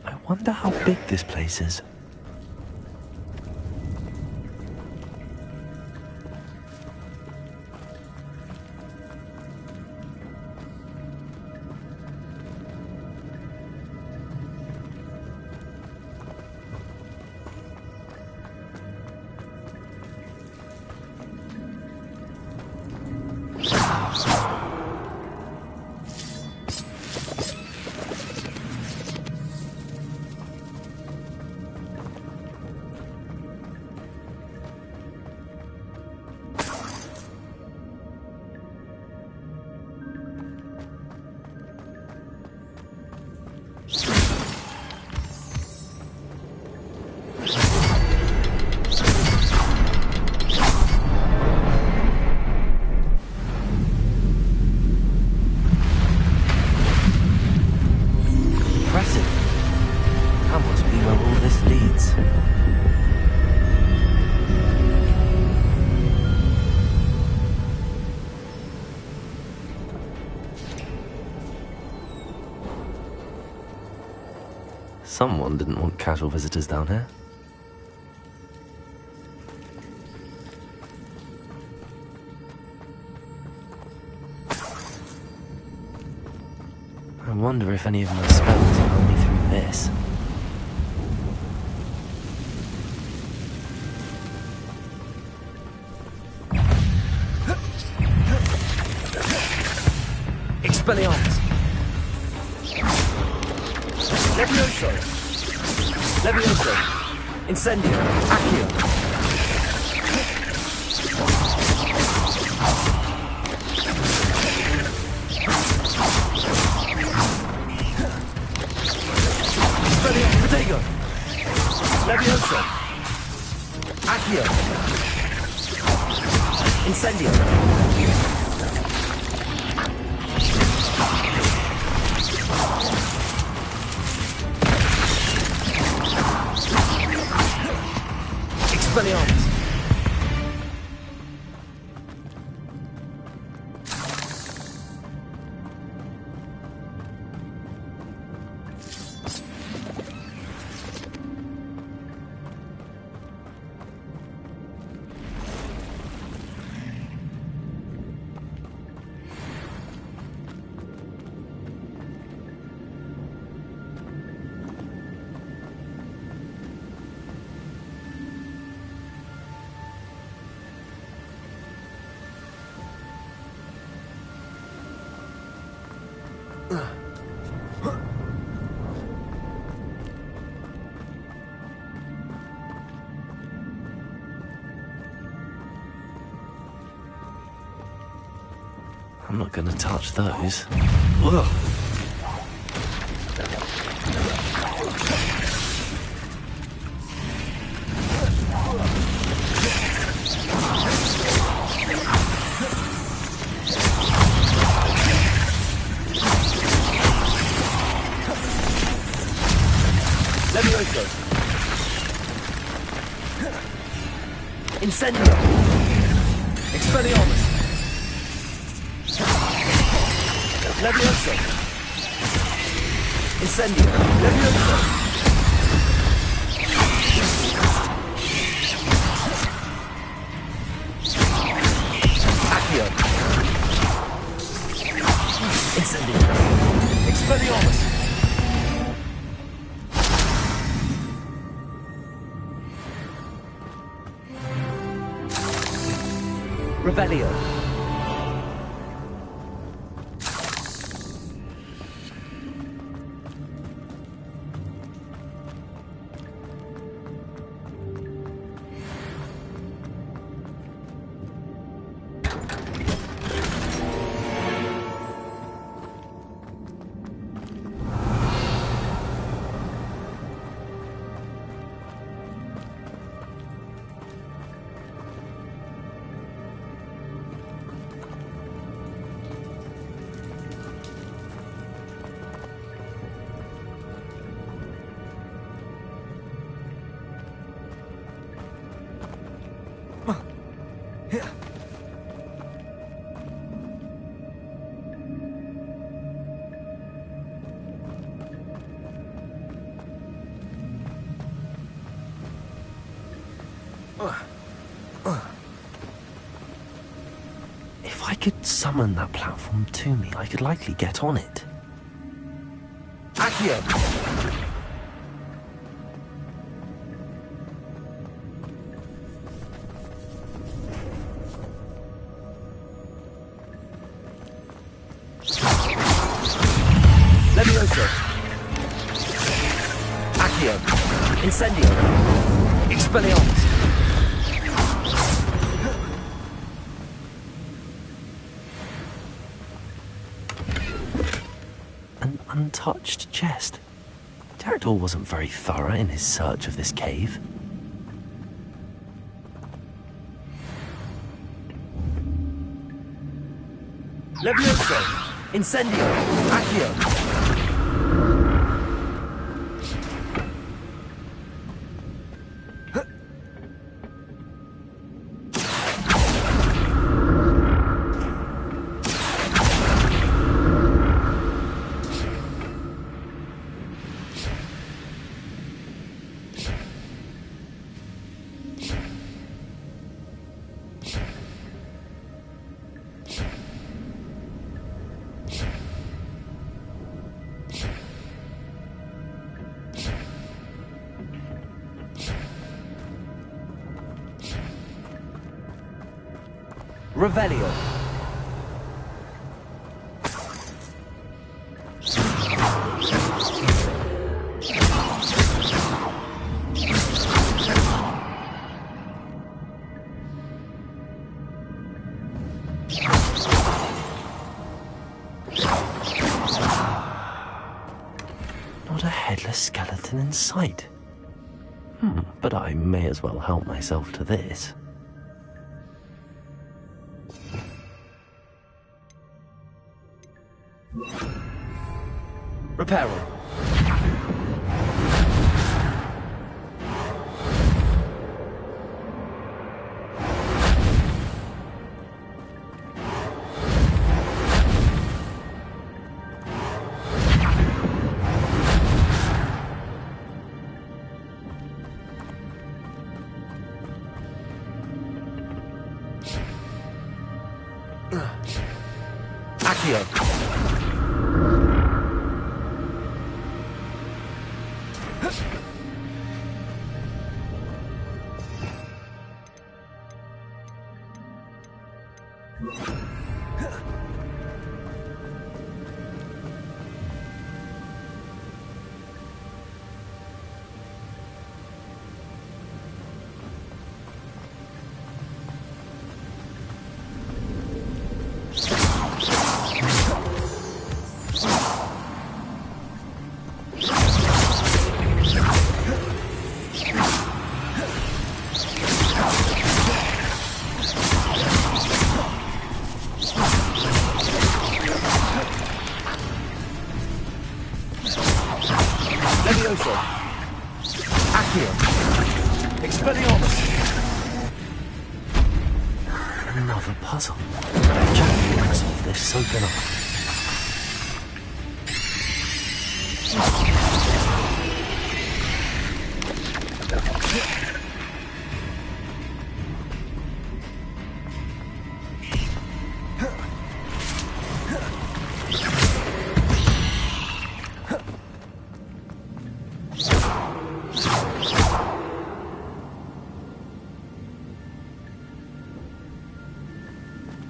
I wonder how big this place is. Someone didn't want casual visitors down here. I wonder if any of my spells are only through this. Expelliarmus. Levioso. Levioso. Incendio. Accio. Protego. Levioso. Accio. Incendio. Expelliarmus. I'm not gonna touch those. Ugh. Levioso. Incendio. Expelliarmus. Levioso. Incendio. Levioso. Accio. Incendio. Expelliarmus. Revelio. If I could summon that platform to me, I could likely get on it. Accio. Levioso. Accio. Incendio. Expelliarmus. An untouched chest. Jaredor wasn't very thorough in his search of this cave. Levioso. Incendio. Accio. Revelio. Not a headless skeleton in sight. But I may as well help myself to this. Reparo. Accio. Levioso! Accio! Expelliarmus! Another puzzle. Jack can solve this soap enough.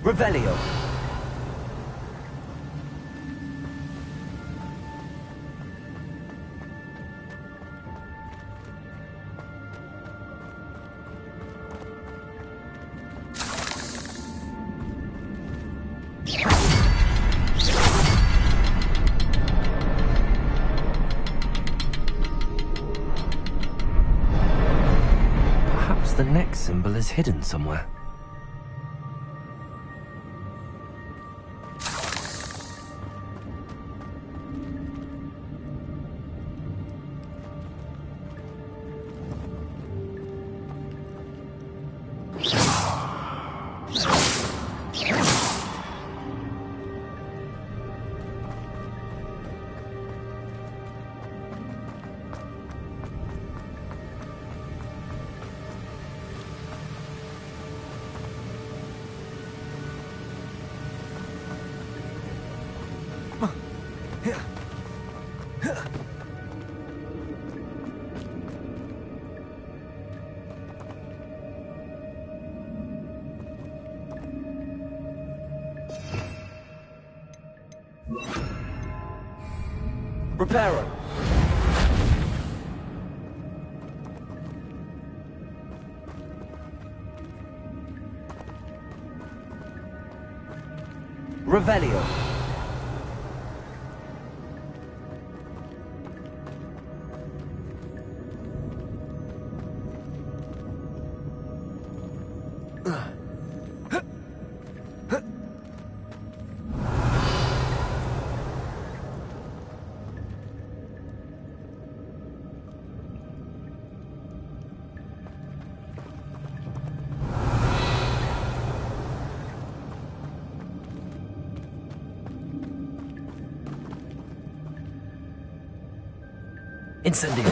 Revelio. Perhaps the next symbol is hidden somewhere. Reparo. Revelio. Incendio.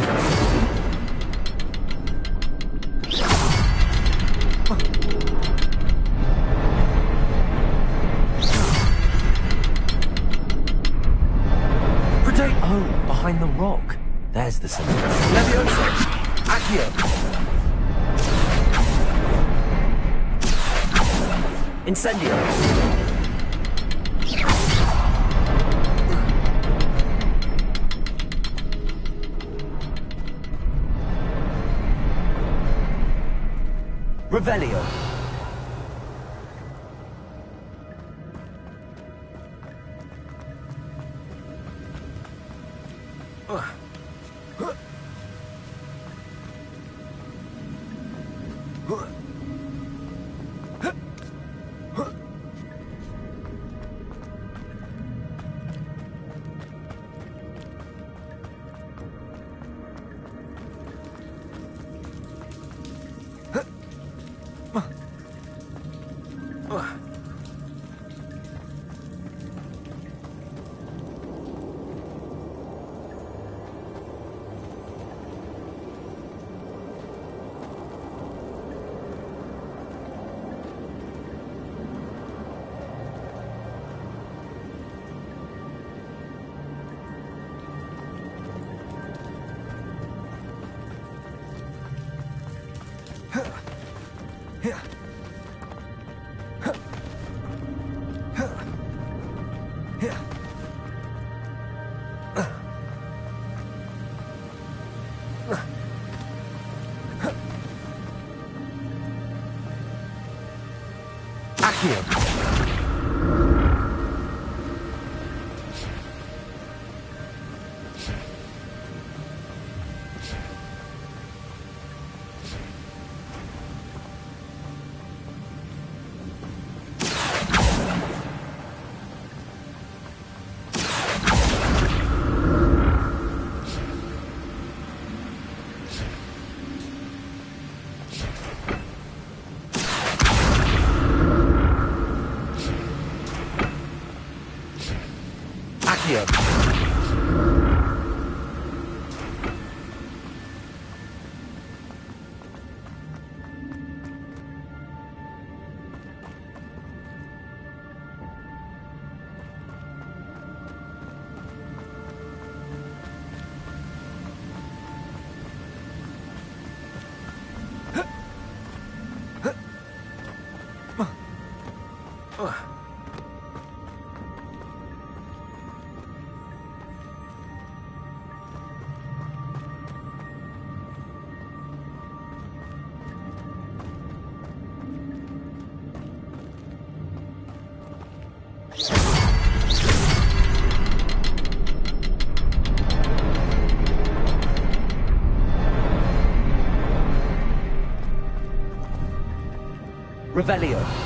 Oh, behind the rock. There's the symbol. Levioso. Accio. Incendio. Revelio. Accio. Revelio.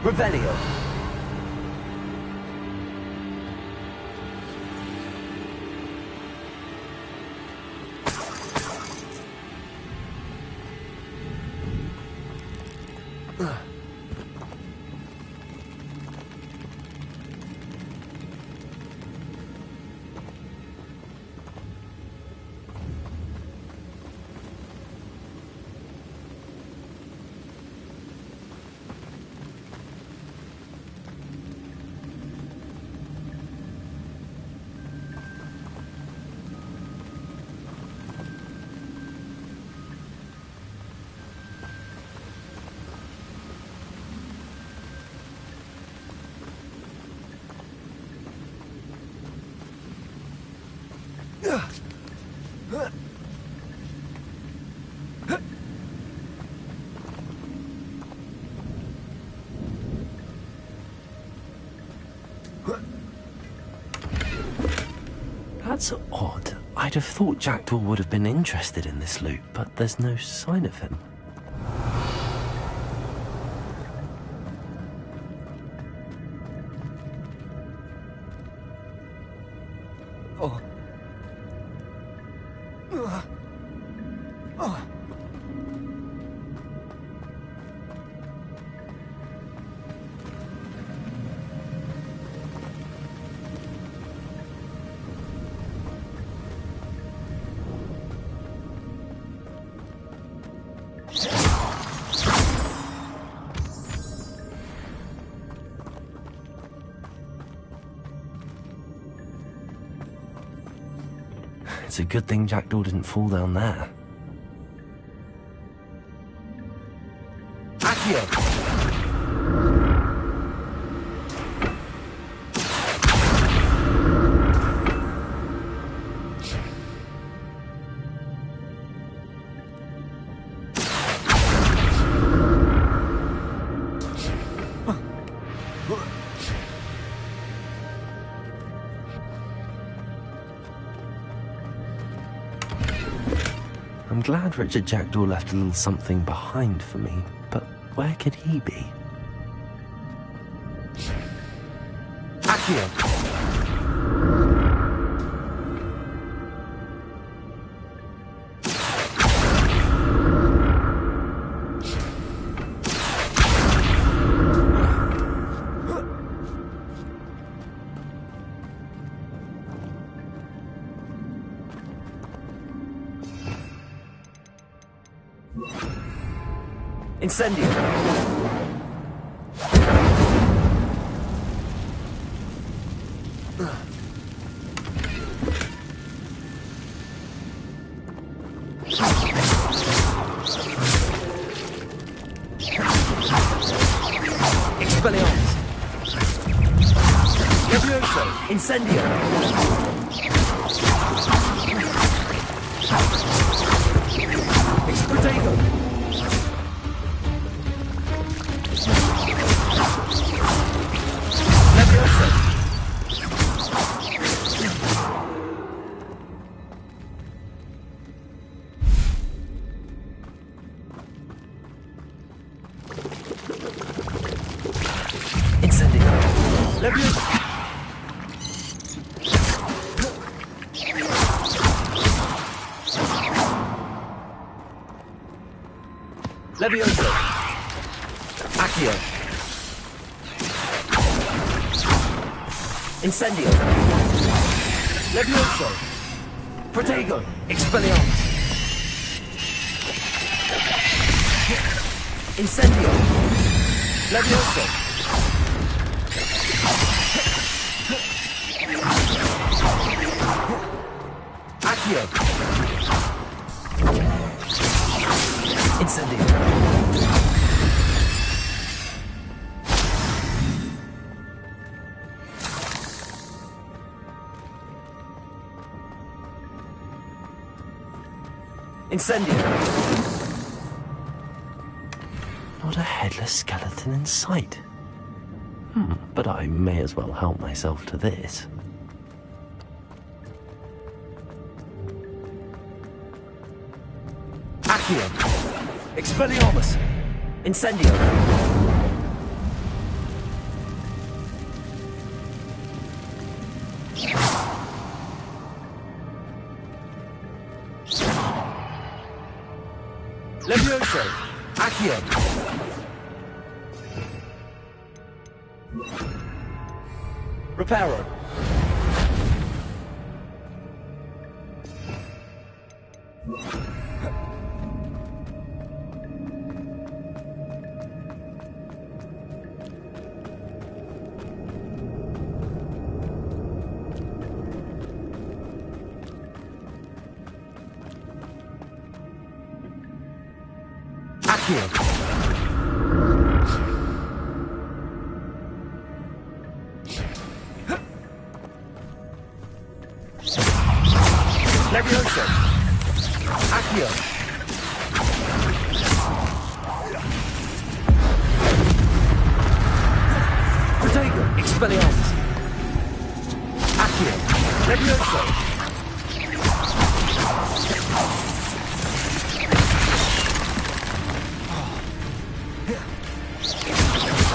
Revelio. That's odd. I'd have thought Jackdaw would have been interested in this loot, but there's no sign of him. Oh. It's a good thing Jackdaw didn't fall down there. Accio. I'm glad Richard Jackdaw left a little something behind for me, but where could he be? Accio. Incendio. Expelliarmus. Levioso. Incendio. Protego! Levioso! Incendio! Levioso! Levioso! Accio! Incendio! Levioso! Protego! Expelliarmus! Incendio! Levioso! Accio! Incendio! Incendio! Not a headless skeleton in sight. But I may as well help myself to this. Accio! Expelliarmus! Incendio! Levioso! Accio! Reparo! Accio! Levioso! Accio! Protego! Expelliarmus! Accio! Levioso!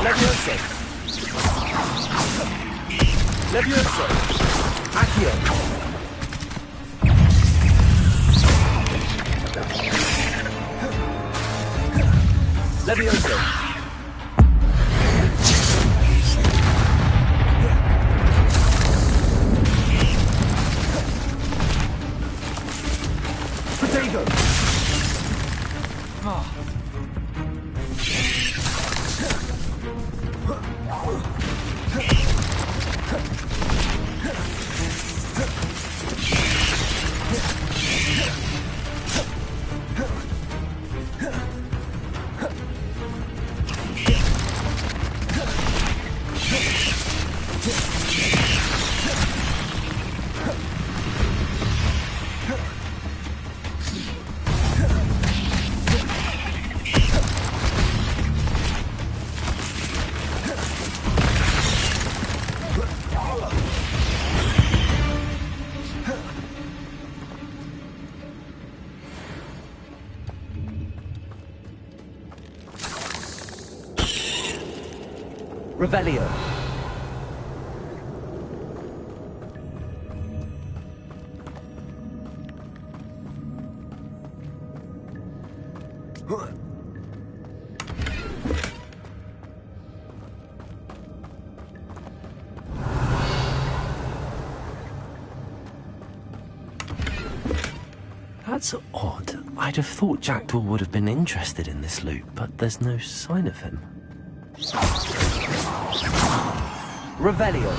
Levioso! Levioso! Accio! Levioso! Protego! Revelio. That's odd. I'd have thought Jackdaw would have been interested in this loot, but there's no sign of him. Revelio.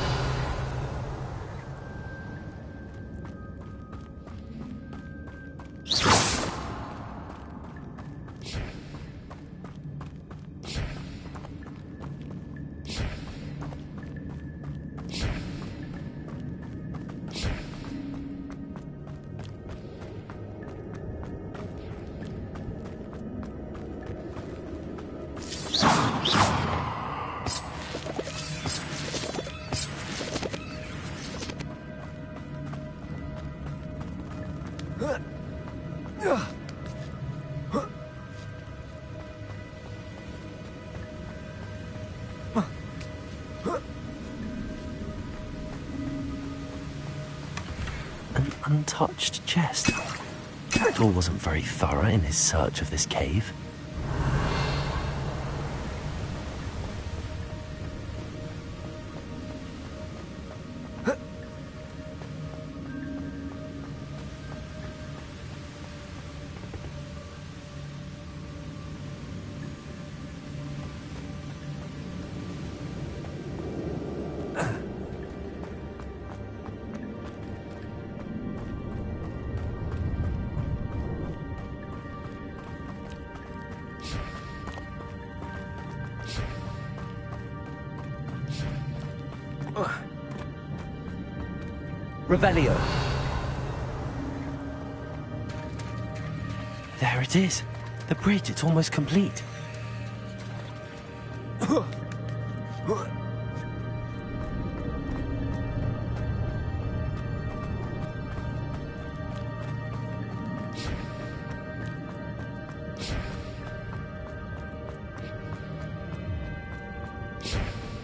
untouched chest. Jackdaw wasn't very thorough in his search of this cave. Revelio. There it is. The bridge, it's almost complete.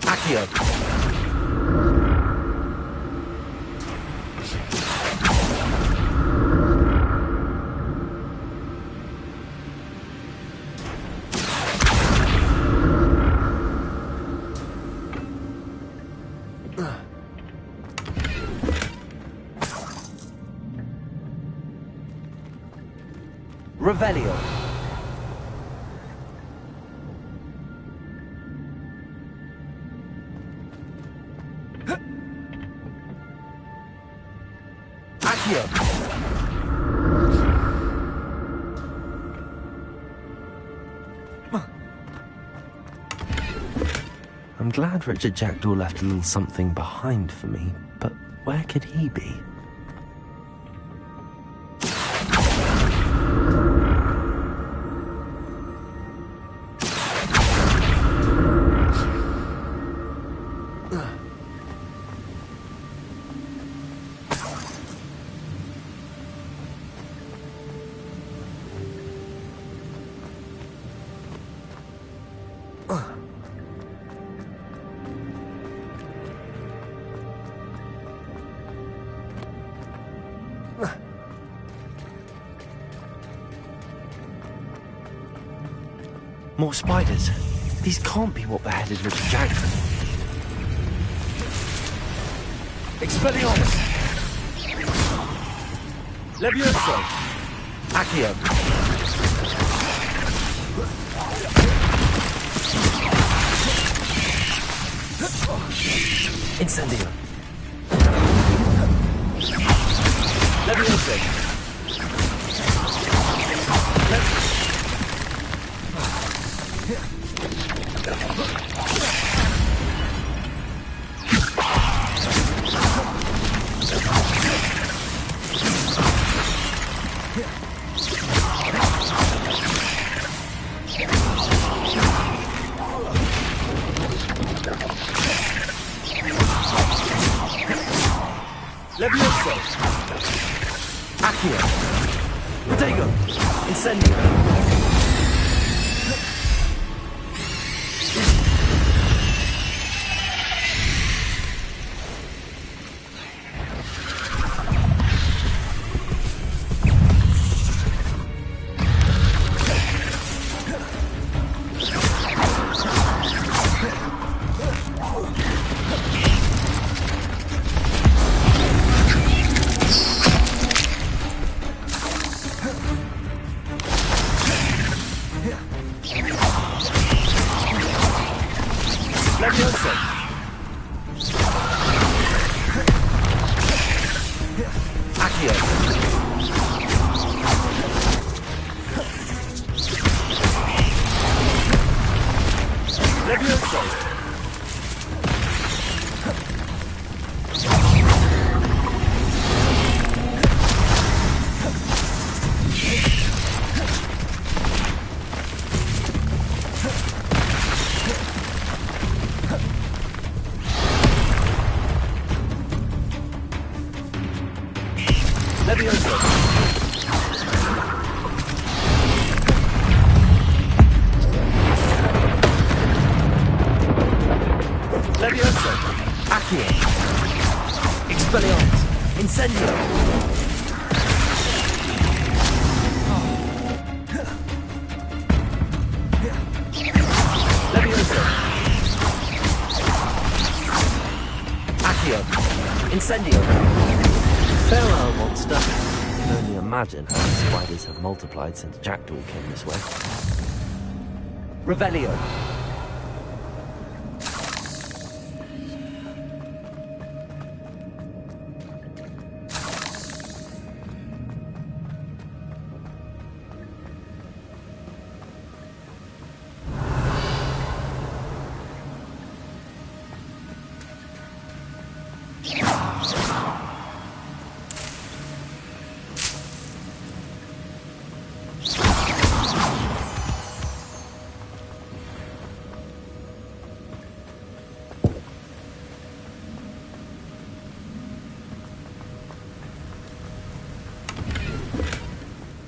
Accio. Revelio. Accio. I'm glad Richard Jackdaw left a little something behind for me, but where could he be? More spiders. These can't be what beheaded Richard Jackson. Expelliarmus. Levioso. Accio. Incendio. Levioso. Levioso. Accio. Protego. Incendio. Levioso. Accio. Expelliarmus. Incendio. Incendio! Farewell, monster. I can only imagine how the spiders have multiplied since Jackdaw came this way. Revelio!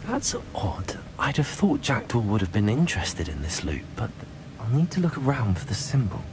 That's odd. I'd have thought Jackdaw would have been interested in this loot, but I'll need to look around for the symbol.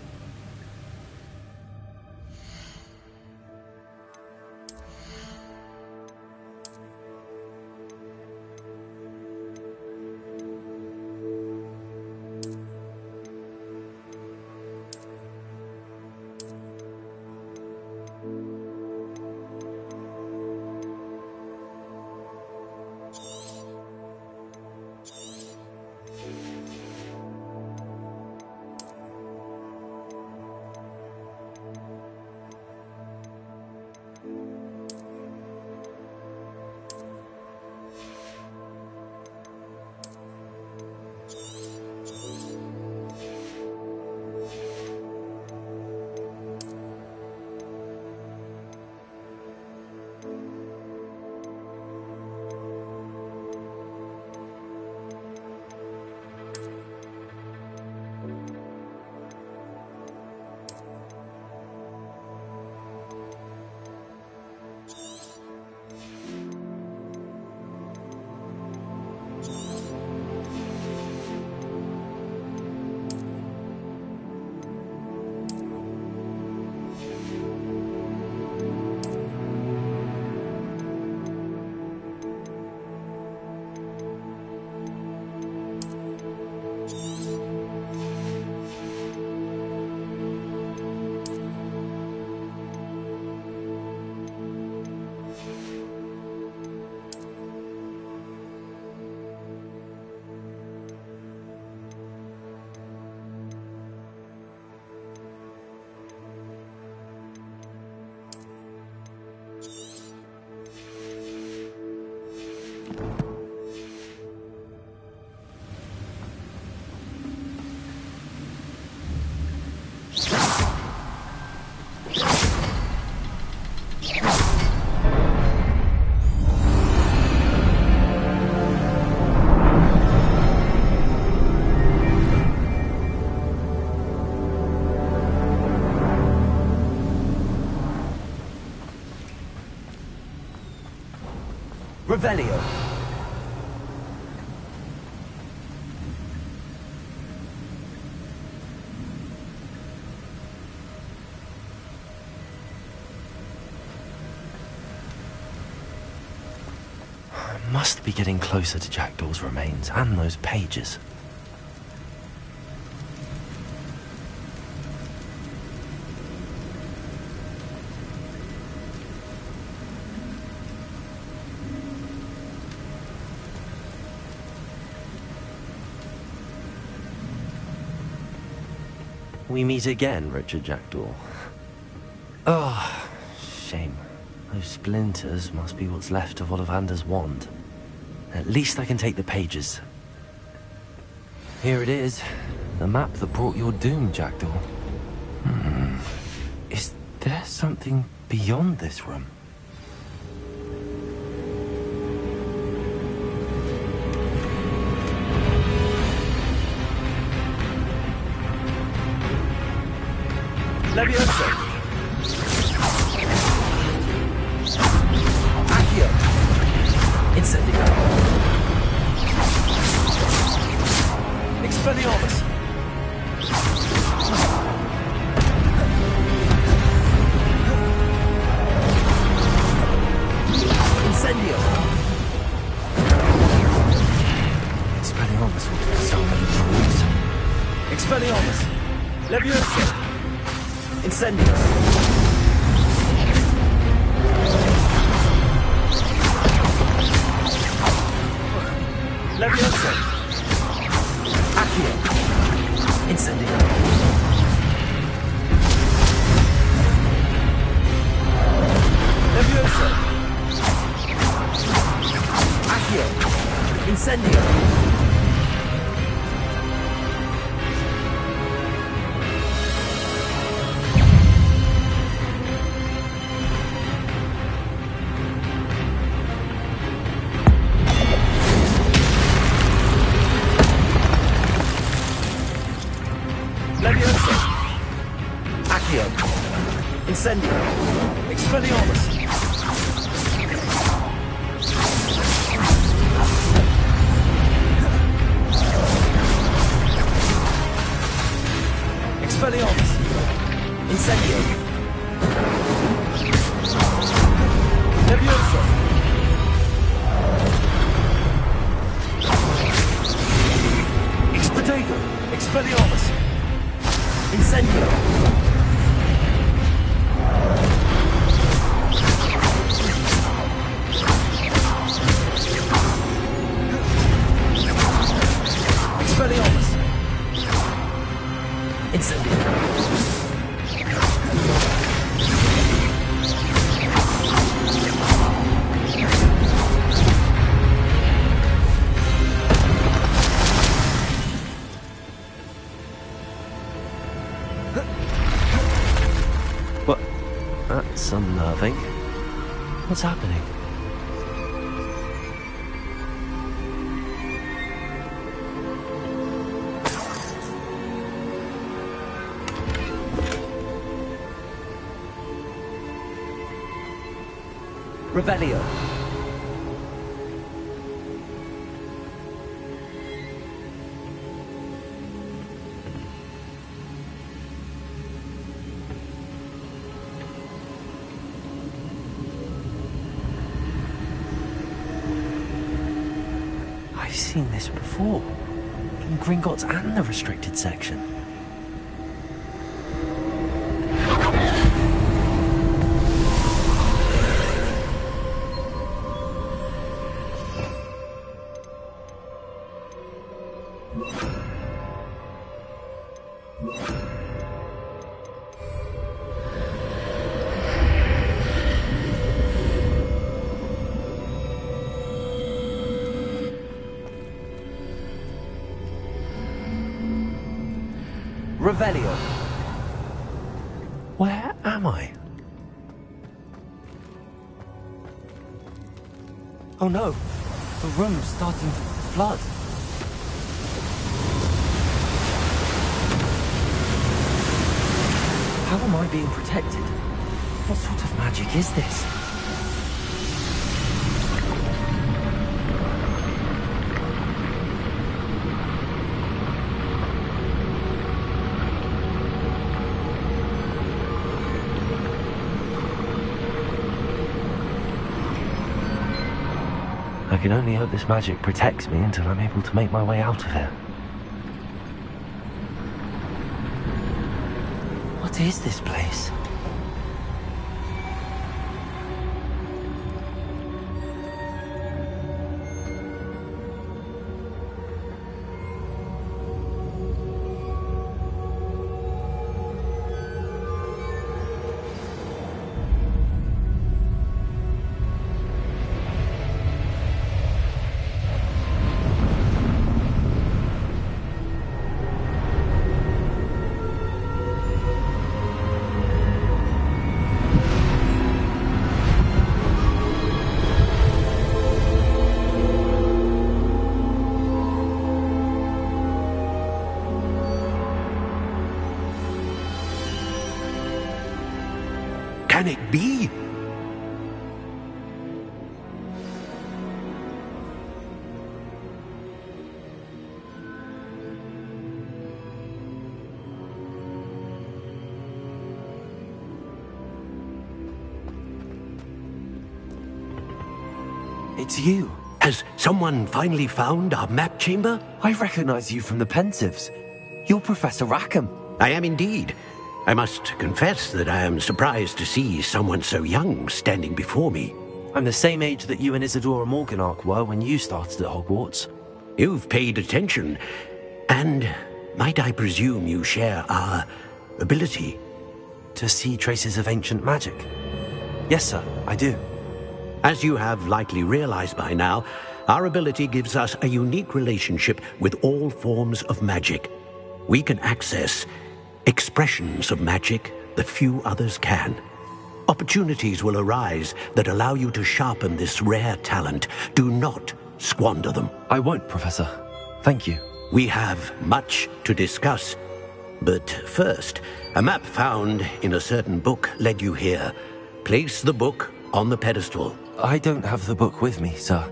Revelio! I must be getting closer to Jackdaw's remains and those pages. We meet again, Richard Jackdaw. Oh, shame. Those splinters must be what's left of Ollivander's wand. At least I can take the pages. Here it is. The map that brought your doom, Jackdaw. Is there something beyond this room? Levioso! Accio! Incendio! Expelliarmus! Incendio! Expelliarmus will do so many things. Expelliarmus! Levioso! Incendio! Levioso! Accio! Incendio! Levioso! Accio! Incendio! Levioso! Accio! Incendio! Expelliarmus! Expelliarmus! Incendio! Levioso! Expedito! Expelliarmus! Incendio! Expelliarmus! Incendio! What? That's unnerving. What's happening? Revelio! I've seen this before. In Gringotts and the restricted section. Revelio! Where am I? Oh no! The room's starting to flood. How am I being protected? What sort of magic is this? I can only hope this magic protects me until I'm able to make my way out of here. What is this place? Can it be? It's you. Has someone finally found our map chamber? I recognize you from the Pensives. You're Professor Rackham. I am indeed. I must confess that I am surprised to see someone so young standing before me. I'm the same age that you and Isadora Morganach were when you started at Hogwarts. You've paid attention. And might I presume you share our ability? To see traces of ancient magic? Yes, sir, I do. As you have likely realized by now, our ability gives us a unique relationship with all forms of magic. We can access expressions of magic that few others can. Opportunities will arise that allow you to sharpen this rare talent. Do not squander them. I won't, Professor. Thank you. We have much to discuss. But first, a map found in a certain book led you here. Place the book on the pedestal. I don't have the book with me, sir.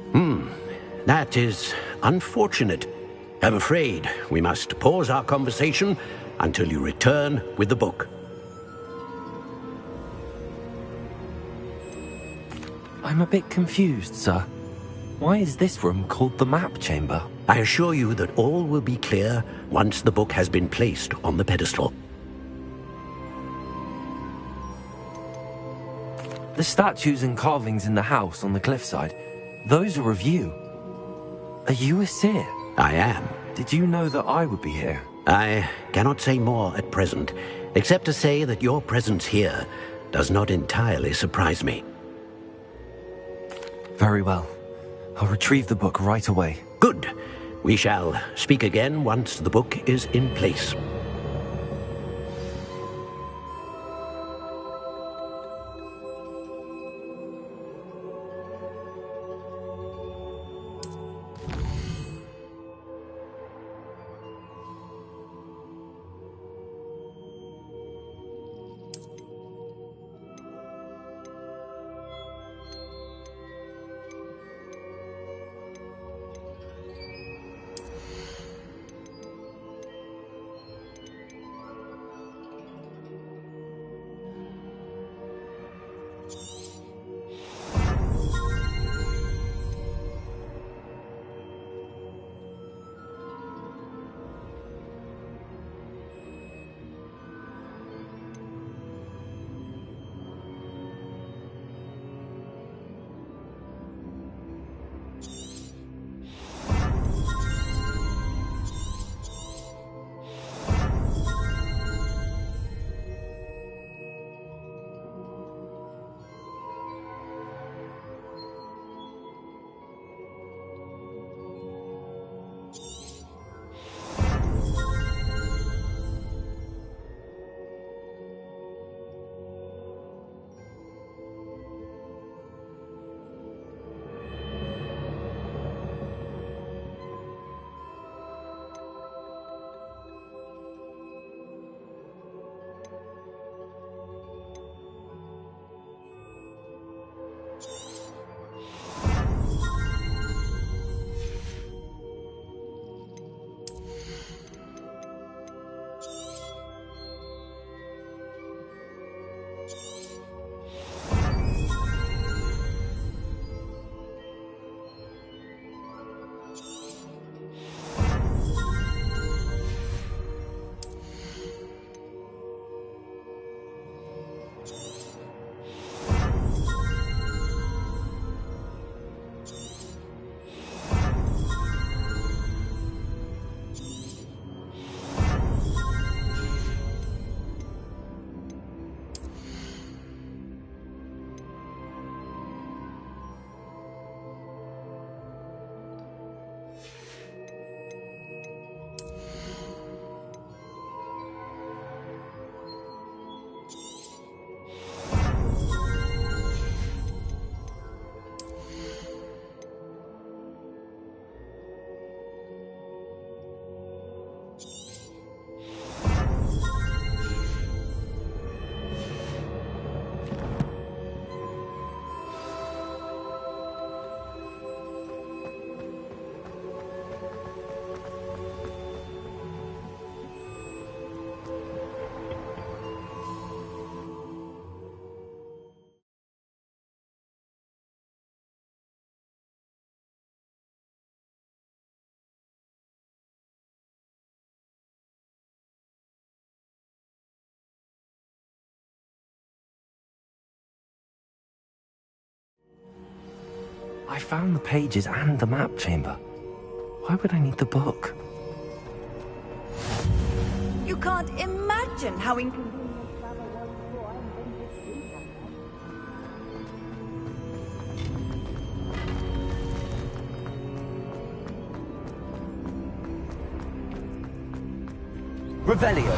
That is unfortunate. I'm afraid we must pause our conversation until you return with the book. I'm a bit confused, sir. Why is this room called the map chamber? I assure you that all will be clear once the book has been placed on the pedestal. The statues and carvings in the house on the cliffside, those are of you. Are you a seer? I am. Did you know that I would be here? I cannot say more at present, except to say that your presence here does not entirely surprise me. Very well. I'll retrieve the book right away. Good. We shall speak again once the book is in place. I found the pages and the map chamber. Why would I need the book? You can't imagine how inconvenient travel was before I invented sleep. Revelio.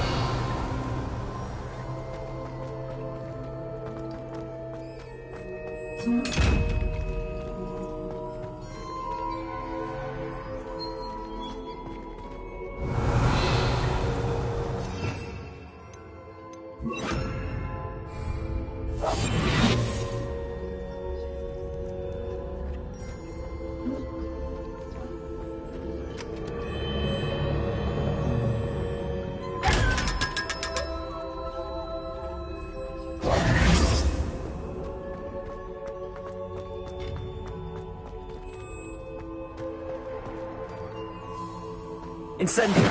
Incendio.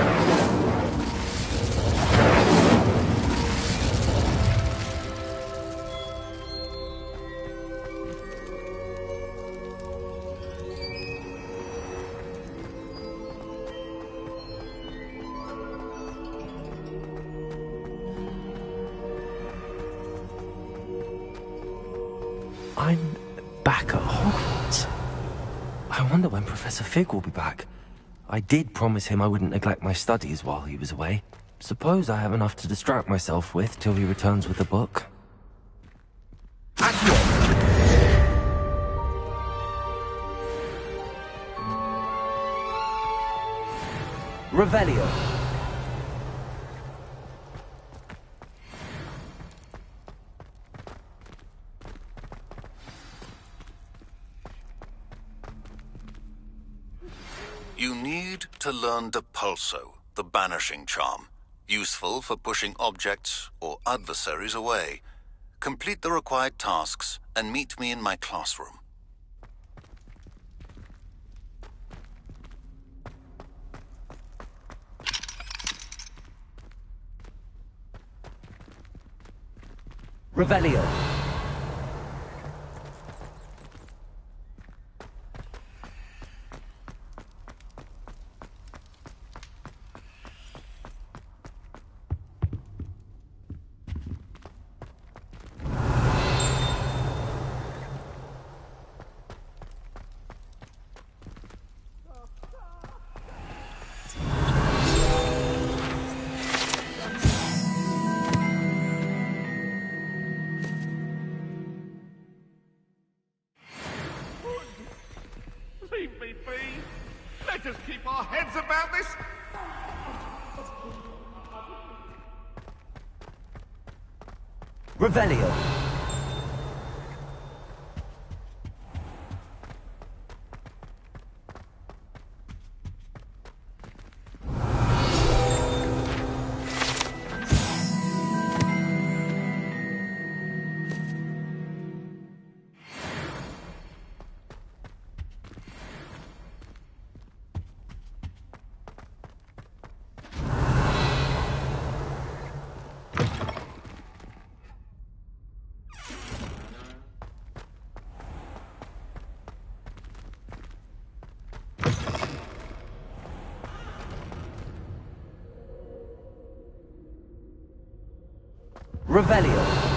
I'm back at Hogwarts. I wonder when Professor Fig will be back. I did promise him I wouldn't neglect my studies while he was away. Suppose I have enough to distract myself with till he returns with the book. Revelio. You need to learn Depulso, the banishing charm. Useful for pushing objects or adversaries away. Complete the required tasks and meet me in my classroom. Revelio. Leave me be. Let us keep our heads about this. Revelio. Revelio.